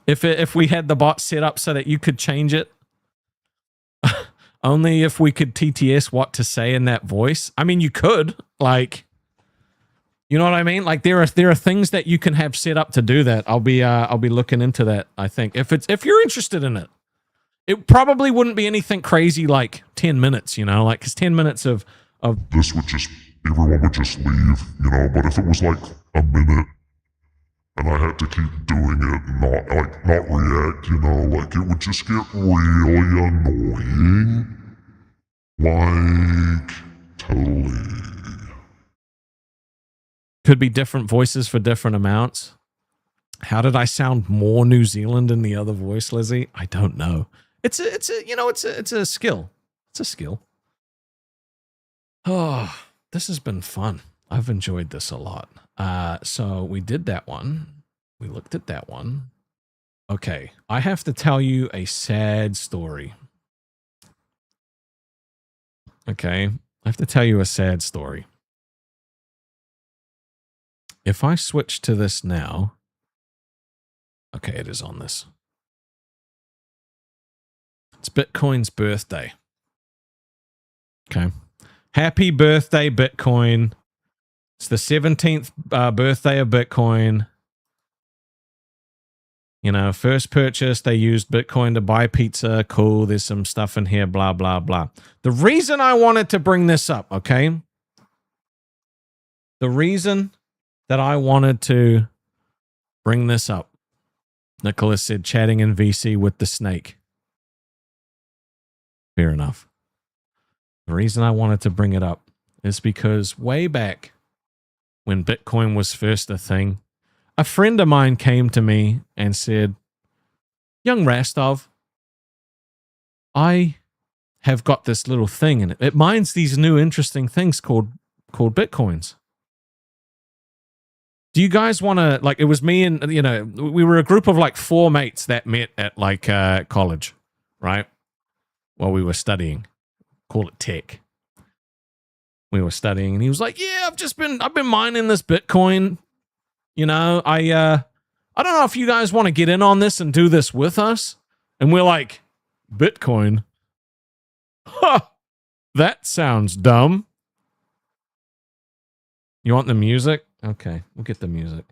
If we had the bot set up so that you could change it? Only if we could TTS what to say in that voice. I mean, you could, like... You know what I mean? Like there are things that you can have set up to do that. I'll be looking into that, I think. If you're interested in it. It probably wouldn't be anything crazy like 10 minutes, you know, like cuz 10 minutes of this would just, everyone would just leave, you know, but if it was like a minute and I had to keep doing it and not react, you know, like it would just get really annoying. Like totally. Could be different voices for different amounts. How did I sound more New Zealand in the other voice, Lizzie? I don't know. It's a skill. It's a skill. Oh, this has been fun. I've enjoyed this a lot. So we did that one. We looked at that one. Okay, I have to tell you a sad story. Okay, I have to tell you a sad story. If I switch to this now, okay, it is on this. It's Bitcoin's birthday. Okay. Happy birthday, Bitcoin. It's the 17th birthday of Bitcoin. You know, first purchase, they used Bitcoin to buy pizza. Cool. There's some stuff in here, blah, blah, blah. The reason I wanted to bring this up, okay? The reason that I wanted to bring this up, Nicholas said, chatting in VC with the snake. Fair enough. The reason I wanted to bring it up is because way back when Bitcoin was first a thing, a friend of mine came to me and said, young Rastov, I have got this little thing and it mines these new interesting things called Bitcoins. Do you guys want to, like, it was me and, you know, we were a group of like 4 mates that met at like college, right? While we were studying. Call it tech. We were studying and he was like, yeah, I've been mining this Bitcoin. You know, I don't know if you guys want to get in on this and do this with us. And we're like, Bitcoin? Huh, that sounds dumb. You want the music? Okay, we'll get the music.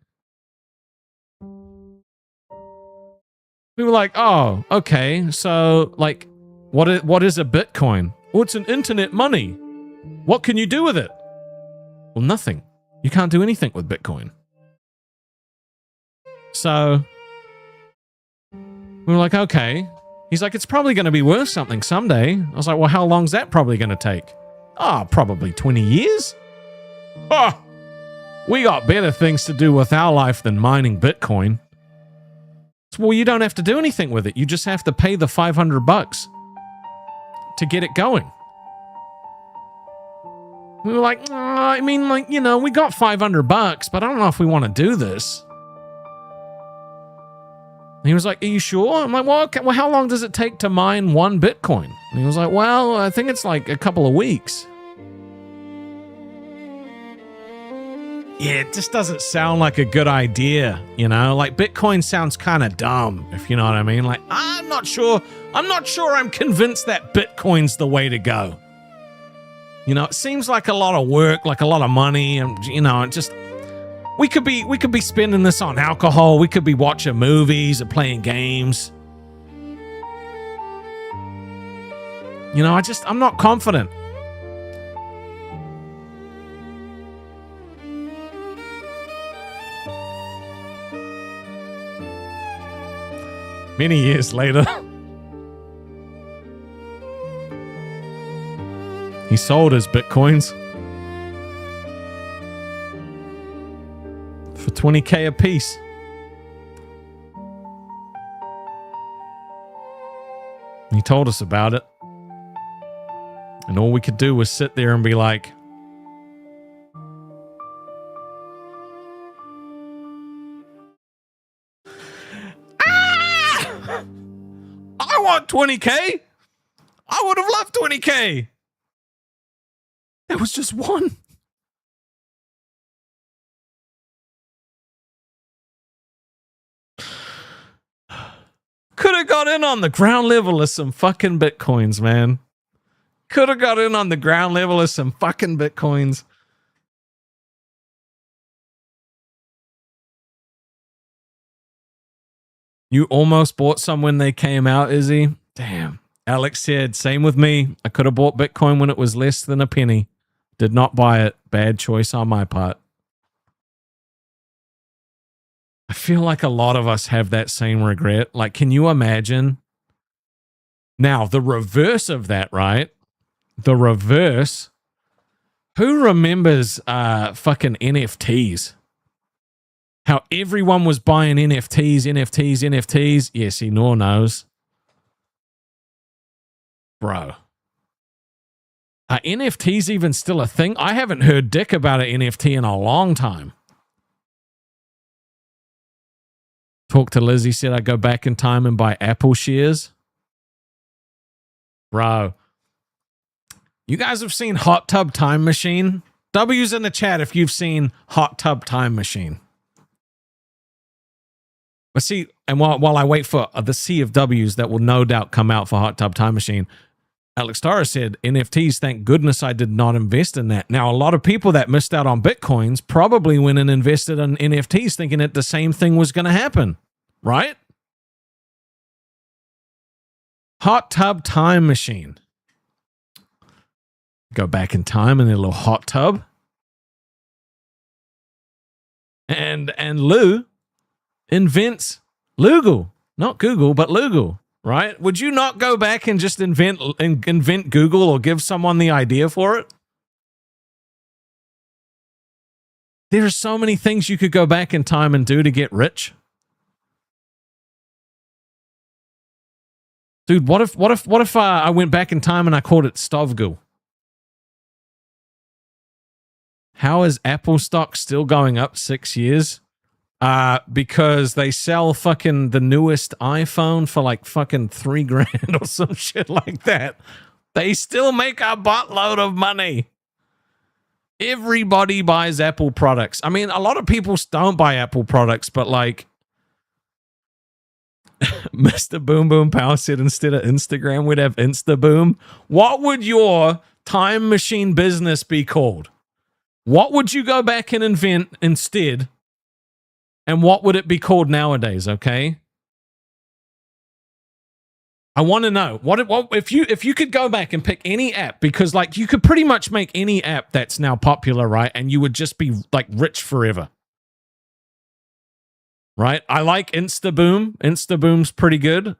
We were like, oh, okay, so like, what is a Bitcoin? Well, it's an internet money. What can you do with it? Well, nothing. You can't do anything with Bitcoin. So we were like, okay. He's like, it's probably going to be worth something someday. I was like, well, how long's that probably going to take? Oh, probably 20 years. Oh, we got better things to do with our life than mining Bitcoin. So, well, you don't have to do anything with it. You just have to pay the $500 to get it going. We were like, I mean, like, you know, we got $500, but I don't know if we want to do this. And he was like, are you sure? I'm like, well, okay, well, how long does it take to mine 1 Bitcoin? And he was like, well, I think it's like a couple of weeks. Yeah, it just doesn't sound like a good idea, you know? Like, Bitcoin sounds kind of dumb, if you know what I mean. Like, I'm not sure I'm convinced that Bitcoin's the way to go. You know, it seems like a lot of work, like a lot of money, and, you know, it just... We could be spending this on alcohol. We could be watching movies or playing games. You know, I'm not confident. Many years later, he sold his Bitcoins for $20,000 a piece. He told us about it. And all we could do was sit there and be like, ah! I want $20,000. I would have loved $20,000. There was just one. Could have got in on the ground level of some fucking Bitcoins, man. Could have got in on the ground level of some fucking Bitcoins. You almost bought some when they came out, Izzy? Damn. Alex said, same with me. I could have bought Bitcoin when it was less than a penny. Did not buy it. Bad choice on my part. I feel like a lot of us have that same regret. Like, can you imagine? Now, the reverse of that, right? The reverse. Who remembers fucking NFTs? How everyone was buying NFTs. Yes, he nor knows. Bro. Are NFTs even still a thing? I haven't heard dick about an NFT in a long time. Talk to Lizzie, said I'd go back in time and buy Apple shares. Bro, you guys have seen Hot Tub Time Machine? W's in the chat if you've seen Hot Tub Time Machine. But see, and while I wait for the sea of W's that will no doubt come out for Hot Tub Time Machine, Alex Torres said, NFTs, thank goodness I did not invest in that. Now, a lot of people that missed out on Bitcoins probably went and invested in NFTs thinking that the same thing was going to happen, right? Hot Tub Time Machine. Go back in time in a little hot tub. And Lou invents Lugal. Not Google, but Lugal. Right? Would you not go back and just invent Google or give someone the idea for it? There are so many things you could go back in time and do to get rich. Dude, what if I went back in time and I called it Stovgul? How is Apple stock still going up 6 years? Because they sell fucking the newest iPhone for like fucking $3,000 or some shit like that. They still make a buttload of money. Everybody buys Apple products. I mean, a lot of people don't buy Apple products, but like Mr. Boom Boom Power said instead of Instagram, we'd have Instaboom. What would your time machine business be called? What would you go back and invent instead? And what would it be called nowadays, okay? I want to know. What if you could go back and pick any app, because like you could pretty much make any app that's now popular, right? And you would just be like rich forever. Right? I like Instaboom. Instaboom's pretty good.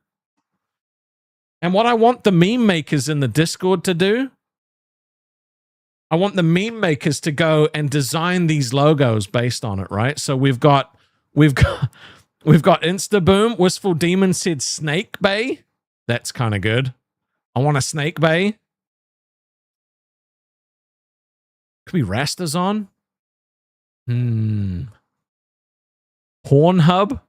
And what I want the meme makers in the Discord to do, I want the meme makers to go and design these logos based on it, right? So we've got Instaboom. Wistful Demon said Snake Bay. That's kind of good. I want a Snake Bay. Could be Rastas on. Pornhub.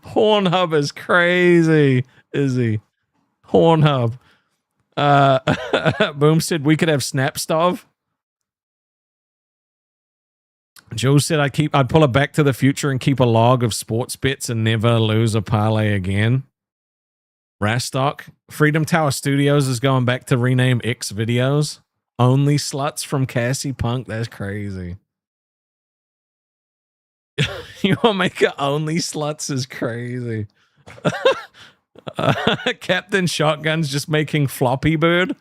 Pornhub is crazy, is he? Pornhub. Boom said we could have Snapstov. Jules said I'd pull a Back to the Future and keep a log of sports bets and never lose a parlay again. Rastock. Freedom Tower Studios is going back to rename X Videos. Only Sluts from Cassie Punk. That's crazy. You want to make it Only Sluts is crazy. Captain Shotgun's just making Floppy Bird.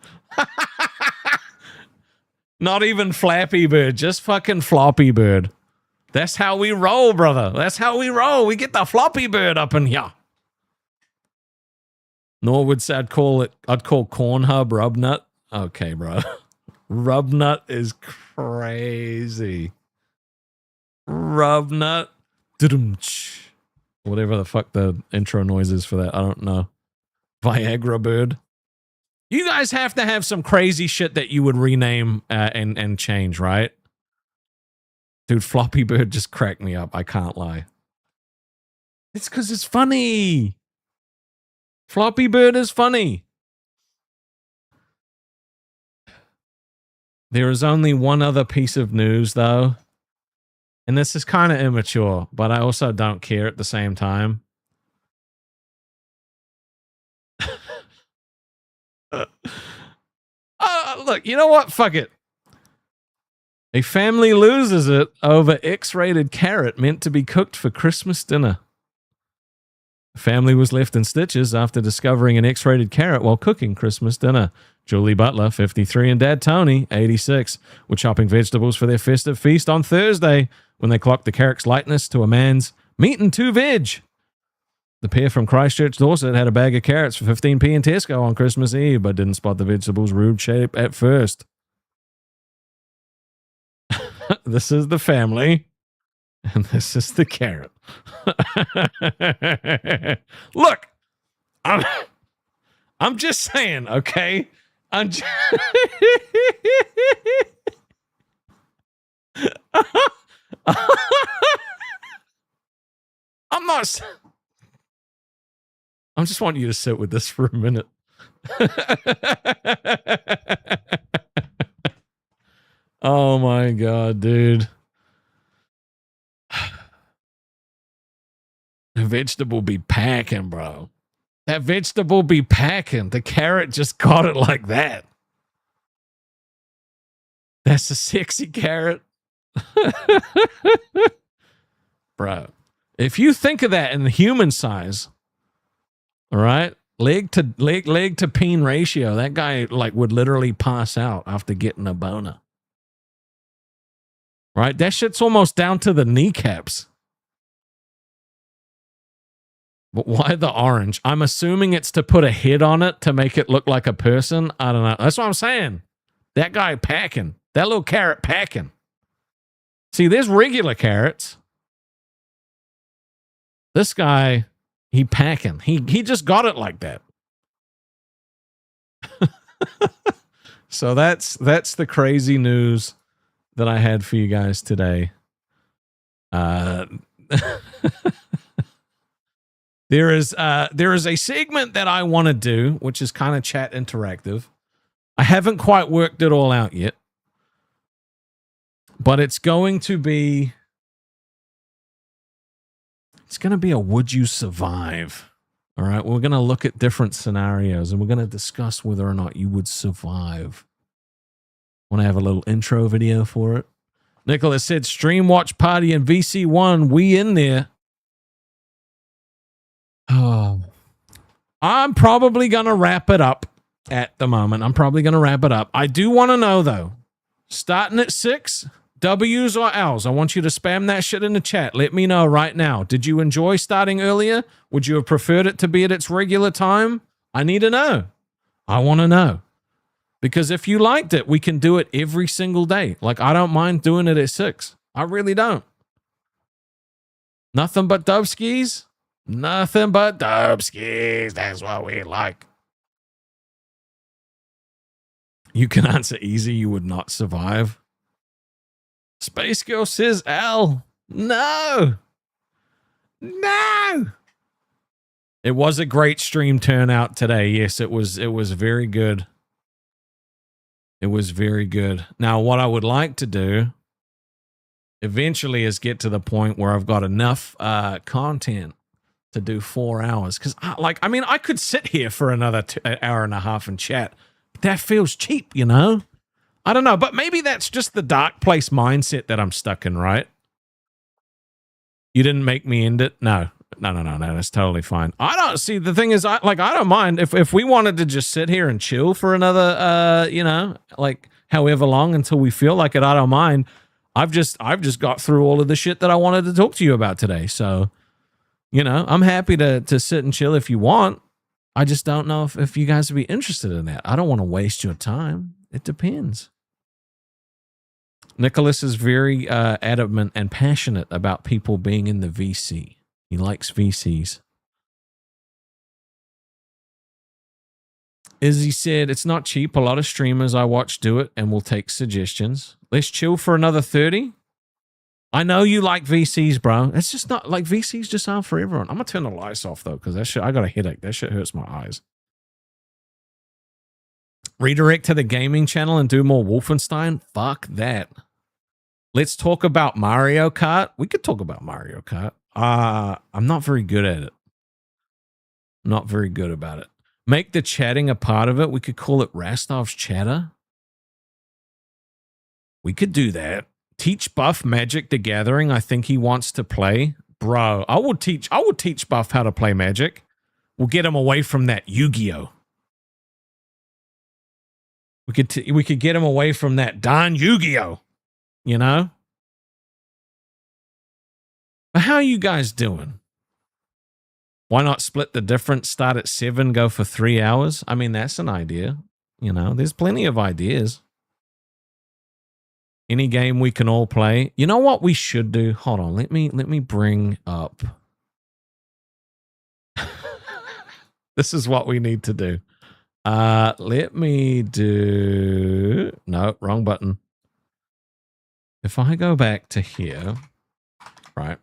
Not even Flappy Bird, just fucking Floppy Bird. That's how we roll, brother. That's how we roll. We get the Floppy Bird up in here. Norwood said I'd call Cornhub Rubnut. Okay, bro. Rubnut is crazy. Rubnut. Whatever the fuck the intro noise is for that. I don't know. Viagra Bird. You guys have to have some crazy shit that you would rename and change, right? Dude, Floppy Bird just cracked me up. I can't lie. It's because it's funny. Floppy Bird is funny. There is only one other piece of news, though. And this is kind of immature, but I also don't care at the same time. Look, you know what? Fuck it. A family loses it over X-rated carrot meant to be cooked for Christmas dinner. The family was left in stitches after discovering an X-rated carrot while cooking Christmas dinner. Julie Butler, 53, and Dad Tony, 86, were chopping vegetables for their festive feast on Thursday when they clocked the carrot's likeness to a man's meat and 2 veg. The pair from Christchurch, Dorset, had a bag of carrots for 15p in Tesco on Christmas Eve, but didn't spot the vegetable's rude shape at first. This is the family, and this is the carrot. Look, I'm just saying, okay? I'm I'm not. I'm just wanting you to sit with this for a minute. Oh my god, dude. The vegetable be packing, bro. That vegetable be packing. The carrot just caught it like that. That's a sexy carrot. Bro, if you think of that in the human size, all right, leg to peen ratio, that guy like would literally pass out after getting a boner. Right? That shit's almost down to the kneecaps. But why the orange? I'm assuming it's to put a head on it to make it look like a person. I don't know. That's what I'm saying. That guy packing. That little carrot packing. See, there's regular carrots. This guy, he packing. He just got it like that. So that's the crazy news that I had for you guys today. There is a segment that I want to do, which is kind of chat interactive. I haven't quite worked it all out yet, but it's going to be a would you survive? All right, we're going to look at different scenarios and we're going to discuss whether or not you would survive. Want to have a little intro video for it? Nicholas said, stream watch party in VC1. We in there. Oh, I'm probably going to wrap it up at the moment. I do want to know, though, starting at 6, W's or L's? I want you to spam that shit in the chat. Let me know right now. Did you enjoy starting earlier? Would you have preferred it to be at its regular time? I need to know. I want to know. Because if you liked it, we can do it every single day. Like, I don't mind doing it at 6. I really don't. Nothing but dub skis? Nothing but dub skis. That's what we like. You can answer easy. You would not survive. Space Girl says L. No. No. It was a great stream turnout today. Yes, it was very good. It was very good. Now, what I would like to do eventually is get to the point where I've got enough content to do 4 hours. Because, I could sit here for another hour and a half and chat. But that feels cheap, you know? I don't know. But maybe that's just the dark place mindset that I'm stuck in, right? You didn't make me end it? No. That's totally fine. I don't see. The thing is, I don't mind if we wanted to just sit here and chill for another, however long until we feel like it. I don't mind. I've just got through all of the shit that I wanted to talk to you about today. So, I'm happy to sit and chill if you want. I just don't know if you guys would be interested in that. I don't want to waste your time. It depends. Nicholas is very adamant and passionate about people being in the VC. He likes VCs. Izzy said, it's not cheap. A lot of streamers I watch do it and will take suggestions. Let's chill for another 30. I know you like VCs, bro. It's just not like VCs just aren't for everyone. I'm going to turn the lights off, though, because that shit, I got a headache. That shit hurts my eyes. Redirect to the gaming channel and do more Wolfenstein? Fuck that. Let's talk about Mario Kart. We could talk about Mario Kart. I'm not very good at it. Not very good about it. Make the chatting a part of it. We could call it Rastov's Chatter. We could do that. Teach Buff Magic the Gathering. I think he wants to play. Bro, I would teach Buff how to play Magic. We'll get him away from that Yu-Gi-Oh. We could get him away from that darn Yu-Gi-Oh. You know? But how are you guys doing? Why not split the difference, start at 7, go for 3 hours? I mean, that's an idea. There's plenty of ideas. Any game we can all play. You know what we should do? Hold on, let me bring up. This is what we need to do. Let me do... No, wrong button. If I go back to here, right?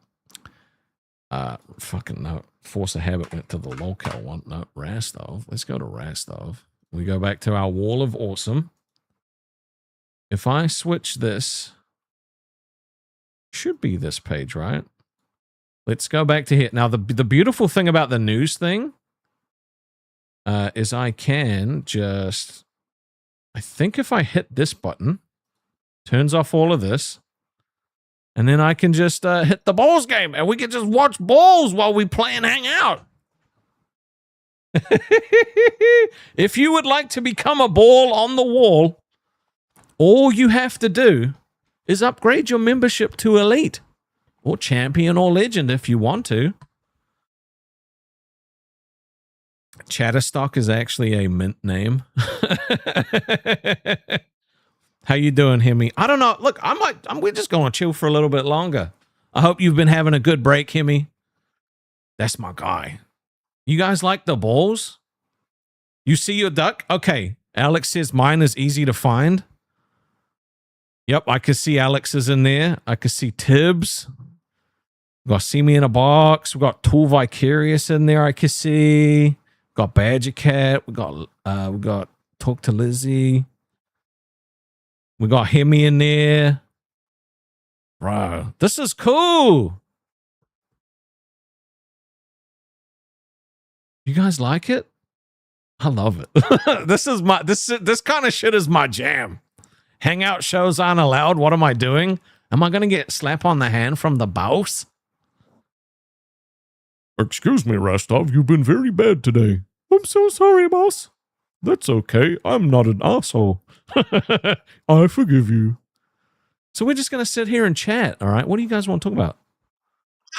Fucking no. Force a habit went to the locale one. No, Rastov. Let's go to Rastov. We go back to our wall of awesome. If I switch this, should be this page, right? Let's go back to here. Now, the beautiful thing about the news thing is I can just... I think if I hit this button, turns off all of this, and then I can just hit the balls game, and we can just watch balls while we play and hang out. If you would like to become a ball on the wall, all you have to do is upgrade your membership to Elite, or Champion, or Legend if you want to. Chatterstock is actually a mint name. How you doing, Hemi? I don't know. Look, we're just going to chill for a little bit longer. I hope you've been having a good break, Hemi. That's my guy. You guys like the balls? You see your duck? Okay. Alex says mine is easy to find. Yep, I can see Alex is in there. I can see Tibbs. We got See Me in a Box. We got Tool Vicarious in there, I can see. Got Badger Cat. We got Talk to Lizzie. We got Hemi in there. Bro, this is cool. You guys like it? I love it. This kind of shit is my jam. Hangout shows aren't allowed. What am I doing? Am I going to get slap on the hand from the boss? Excuse me, Rastov, you've been very bad today. I'm so sorry, boss. That's okay. I'm not an asshole. I forgive you. So we're just going to sit here and chat, all right? What do you guys want to talk about?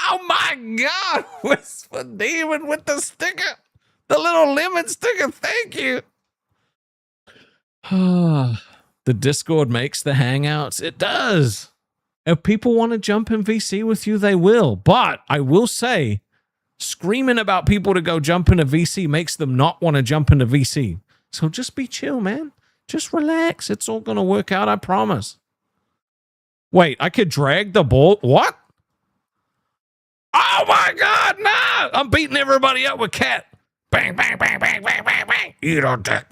Oh my God! Whisper Demon with the sticker. The little lemon sticker. Thank you. The Discord makes the hangouts. It does. If people want to jump in VC with you, they will. But I will say, screaming about people to go jump into VC makes them not want to jump into VC. So just be chill, man. Just relax. It's all going to work out, I promise. Wait, I could drag the ball. What? Oh my God, no! I'm beating everybody up with cat. Bang, bang, bang, bang, bang, bang, bang. You don't dick.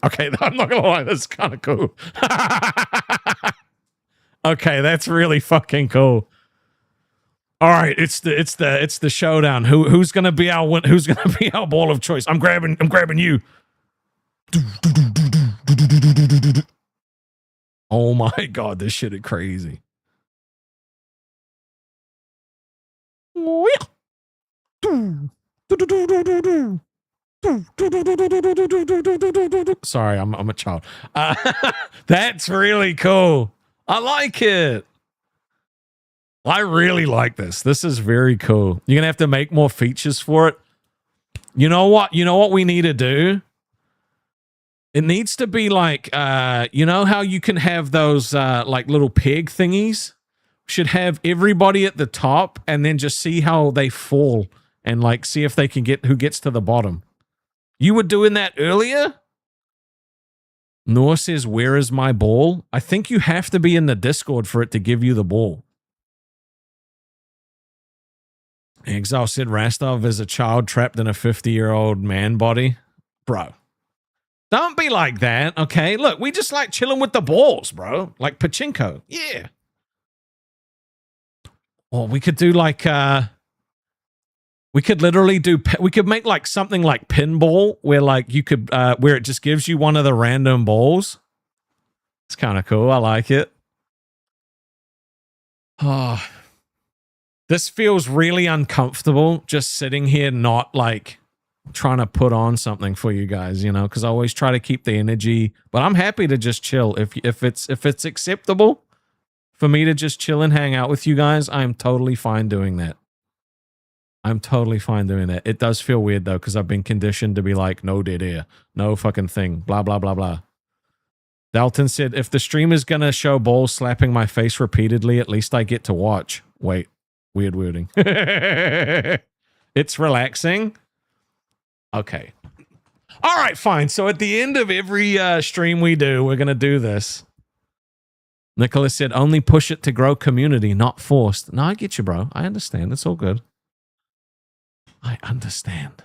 Okay, I'm not gonna lie, that's kind of cool. Okay, that's really fucking cool. All right, it's the showdown. Who's gonna be our who's gonna be our ball of choice? I'm grabbing you. Oh my God, this shit is crazy. Sorry, I'm a child. That's really cool. I like it. I really like this. This is very cool. You're gonna have to make more features for it. You know what? You know what we need to do? It needs to be like, you know how you can have those like little peg thingies? Should have everybody at the top and then just see how they fall and like see if they can get who gets to the bottom. You were doing that earlier? Noor says, where is my ball? I think you have to be in the Discord for it to give you the ball. Exile said Rastov is a child trapped in a 50-year-old man body. Bro. Don't be like that, okay? Look, we just like chilling with the balls, bro. Like pachinko. Yeah. Or we could do like, we could literally do, we could make like something like pinball where like you could, where it just gives you one of the random balls. It's kind of cool. I like it. Oh, this feels really uncomfortable just sitting here, not like trying to put on something for you guys, you know, because I always try to keep the energy, but I'm happy to just chill. If it's acceptable for me to just chill and hang out with you guys, I'm totally fine doing that. I'm totally fine doing that. It does feel weird though, because I've been conditioned to be like, no dead air, no fucking thing, blah, blah, blah, blah. Dalton said, if the stream is going to show balls slapping my face repeatedly, at least I get to watch. Wait, weird wording. It's relaxing. Okay. All right, fine. So at the end of every stream we do, we're going to do this. Nicholas said, only push it to grow community, not forced. No, I get you, bro. I understand. It's all good. I understand.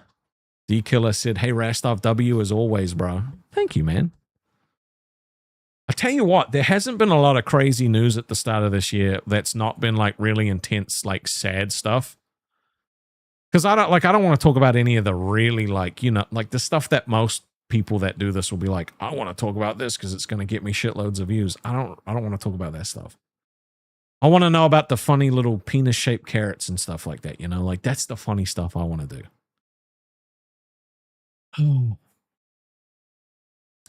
D-Killer said, hey, Rastov W as always, bro. Thank you, man. I tell you what, there hasn't been a lot of crazy news at the start of this year that's not been like really intense, like sad stuff. Because I don't want to talk about any of the really like, you know, like the stuff that most people that do this will be like, I want to talk about this because it's going to get me shitloads of views. I don't want to talk about that stuff. I want to know about the funny little penis-shaped carrots and stuff like that, you know? Like, that's the funny stuff I want to do. Oh.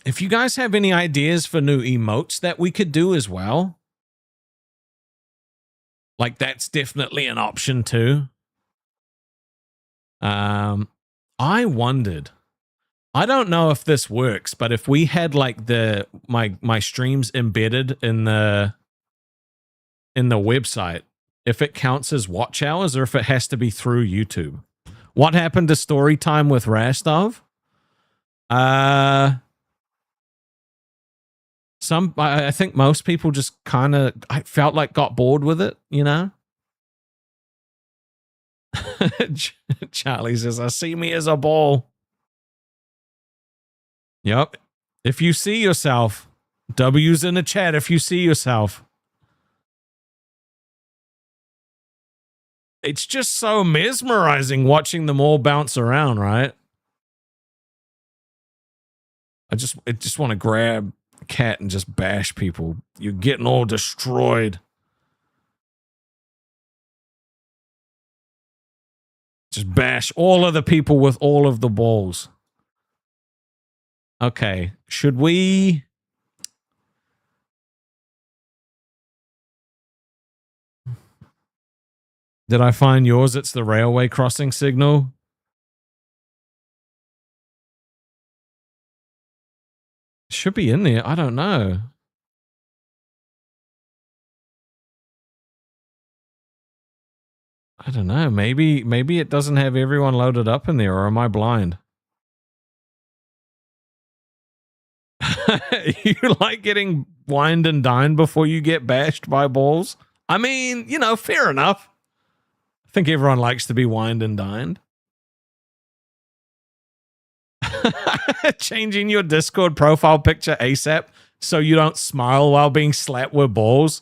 If you guys have any ideas for new emotes that we could do as well, like, that's definitely an option too. I wondered, I don't know if this works, but if we had like my streams embedded in the website, if it counts as watch hours or if it has to be through YouTube. What happened to story time with Rastov? I think most people just kind of, I felt like got bored with it, you know? Charlie says, I see me as a ball. Yep. If you see yourself, W's in the chat if you see yourself. It's just so mesmerizing watching them all bounce around, right? I just want to grab a cat and just bash people. You're getting all destroyed. Just bash all of the people with all of the balls. Okay, should we... Did I find yours? It's the railway crossing signal. Should be in there. I don't know. I don't know. Maybe it doesn't have everyone loaded up in there, or am I blind? You like getting wined and dined before you get bashed by balls? I mean, you know, fair enough. I think everyone likes to be wined and dined. Changing your Discord profile picture ASAP so you don't smile while being slapped with balls.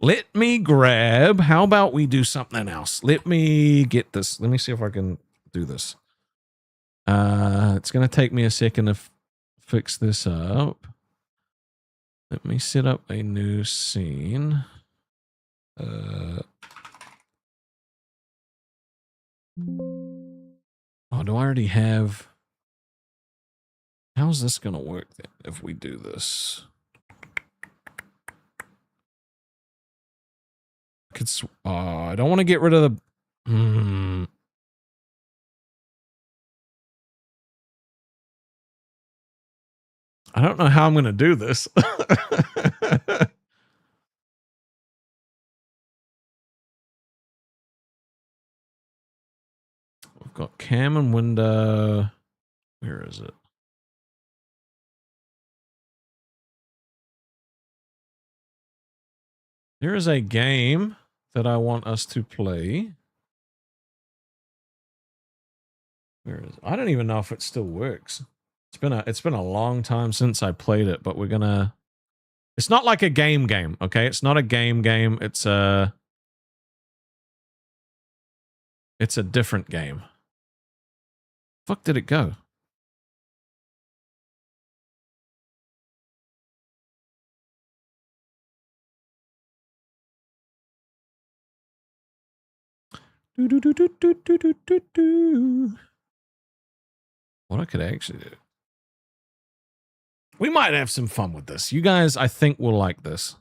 Let me grab, how about we do something else? Let me get this. Let me see if I can do this. It's going to take me a second to fix this up. Let me set up a new scene. Oh, do I already have... How's this going to work then if we do this? I don't want to get rid of the... I don't know how I'm going to do this. We've got cam and window. Where is it? There is a game that I want us to play. Where is it? I don't even know if it still works. It's been a long time since I played it, but we're gonna... It's not like a game, okay? It's not a game. It's a different game. Fuck did it go? What I could actually do. We might have some fun with this. You guys, I think, will like this.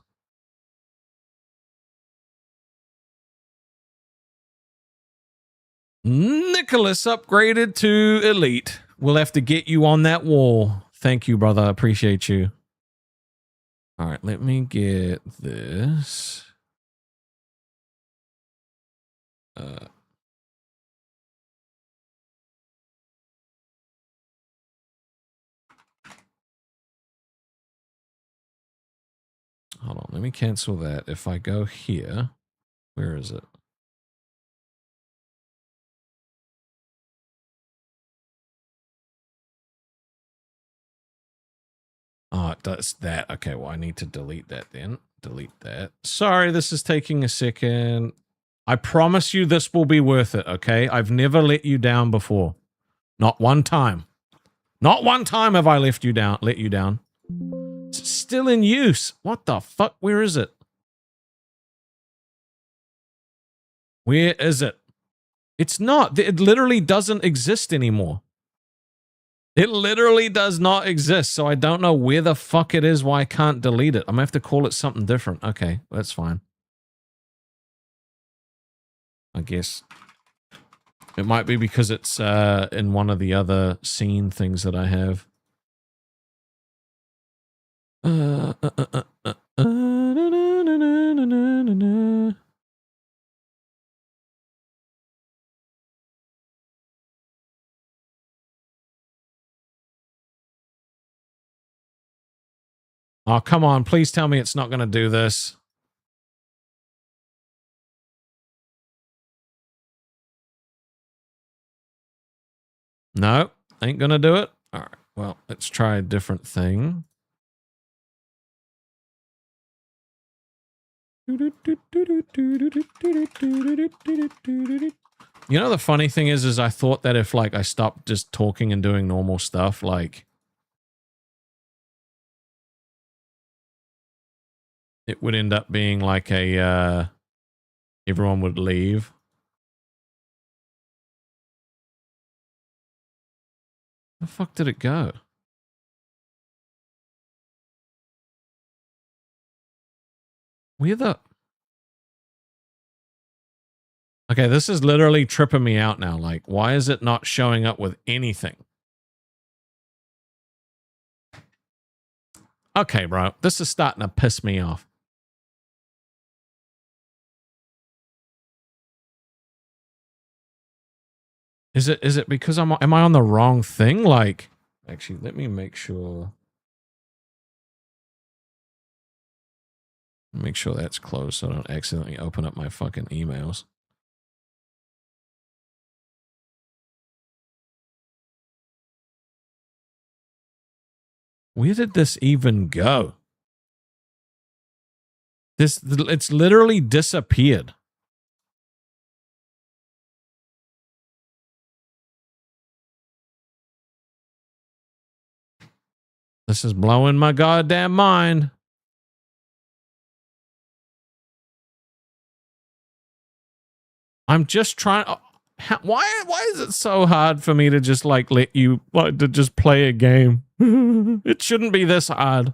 Nicholas upgraded to elite. We'll have to get you on that wall. Thank you, brother. I appreciate you. All right, let me get this. Hold on, let me cancel that. If I go here, where is it? Oh, it does that. Okay, well, I need to delete that then. Delete that. Sorry, this is taking a second. I promise you this will be worth it, okay? I've never let you down before. Not one time. Not one time have I let you down. It's still in use. What the fuck? Where is it? Where is it? It's not. It literally doesn't exist anymore. It literally does not exist, so I don't know where the fuck it is, why I can't delete it. I'm gonna have to call it something different. Okay, that's fine. I guess. It might be because it's in one of the other scene things that I have. Oh, come on. Please tell me it's not going to do this. No, ain't going to do it. All right. Well, let's try a different thing. You know, the funny thing is I thought that if like I stopped just talking and doing normal stuff, like it would end up being like a, everyone would leave. Where the fuck did it go? Where the... Okay, this is literally tripping me out now. Like, why is it not showing up with anything? Okay, bro. This is starting to piss me off. Is it because am I on the wrong thing? Like, actually, let me make sure. Make sure that's closed so I don't accidentally open up my fucking emails. Where did this even go? It's literally disappeared. This is blowing my goddamn mind. I'm just trying. Why is it so hard for me to just like let you like to just play a game? It shouldn't be this hard.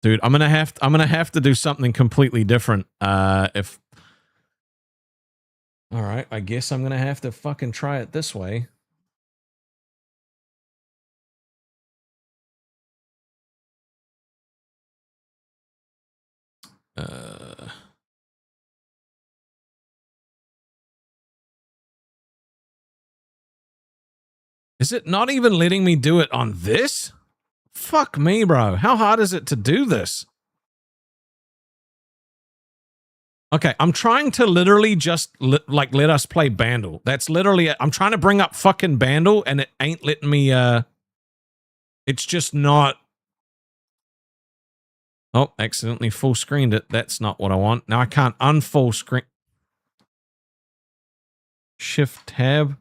Dude, I'm gonna have to do something completely different. If all right, I guess I'm gonna have to fucking try it this way. Is it not even letting me do it on this? Fuck me, bro. How hard is it to do this? Okay, I'm trying to literally just let us play Bandle. That's literally it. I'm trying to bring up fucking Bandle and it ain't letting me, it's just not. Oh, accidentally full screened it. That's not what I want. Now I can't unfull screen. Shift tab.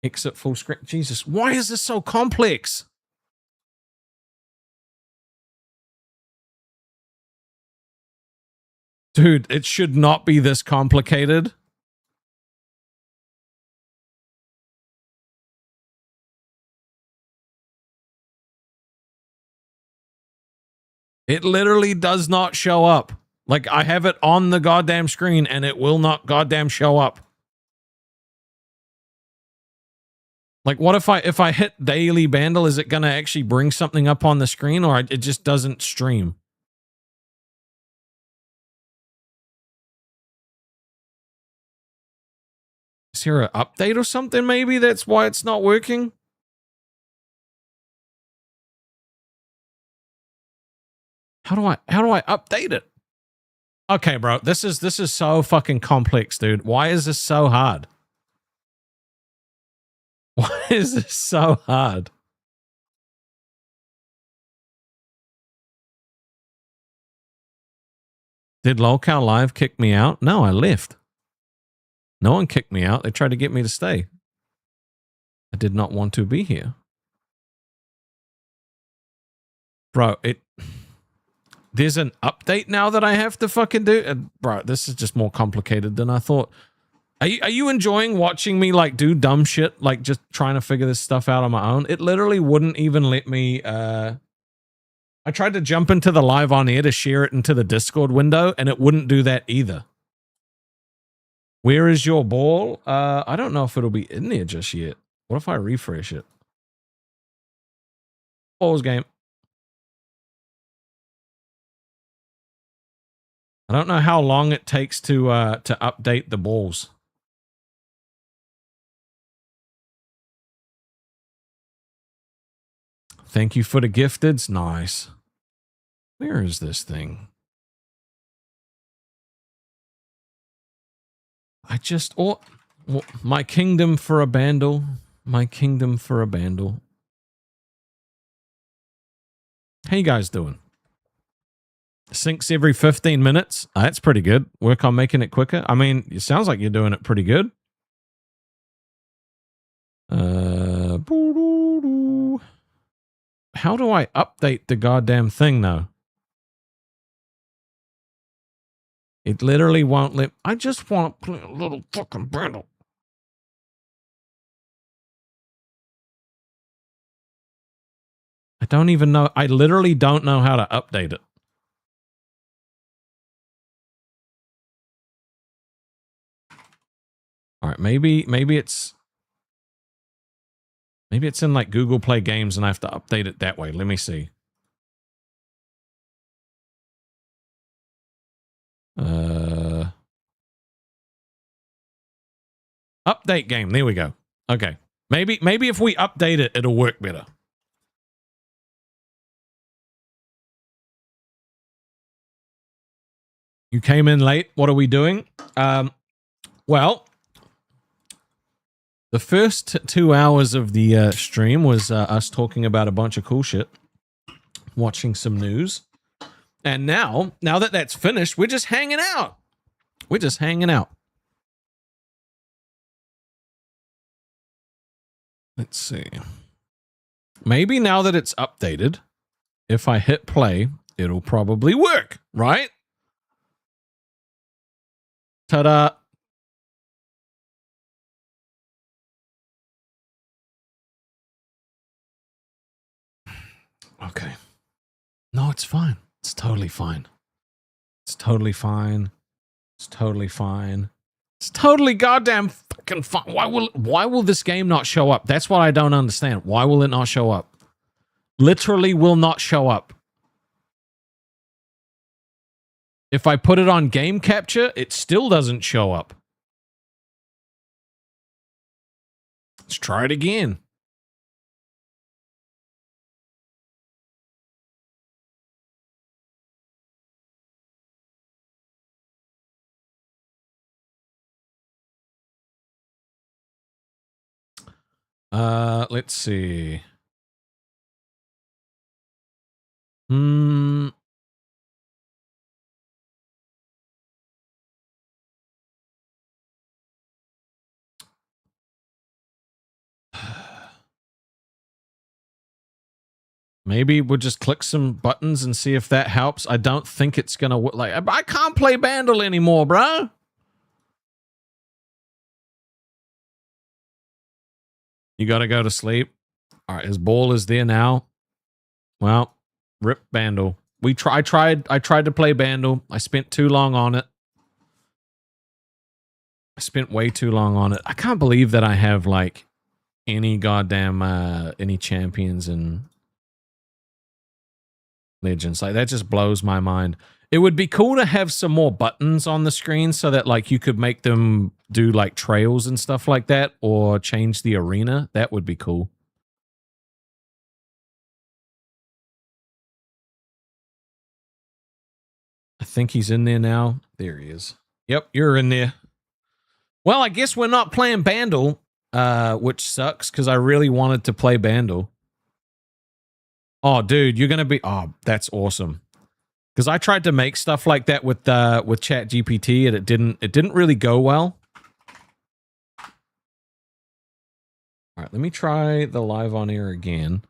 Exit full screen. Jesus, why is this so complex? Dude, it should not be this complicated. It literally does not show up. Like, I have it on the goddamn screen and it will not goddamn show up. Like, what if I hit daily Bandle? Is it going to actually bring something up on the screen, or it just doesn't stream? Is here an update or something? Maybe that's why it's not working. How do I update it? Okay, bro, this is so fucking complex, dude. Why is this so hard? Why is this so hard? Did Lolcow Live kick me out? No, I left. No one kicked me out. They tried to get me to stay. I did not want to be here. Bro, there's an update now that I have to fucking do. Bro, this is just more complicated than I thought. Are you enjoying watching me like do dumb shit, like just trying to figure this stuff out on my own? It literally wouldn't even let me. I tried to jump into the live on air to share it into the Discord window, and it wouldn't do that either. Where is your ball? I don't know if it'll be in there just yet. What if I refresh it? Balls game. I don't know how long it takes to update the balls. Thank you for the gifteds. Nice. Where is this thing? I just... Oh, my kingdom for a bandle. My kingdom for a bandle. How you guys doing? Syncs every 15 minutes. That's pretty good. Work on making it quicker. I mean, it sounds like you're doing it pretty good. How do I update the goddamn thing now? It literally won't let... I just want to play a little fucking bundle. I don't even know. I literally don't know how to update it. All right, maybe it's in like Google Play Games and I have to update it that way. Let me see. Update game. There we go. Okay. Maybe if we update it, it'll work better. You came in late. What are we doing? Well, the first 2 hours of the stream was us talking about a bunch of cool shit, watching some news. And now that that's finished, we're just hanging out. We're just hanging out. Let's see. Maybe now that it's updated, if I hit play, it'll probably work, right? Ta-da. Okay. No, it's fine. It's totally fine. It's totally fine. It's totally fine. It's totally goddamn fucking fine. Why will this game not show up? That's what I don't understand. Why will it not show up? Literally will not show up. If I put it on game capture, it still doesn't show up. Let's try it again. Let's see. Maybe we'll just click some buttons and see if that helps. I don't think it's gonna work. Like, I can't play Bandle anymore, bro. You gotta go to sleep. All right, his ball is there now. Well, rip Bandle. I tried to play Bandle. I spent too long on it. I spent way too long on it. I can't believe that I have like any goddamn any champions and legends. Like that just blows my mind. It would be cool to have some more buttons on the screen so that like you could make them do like trails and stuff like that, or change the arena. That would be cool. I think he's in there now. There he is. Yep, you're in there. Well, I guess we're not playing Bandle, which sucks because I really wanted to play Bandle. Oh, dude, you're gonna be. Oh, that's awesome. Because I tried to make stuff like that with ChatGPT, and it didn't really go well. All right, let me try the live on air again.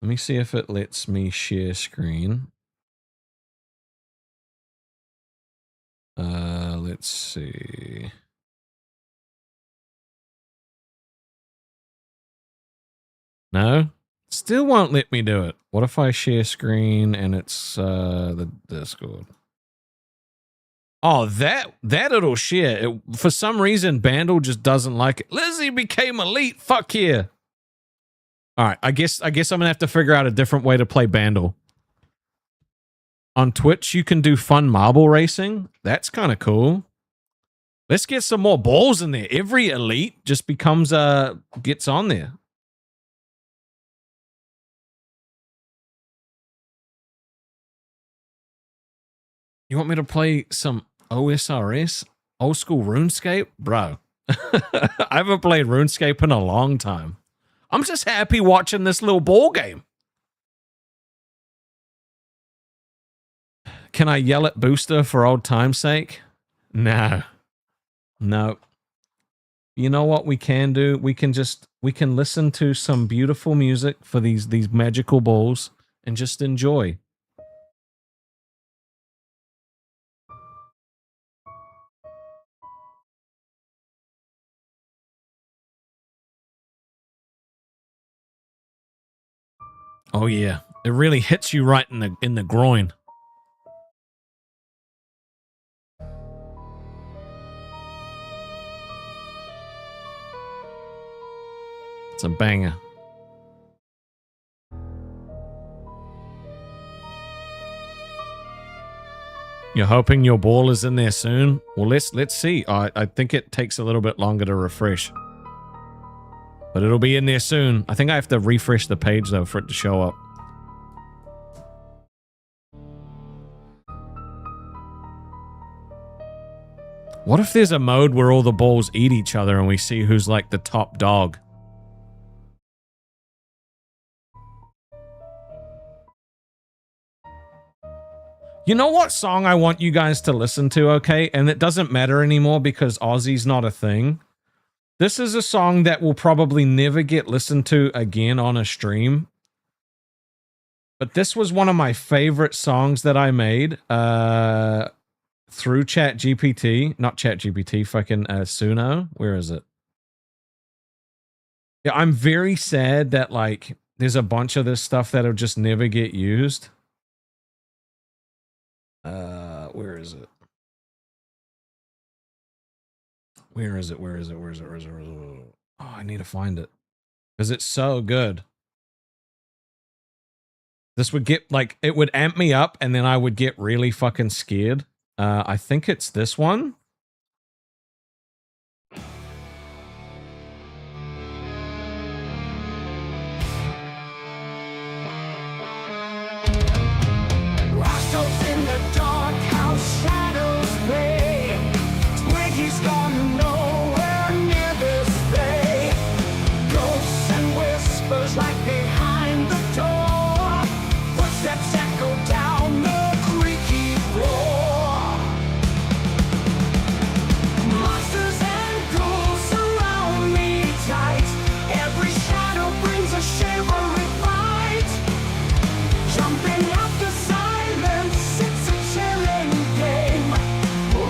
Let me see if it lets me share screen. Let's see. No? Still won't let me do it. What if I share screen and it's the Discord? Oh, that it'll share. For some reason, Bandle just doesn't like it. Lizzie became elite. Fuck yeah. All right, I guess I'm gonna have to figure out a different way to play Bandle. On Twitch, you can do fun marble racing. That's kind of cool. Let's get some more balls in there. Every elite just becomes gets on there. You want me to play some OSRS? Old school RuneScape? Bro, I haven't played RuneScape in a long time. I'm just happy watching this little ball game. Can I yell at Booster for old time's sake? No. No. You know what we can do? We can listen to some beautiful music for these magical balls and just enjoy. Oh yeah, it really hits you right in the groin. It's a banger. You're hoping your ball is in there soon? Well, let's see. I think it takes a little bit longer to refresh. But it'll be in there soon. I think I have to refresh the page, though, for it to show up. What if there's a mode where all the balls eat each other and we see who's, like, the top dog? You know what song I want you guys to listen to, okay? And it doesn't matter anymore because Aussie's not a thing. This is a song that will probably never get listened to again on a stream. But this was one of my favorite songs that I made through ChatGPT. Not ChatGPT, fucking Suno. Where is it? Yeah, I'm very sad that, like, there's a bunch of this stuff that'll just never get used. Where is it? Where is it? Oh, I need to find it. Because it's so good. This would get, like, it would amp me up and then I would get really fucking scared. I think it's this one. Rastov's in the dark house, shadows play. Twiggy's gone nowhere near this bay. Ghosts and whispers like behind the door. Footsteps echo down the creaky floor. Monsters and ghouls surround me tight. Every shadow brings a shivering fight. Jumping out the silence, it's a chilling game.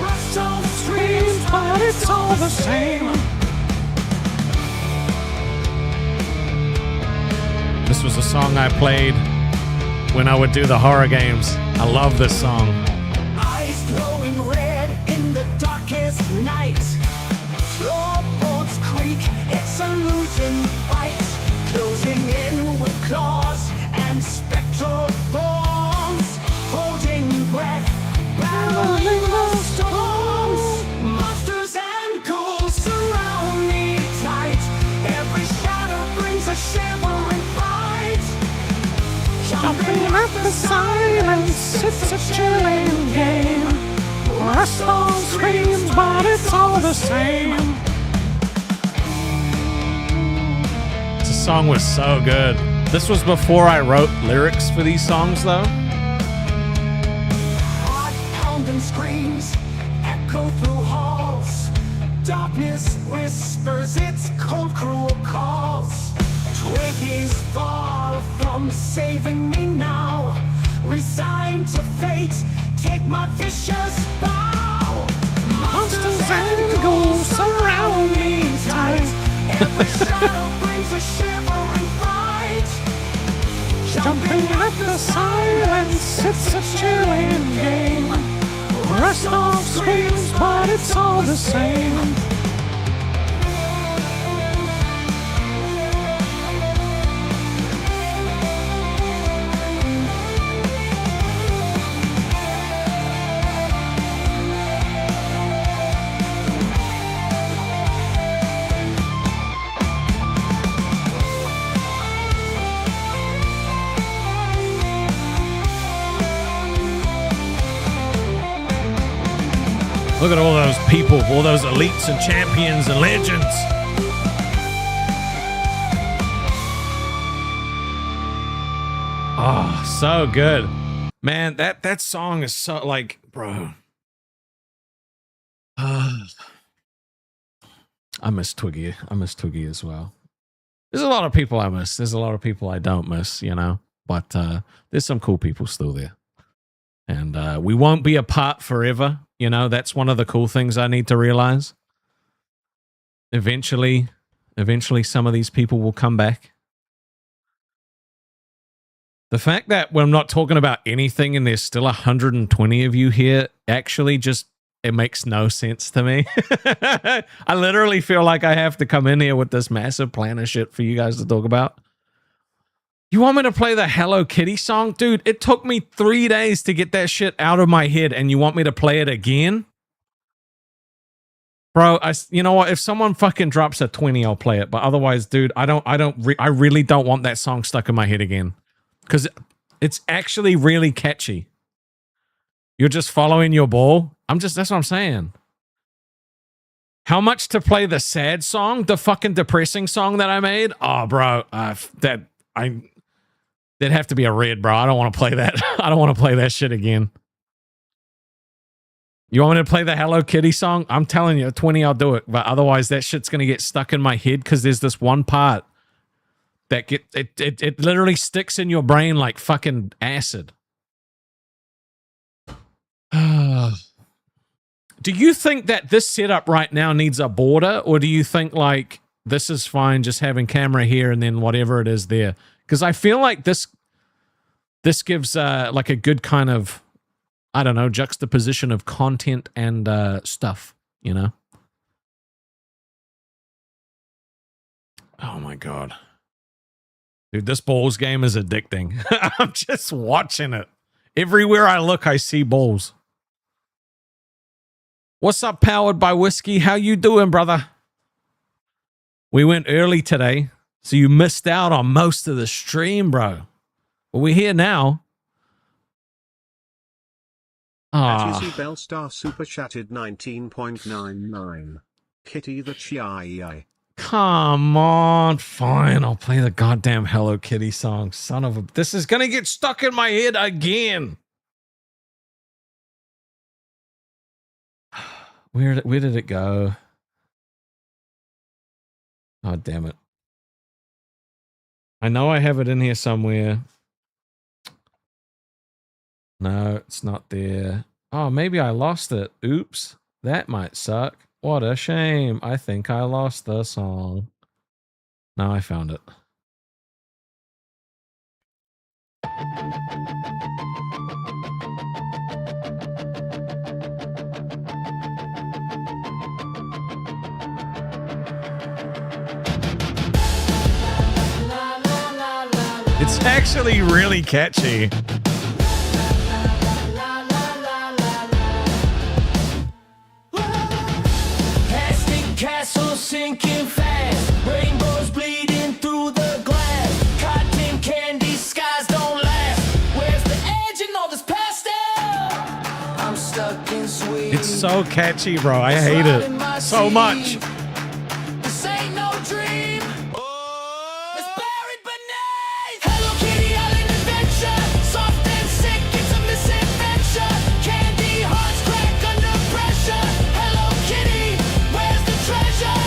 Rastov screams, but it's all the same. This was a song I played when I would do the horror games. I love this song. Eyes glowing red in the darkest night. Floorboards creak, it's a Jumping at the silence, it's a chilling game. Rastov screams, but it's all the same. This song was so good. This was before I wrote lyrics for these songs, though. Heart pounding screams echo through halls. Darkness whispers its cold, cruel calls. Twiggies fall from saving me now. Resigned to fate, take my vicious bow. Monsters and ghouls surround me tight. Every shadow brings a shivering fright. Jumping at the silence, it's a chilling game. Rastov screams, but it's all the same. Look at all those people, all those elites and champions and legends. Oh, so good. Man, that song is so, like, bro. I miss Twiggy. I miss Twiggy as well. There's a lot of people I miss. There's a lot of people I don't miss, you know. But there's some cool people still there. And we won't be apart forever. You know, that's one of the cool things I need to realize. Eventually some of these people will come back. The fact that we're not talking about anything and there's still 120 of you here actually just, it makes no sense to me. I literally feel like I have to come in here with this massive plan of shit for you guys to talk about. You want me to play the Hello Kitty song? Dude, it took me 3 days to get that shit out of my head, and you want me to play it again? Bro, you know what? If someone fucking drops a 20, I'll play it. But otherwise, dude, I really don't want that song stuck in my head again. Because it's actually really catchy. You're just following your ball. That's what I'm saying. How much to play the sad song? The fucking depressing song that I made? Oh, bro, there'd have to be a red, bro. I don't want to play that. I don't want to play that shit again. You want me to play the Hello Kitty song? I'm telling you, 20, I'll do it. But otherwise, that shit's going to get stuck in my head because there's this one part that it literally sticks in your brain like fucking acid. Do you think that this setup right now needs a border? Or do you think like this is fine just having camera here and then whatever it is there? Because I feel like this gives like a good kind of, I don't know, juxtaposition of content and stuff, you know? Oh my God. Dude, this balls game is addicting. I'm just watching it. Everywhere I look, I see balls. What's up, Powered by Whiskey? How you doing, brother? We went early today. So you missed out on most of the stream, bro. But we're here now. At Izzy Bellstar super chatted 19.99. Kitty the Chi. Come on. Fine, I'll play the goddamn Hello Kitty song. Son of a... This is gonna get stuck in my head again. Where did it go? Oh, damn it. I know I have it in here somewhere. No, it's not there. Oh, maybe I lost it. Oops. That might suck. What a shame. I think I lost the song. Now I found it. It's actually really catchy. Plastic castle sinking fast. Rainbows bleeding through the glass. Cotton candy skies don't last. so catchy, bro. I hate it so much. This ain't no dream. It's buried beneath. Hello Kitty Island adventure. Soft and sick, it's a misadventure. Candy hearts crack under pressure. Hello Kitty, where's the treasure?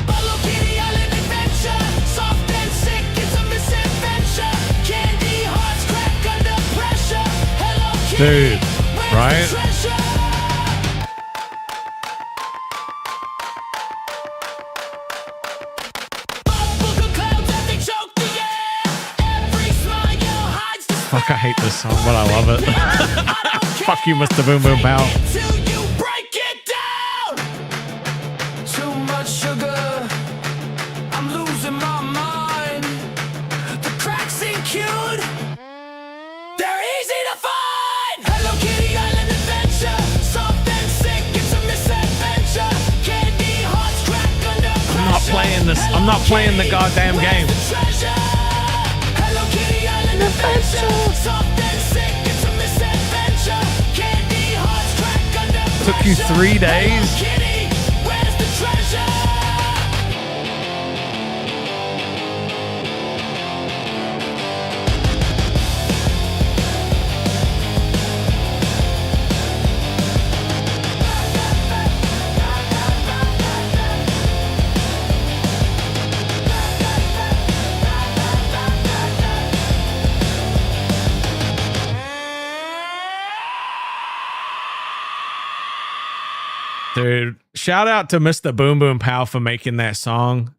Hello Kitty Island adventure. Soft and sick, it's a misadventure. Candy hearts crack under pressure. Hello Kitty, Dude, where's right? the treasure? Fuck, I hate this song, but I love it. Fuck you, Mr. Boom Boom Pow. Till you break it down. Too much sugar, I'm losing my mind. The cracks ain't cute, they're easy to find. Hello Kitty Island adventure, soft and sick, it's a misadventure. Candy hearts crack under pressure. I'm not playing this. I'm not playing the goddamn game. Hello Kitty Island adventure, soft and sick, it's a misadventure. Candy hearts crack under pressure. Took you 3 days? Hello Kitty, where's the treasure? Dude, shout out to Mr. Boom Boom Pow for making that song.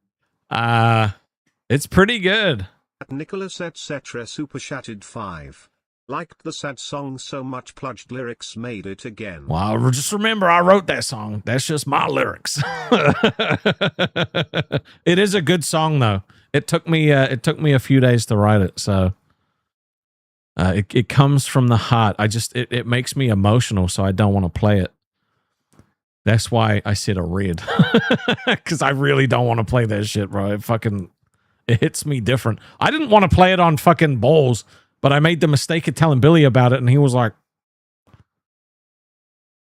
It's pretty good. Nicholas etc. super chatted 5. Liked the sad song so much plunged lyrics made it again. Well, just remember I wrote that song. That's just my lyrics. It is a good song though. It took me a few days to write it, so it comes from the heart. It makes me emotional, so I don't want to play it. That's why I said a red. Because I really don't want to play that shit, bro. It hits me different. I didn't want to play it on fucking balls, but I made the mistake of telling Billy about it, and he was like,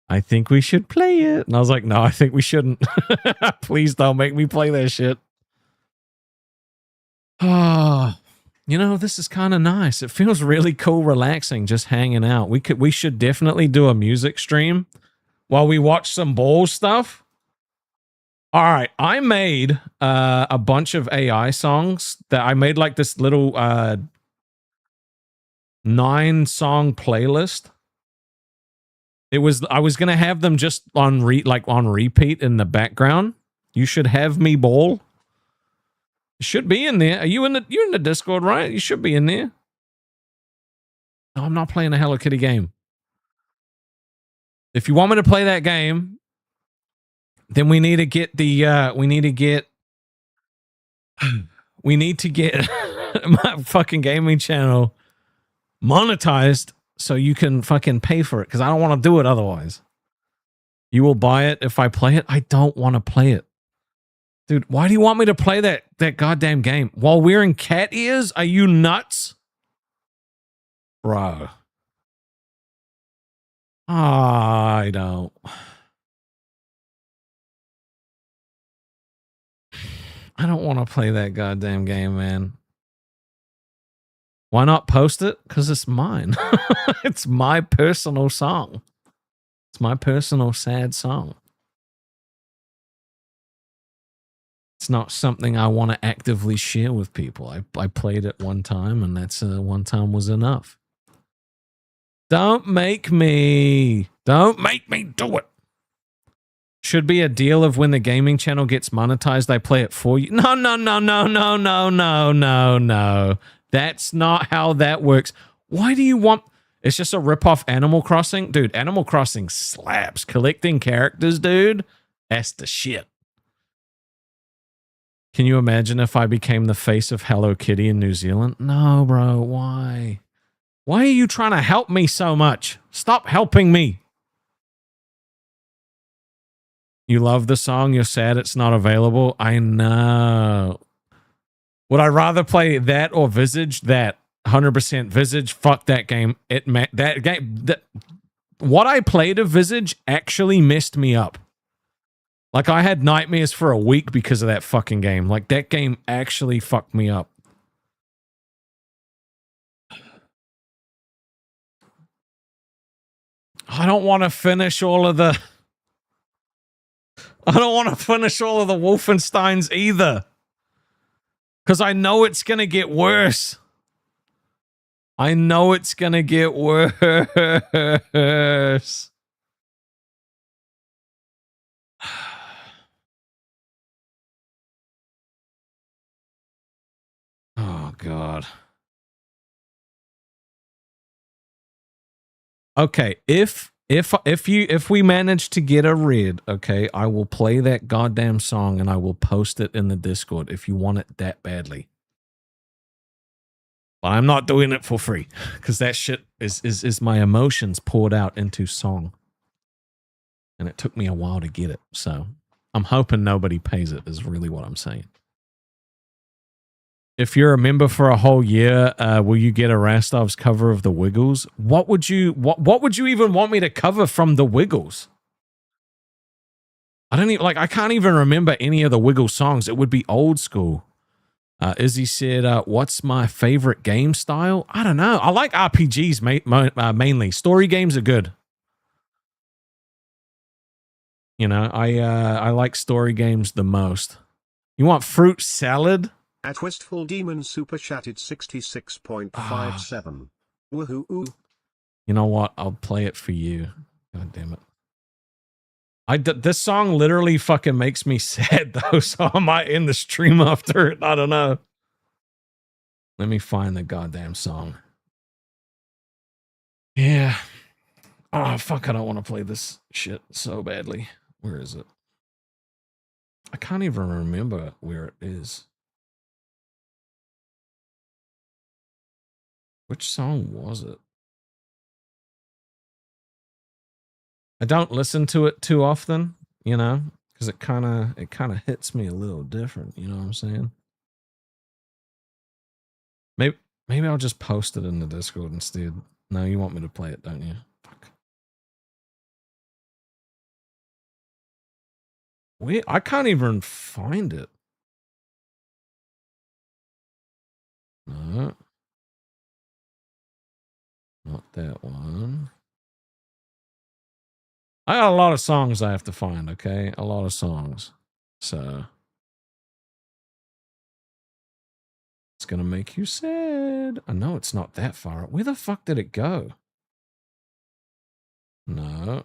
I think we should play it. And I was like, no, I think we shouldn't. Please don't make me play that shit. Oh, you know, this is kind of nice. It feels really cool, relaxing, just hanging out. We should definitely do a music stream while we watch some ball stuff. All right, I made a bunch of AI songs that I made like this little 9-song playlist. I was gonna have them just on repeat in the background. You should have me ball. It should be in there. You're in the Discord, right? You should be in there. No, I'm not playing a Hello Kitty game. If you want me to play that game, then we need to get my fucking gaming channel monetized so you can fucking pay for it, because I don't want to do it otherwise. You will buy it if I play it? I don't want to play it. Dude, why do you want me to play that goddamn game while wearing cat ears? Are you nuts? Bro. I don't. I don't want to play that goddamn game, man. Why not post it? Because it's mine. It's my personal song. It's my personal sad song. It's not something I want to actively share with people. I played it one time, and that's one time was enough. Don't make me do it. Should be a deal of when the gaming channel gets monetized, I play it for you. No. That's not how that works. Why do you want... It's just a rip-off Animal Crossing? Dude, Animal Crossing slaps. Collecting characters, dude, that's the shit. Can you imagine if I became the face of Hello Kitty in New Zealand? No, bro, why? Why are you trying to help me so much? Stop helping me. You love the song, you're sad it's not available. I know. Would I rather play that or Visage? That 100% Visage. Fuck that game. what I played of Visage actually messed me up. Like, I had nightmares for a week because of that fucking game. Like, that game actually fucked me up. I don't want to finish all of the... I don't want to finish all of the Wolfensteins either. Because I know it's going to get worse. I know it's going to get worse. Oh, God. Okay, if we manage to get a red, okay, I will play that goddamn song and I will post it in the Discord if you want it that badly. But I'm not doing it for free because that shit is my emotions poured out into song. And it took me a while to get it, so I'm hoping nobody pays it is really what I'm saying. If you're a member for a whole year, will you get a Rastov's cover of the Wiggles? What would you even want me to cover from the Wiggles? I don't even I can't even remember any of the Wiggles songs. It would be old school. Izzy said, what's my favorite game style? I don't know. I like RPGs mainly. Story games are good. You know, I like story games the most. You want fruit salad? At Wistful Demon super chatted 66.57. Woohoo. You know what? I'll play it for you. God damn it. This song literally fucking makes me sad though, so I might end the stream after it. I don't know. Let me find the goddamn song. Yeah. Oh, fuck, I don't want to play this shit so badly. Where is it? I can't even remember where it is. Which song was it? I don't listen to it too often, you know, because it kind of hits me a little different, you know what I'm saying? Maybe I'll just post it in the Discord instead. No, you want me to play it, don't you? Fuck. Wait, I can't even find it. No. Not that one. I got a lot of songs I have to find, okay? A lot of songs. So it's gonna make you sad. I know it's not that far. Where the fuck did it go? No.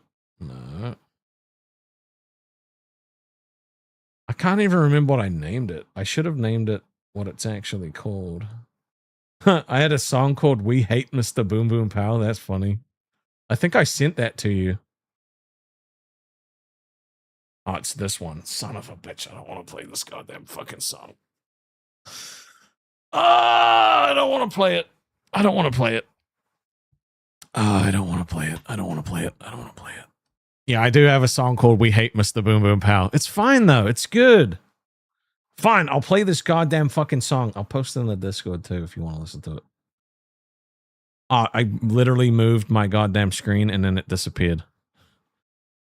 I can't even remember what I named it. I should have named it what it's actually called. I had a song called We Hate Mr. Boom Boom Pow. That's funny. I think I sent that to you. Oh, it's this one. Son of a bitch. I don't want to play this goddamn fucking song. I don't want to play it. I don't want to play it. I don't want to play it. I don't want to play it. I don't want to play it. Yeah, I do have a song called We Hate Mr. Boom Boom Pow. It's fine, though. It's good. Fine, I'll play this goddamn fucking song. I'll post it in the Discord, too, if you want to listen to it. I literally moved my goddamn screen, and then it disappeared.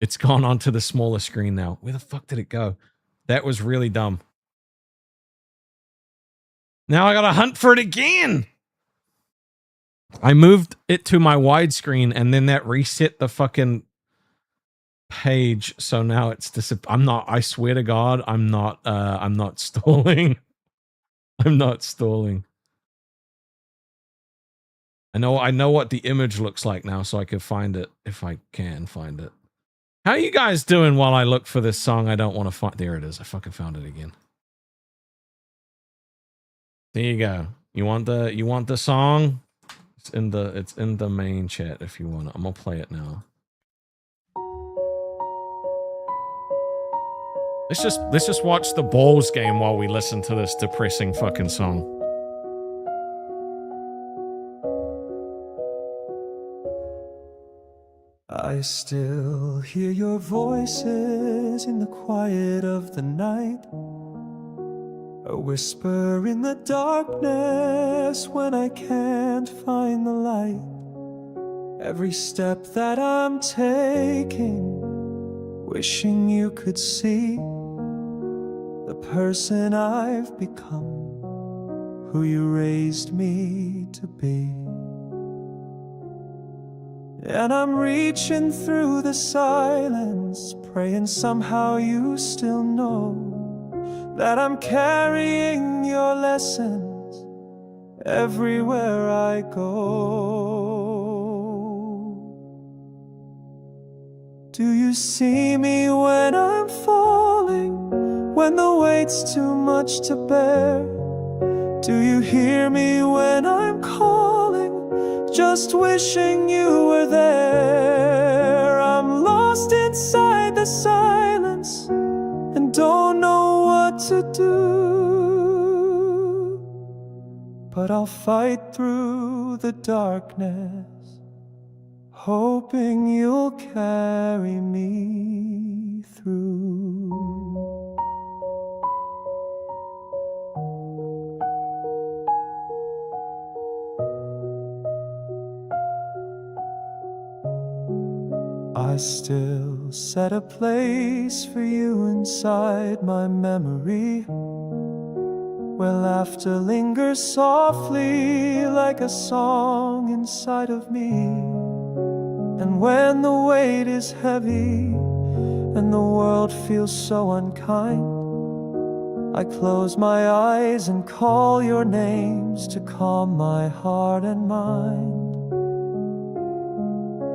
It's gone onto the smaller screen now. Where the fuck did it go? That was really dumb. Now I gotta hunt for it again. I moved it to my widescreen and then that reset the fucking page. So now it's I swear to God, I'm not stalling. I'm not stalling. I know what the image looks like now, so I can find it if I can find it. How are you guys doing while I look for this song I don't want to find? There it is. I fucking found it again. There you go. You want the song? It's in the main chat if you want it. I'm gonna play it now. Let's just watch the Balls game while we listen to this depressing fucking song. I still hear your voices in the quiet of the night, a whisper in the darkness when I can't find the light. Every step that I'm taking, wishing you could see the person I've become, who you raised me to be. And I'm reaching through the silence, praying somehow you still know that I'm carrying your lessons everywhere I go. Do you see me when I'm falling, when the weight's too much to bear? Do you hear me when I'm calling, just wishing you were there? I'm lost inside the silence and don't know what to do, but I'll fight through the darkness, hoping you'll carry me through. I still set a place for you inside my memory, where laughter lingers softly like a song inside of me. And when the weight is heavy and the world feels so unkind, I close my eyes and call your names to calm my heart and mind.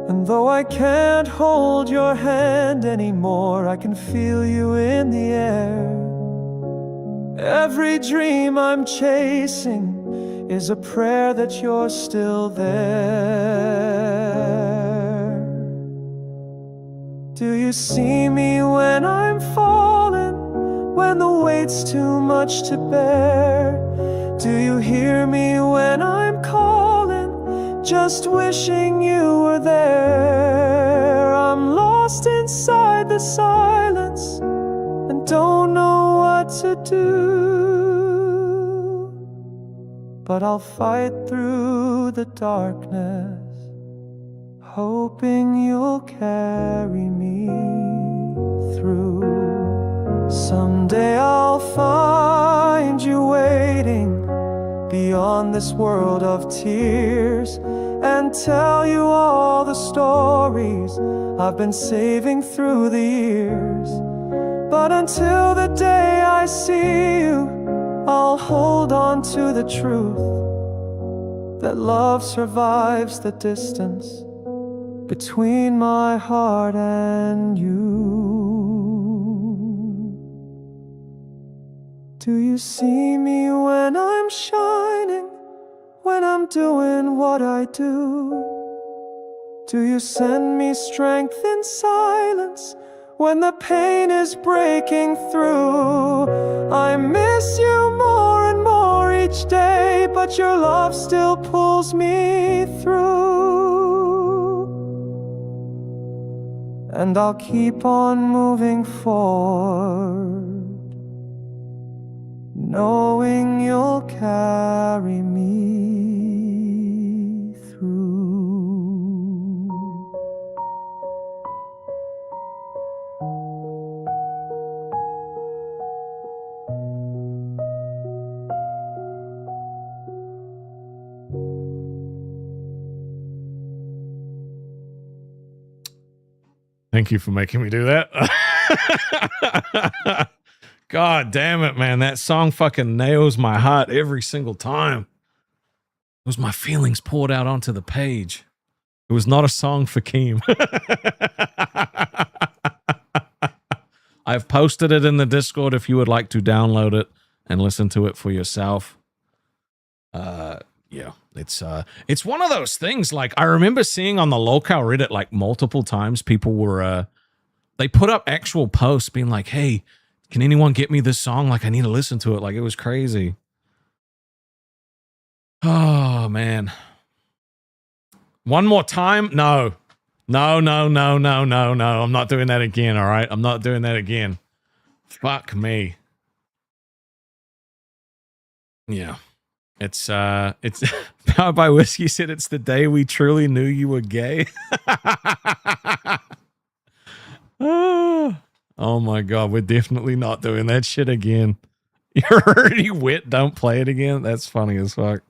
And though I can't hold your hand anymore, I can feel you in the air. Every dream I'm chasing is a prayer that you're still there. Do you see me when I'm falling, when the weight's too much to bear? Do you hear me when I'm calling, just wishing you were there? I'm lost inside the silence and don't know what to do, but I'll fight through the darkness, hoping you'll carry me through. Someday I'll find you waiting beyond this world of tears, and tell you all the stories I've been saving through the years. But until the day I see you, I'll hold on to the truth that love survives the distance between my heart and you. Do you see me when I'm shining, when I'm doing what I do? Do you send me strength in silence when the pain is breaking through? I miss you more and more each day, but your love still pulls me through. And I'll keep on moving forward, knowing you'll carry me through. Thank you for making me do that. God damn it, man. That song fucking nails my heart every single time. It was my feelings poured out onto the page. It was not a song for Keem. I've posted it in the Discord if you would like to download it and listen to it for yourself. Yeah, it's one of those things. Like, I remember seeing on the local Reddit like multiple times people were they put up actual posts being like, hey, can anyone get me this song? Like, I need to listen to it. Like, it was crazy. Oh man. One more time? No. No. I'm not doing that again, all right? I'm not doing that again. Fuck me. Yeah. It's Powered by Whiskey said it's the day we truly knew you were gay. Oh my god, we're definitely not doing that shit again. You're already wet, don't play it again. That's funny as fuck.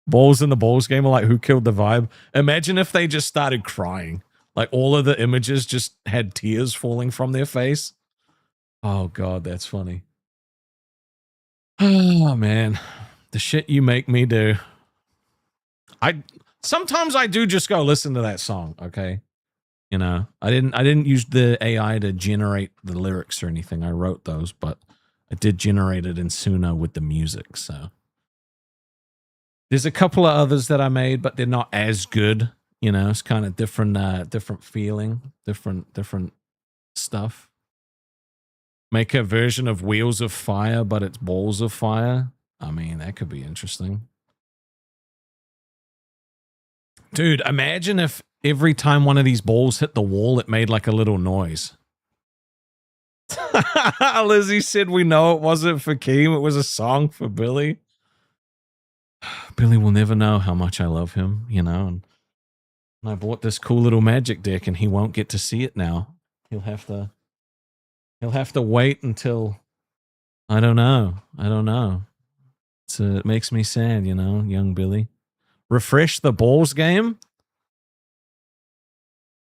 Balls in the balls game are like, who killed the vibe? Imagine if they just started crying. Like all of the images just had tears falling from their face. Oh god, that's funny. Oh man, the shit you make me do. Sometimes I do just go listen to that song, okay? You know, I didn't use the AI to generate the lyrics or anything. I wrote those, but I did generate it in Suno with the music, so. There's a couple of others that I made, but they're not as good. You know, it's kind of different, different feeling, different stuff. Make a version of Wheels of Fire, but it's Balls of Fire. I mean, that could be interesting. Dude, imagine if every time one of these balls hit the wall, it made like a little noise. Lizzie said, we know it wasn't for Keem, it was a song for Billy. Billy will never know how much I love him, you know, and I bought this cool little magic deck and he won't get to see it now. He'll have to wait until, I don't know. It makes me sad, you know, young Billy. Refresh the balls game?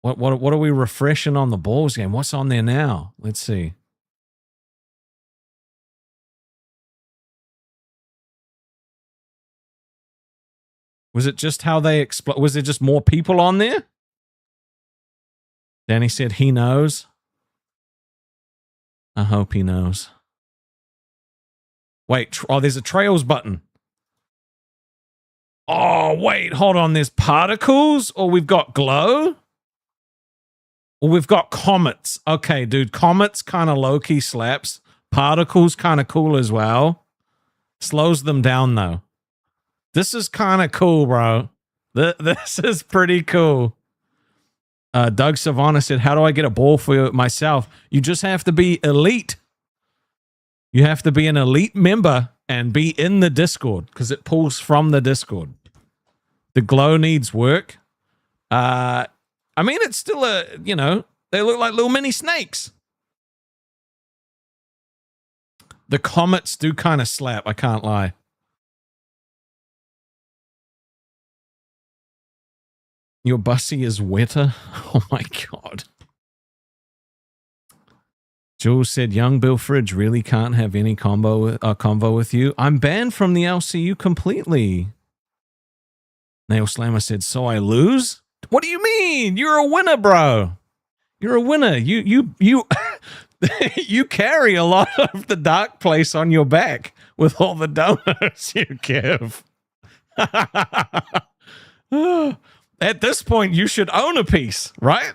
What are we refreshing on the balls game? What's on there now? Let's see. Was it just how they explode? Was there just more people on there? Danny said he knows. I hope he knows. Wait, there's a trails button. Oh, wait, hold on. There's particles, or we've got glow, or we've got comets. Okay, dude, comets kind of low-key slaps. Particles kind of cool as well. Slows them down, though. This is kind of cool, bro. This is pretty cool. Doug Savannah said, how do I get a ball for myself? You just have to be elite. You have to be an elite member and be in the Discord because it pulls from the Discord. The glow needs work. I mean, it's still you know, they look like little mini snakes. The comets do kind of slap, I can't lie. Your bussy is wetter? Oh my god. Jules said, young Bill Fridge really can't have any convo with you. I'm banned from the LCU completely. Nail Slammer said, so I lose? What do you mean? You're a winner, bro. You're a winner. You you carry a lot of the dark place on your back with all the donuts you give. At this point, you should own a piece, right?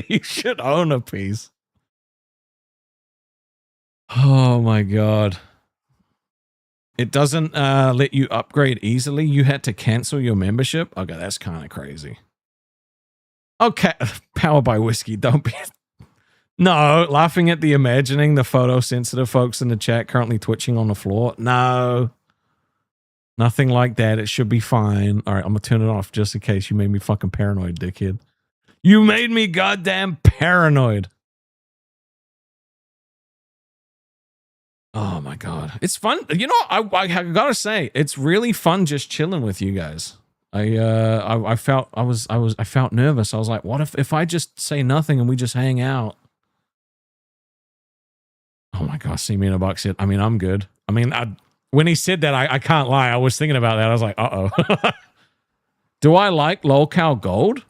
You should own a piece. Oh my god. It doesn't let you upgrade easily. You had to cancel your membership? Okay, that's kind of crazy. Okay, Powered by Whiskey, don't be... No, laughing at the imagining the photosensitive folks in the chat currently twitching on the floor. No. Nothing like that. It should be fine. All right, I'm going to turn it off just in case you made me fucking paranoid, dickhead. You made me goddamn paranoid. Oh my god, it's fun. You know, I gotta say, it's really fun just chilling with you guys. I felt nervous. I was like, what if I just say nothing and we just hang out? Oh my gosh, see me in a box said, I mean, I'm good. I mean, when he said that, I can't lie. I was thinking about that. I was like, uh-oh. Do I like Lolcow Gold?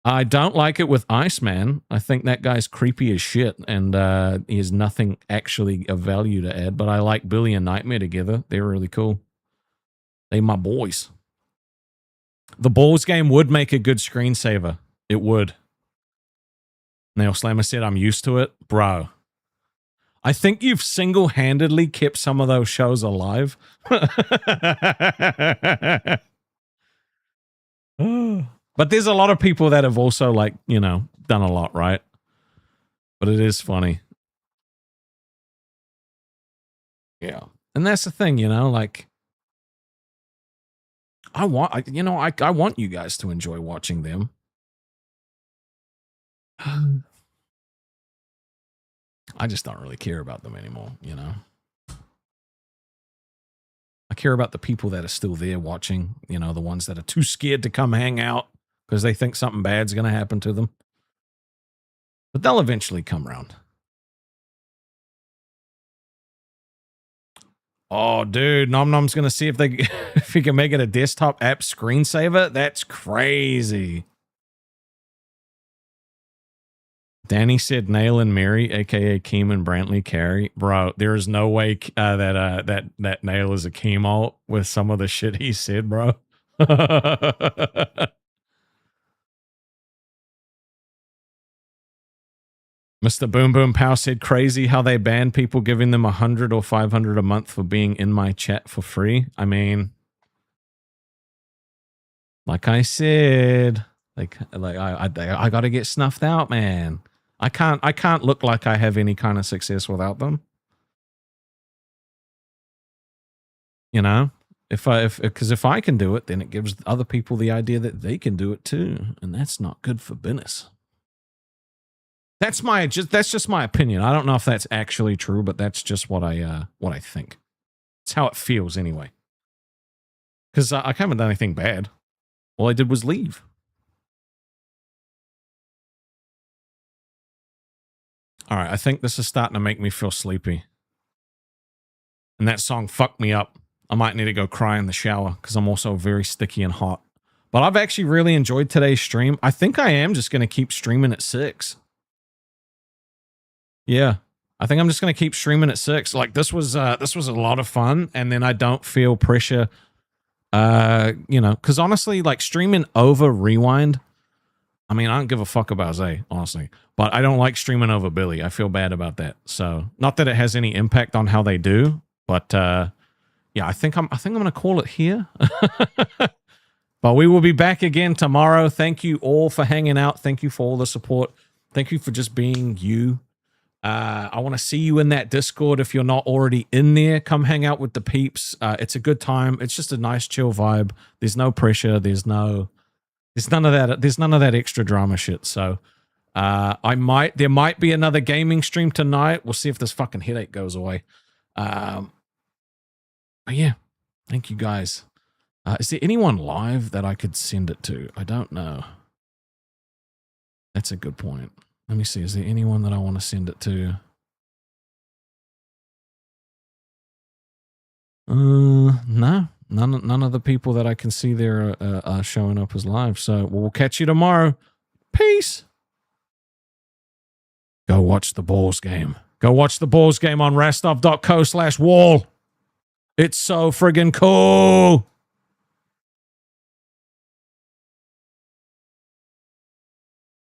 I don't like it with Iceman. I think that guy's creepy as shit, and he has nothing actually of value to add. But I like Billy and Nightmare together. They're really cool. They my boys. The Balls game would make a good screensaver. It would. Nail Slammer said, I'm used to it. Bro. I think you've single-handedly kept some of those shows alive. But there's a lot of people that have also, like, you know, done a lot, right? But it is funny. Yeah. And that's the thing, you know, like, I want you guys to enjoy watching them. I just don't really care about them anymore, you know. I care about the people that are still there watching, you know, the ones that are too scared to come hang out because they think something bad's going to happen to them. But they'll eventually come around. Oh, dude, Nom Nom's going to see if he can make it a desktop app screensaver. That's crazy. Danny said Nail and Mary, aka Keem and Brantley Carey. Bro, there is no way that Nail is a chemo with some of the shit he said, bro. Mr. Boom Boom Pow said crazy how they ban people giving them 100 or 500 a month for being in my chat for free. I mean, like I said, I got to get snuffed out, man. I can't look like I have any kind of success without them. You know, because if I can do it, then it gives other people the idea that they can do it too, and that's not good for business. That's just my opinion. I don't know if that's actually true, but that's just what I think. It's how it feels anyway. Because I haven't done anything bad. All I did was leave. All right, I think this is starting to make me feel sleepy. And that song fucked me up. I might need to go cry in the shower because I'm also very sticky and hot. But I've actually really enjoyed today's stream. I think I am just going to keep streaming at 6. Yeah, I think I'm just going to keep streaming at 6. Like this was a lot of fun, and then I don't feel pressure. You know, because honestly, like streaming over Rewind. I mean, I don't give a fuck about Zay, honestly, but I don't like streaming over Billy. I feel bad about that. So, not that it has any impact on how they do, but yeah, I think I'm going to call it here. But we will be back again tomorrow. Thank you all for hanging out. Thank you for all the support. Thank you for just being you. I want to see you in that Discord. If you're not already in there, come hang out with the peeps. It's a good time. It's just a nice chill vibe. There's no pressure. There's none of that. There's none of that extra drama shit. So there might be another gaming stream tonight. We'll see if this fucking headache goes away. But yeah, thank you guys. Is there anyone live that I could send it to? I don't know. That's a good point. Let me see. Is there anyone that I want to send it to? No. None of the people that I can see there are showing up as live. So we'll catch you tomorrow. Peace. Go watch the Balls game. Go watch the Balls game on rastov.co/wall. It's so friggin' cool.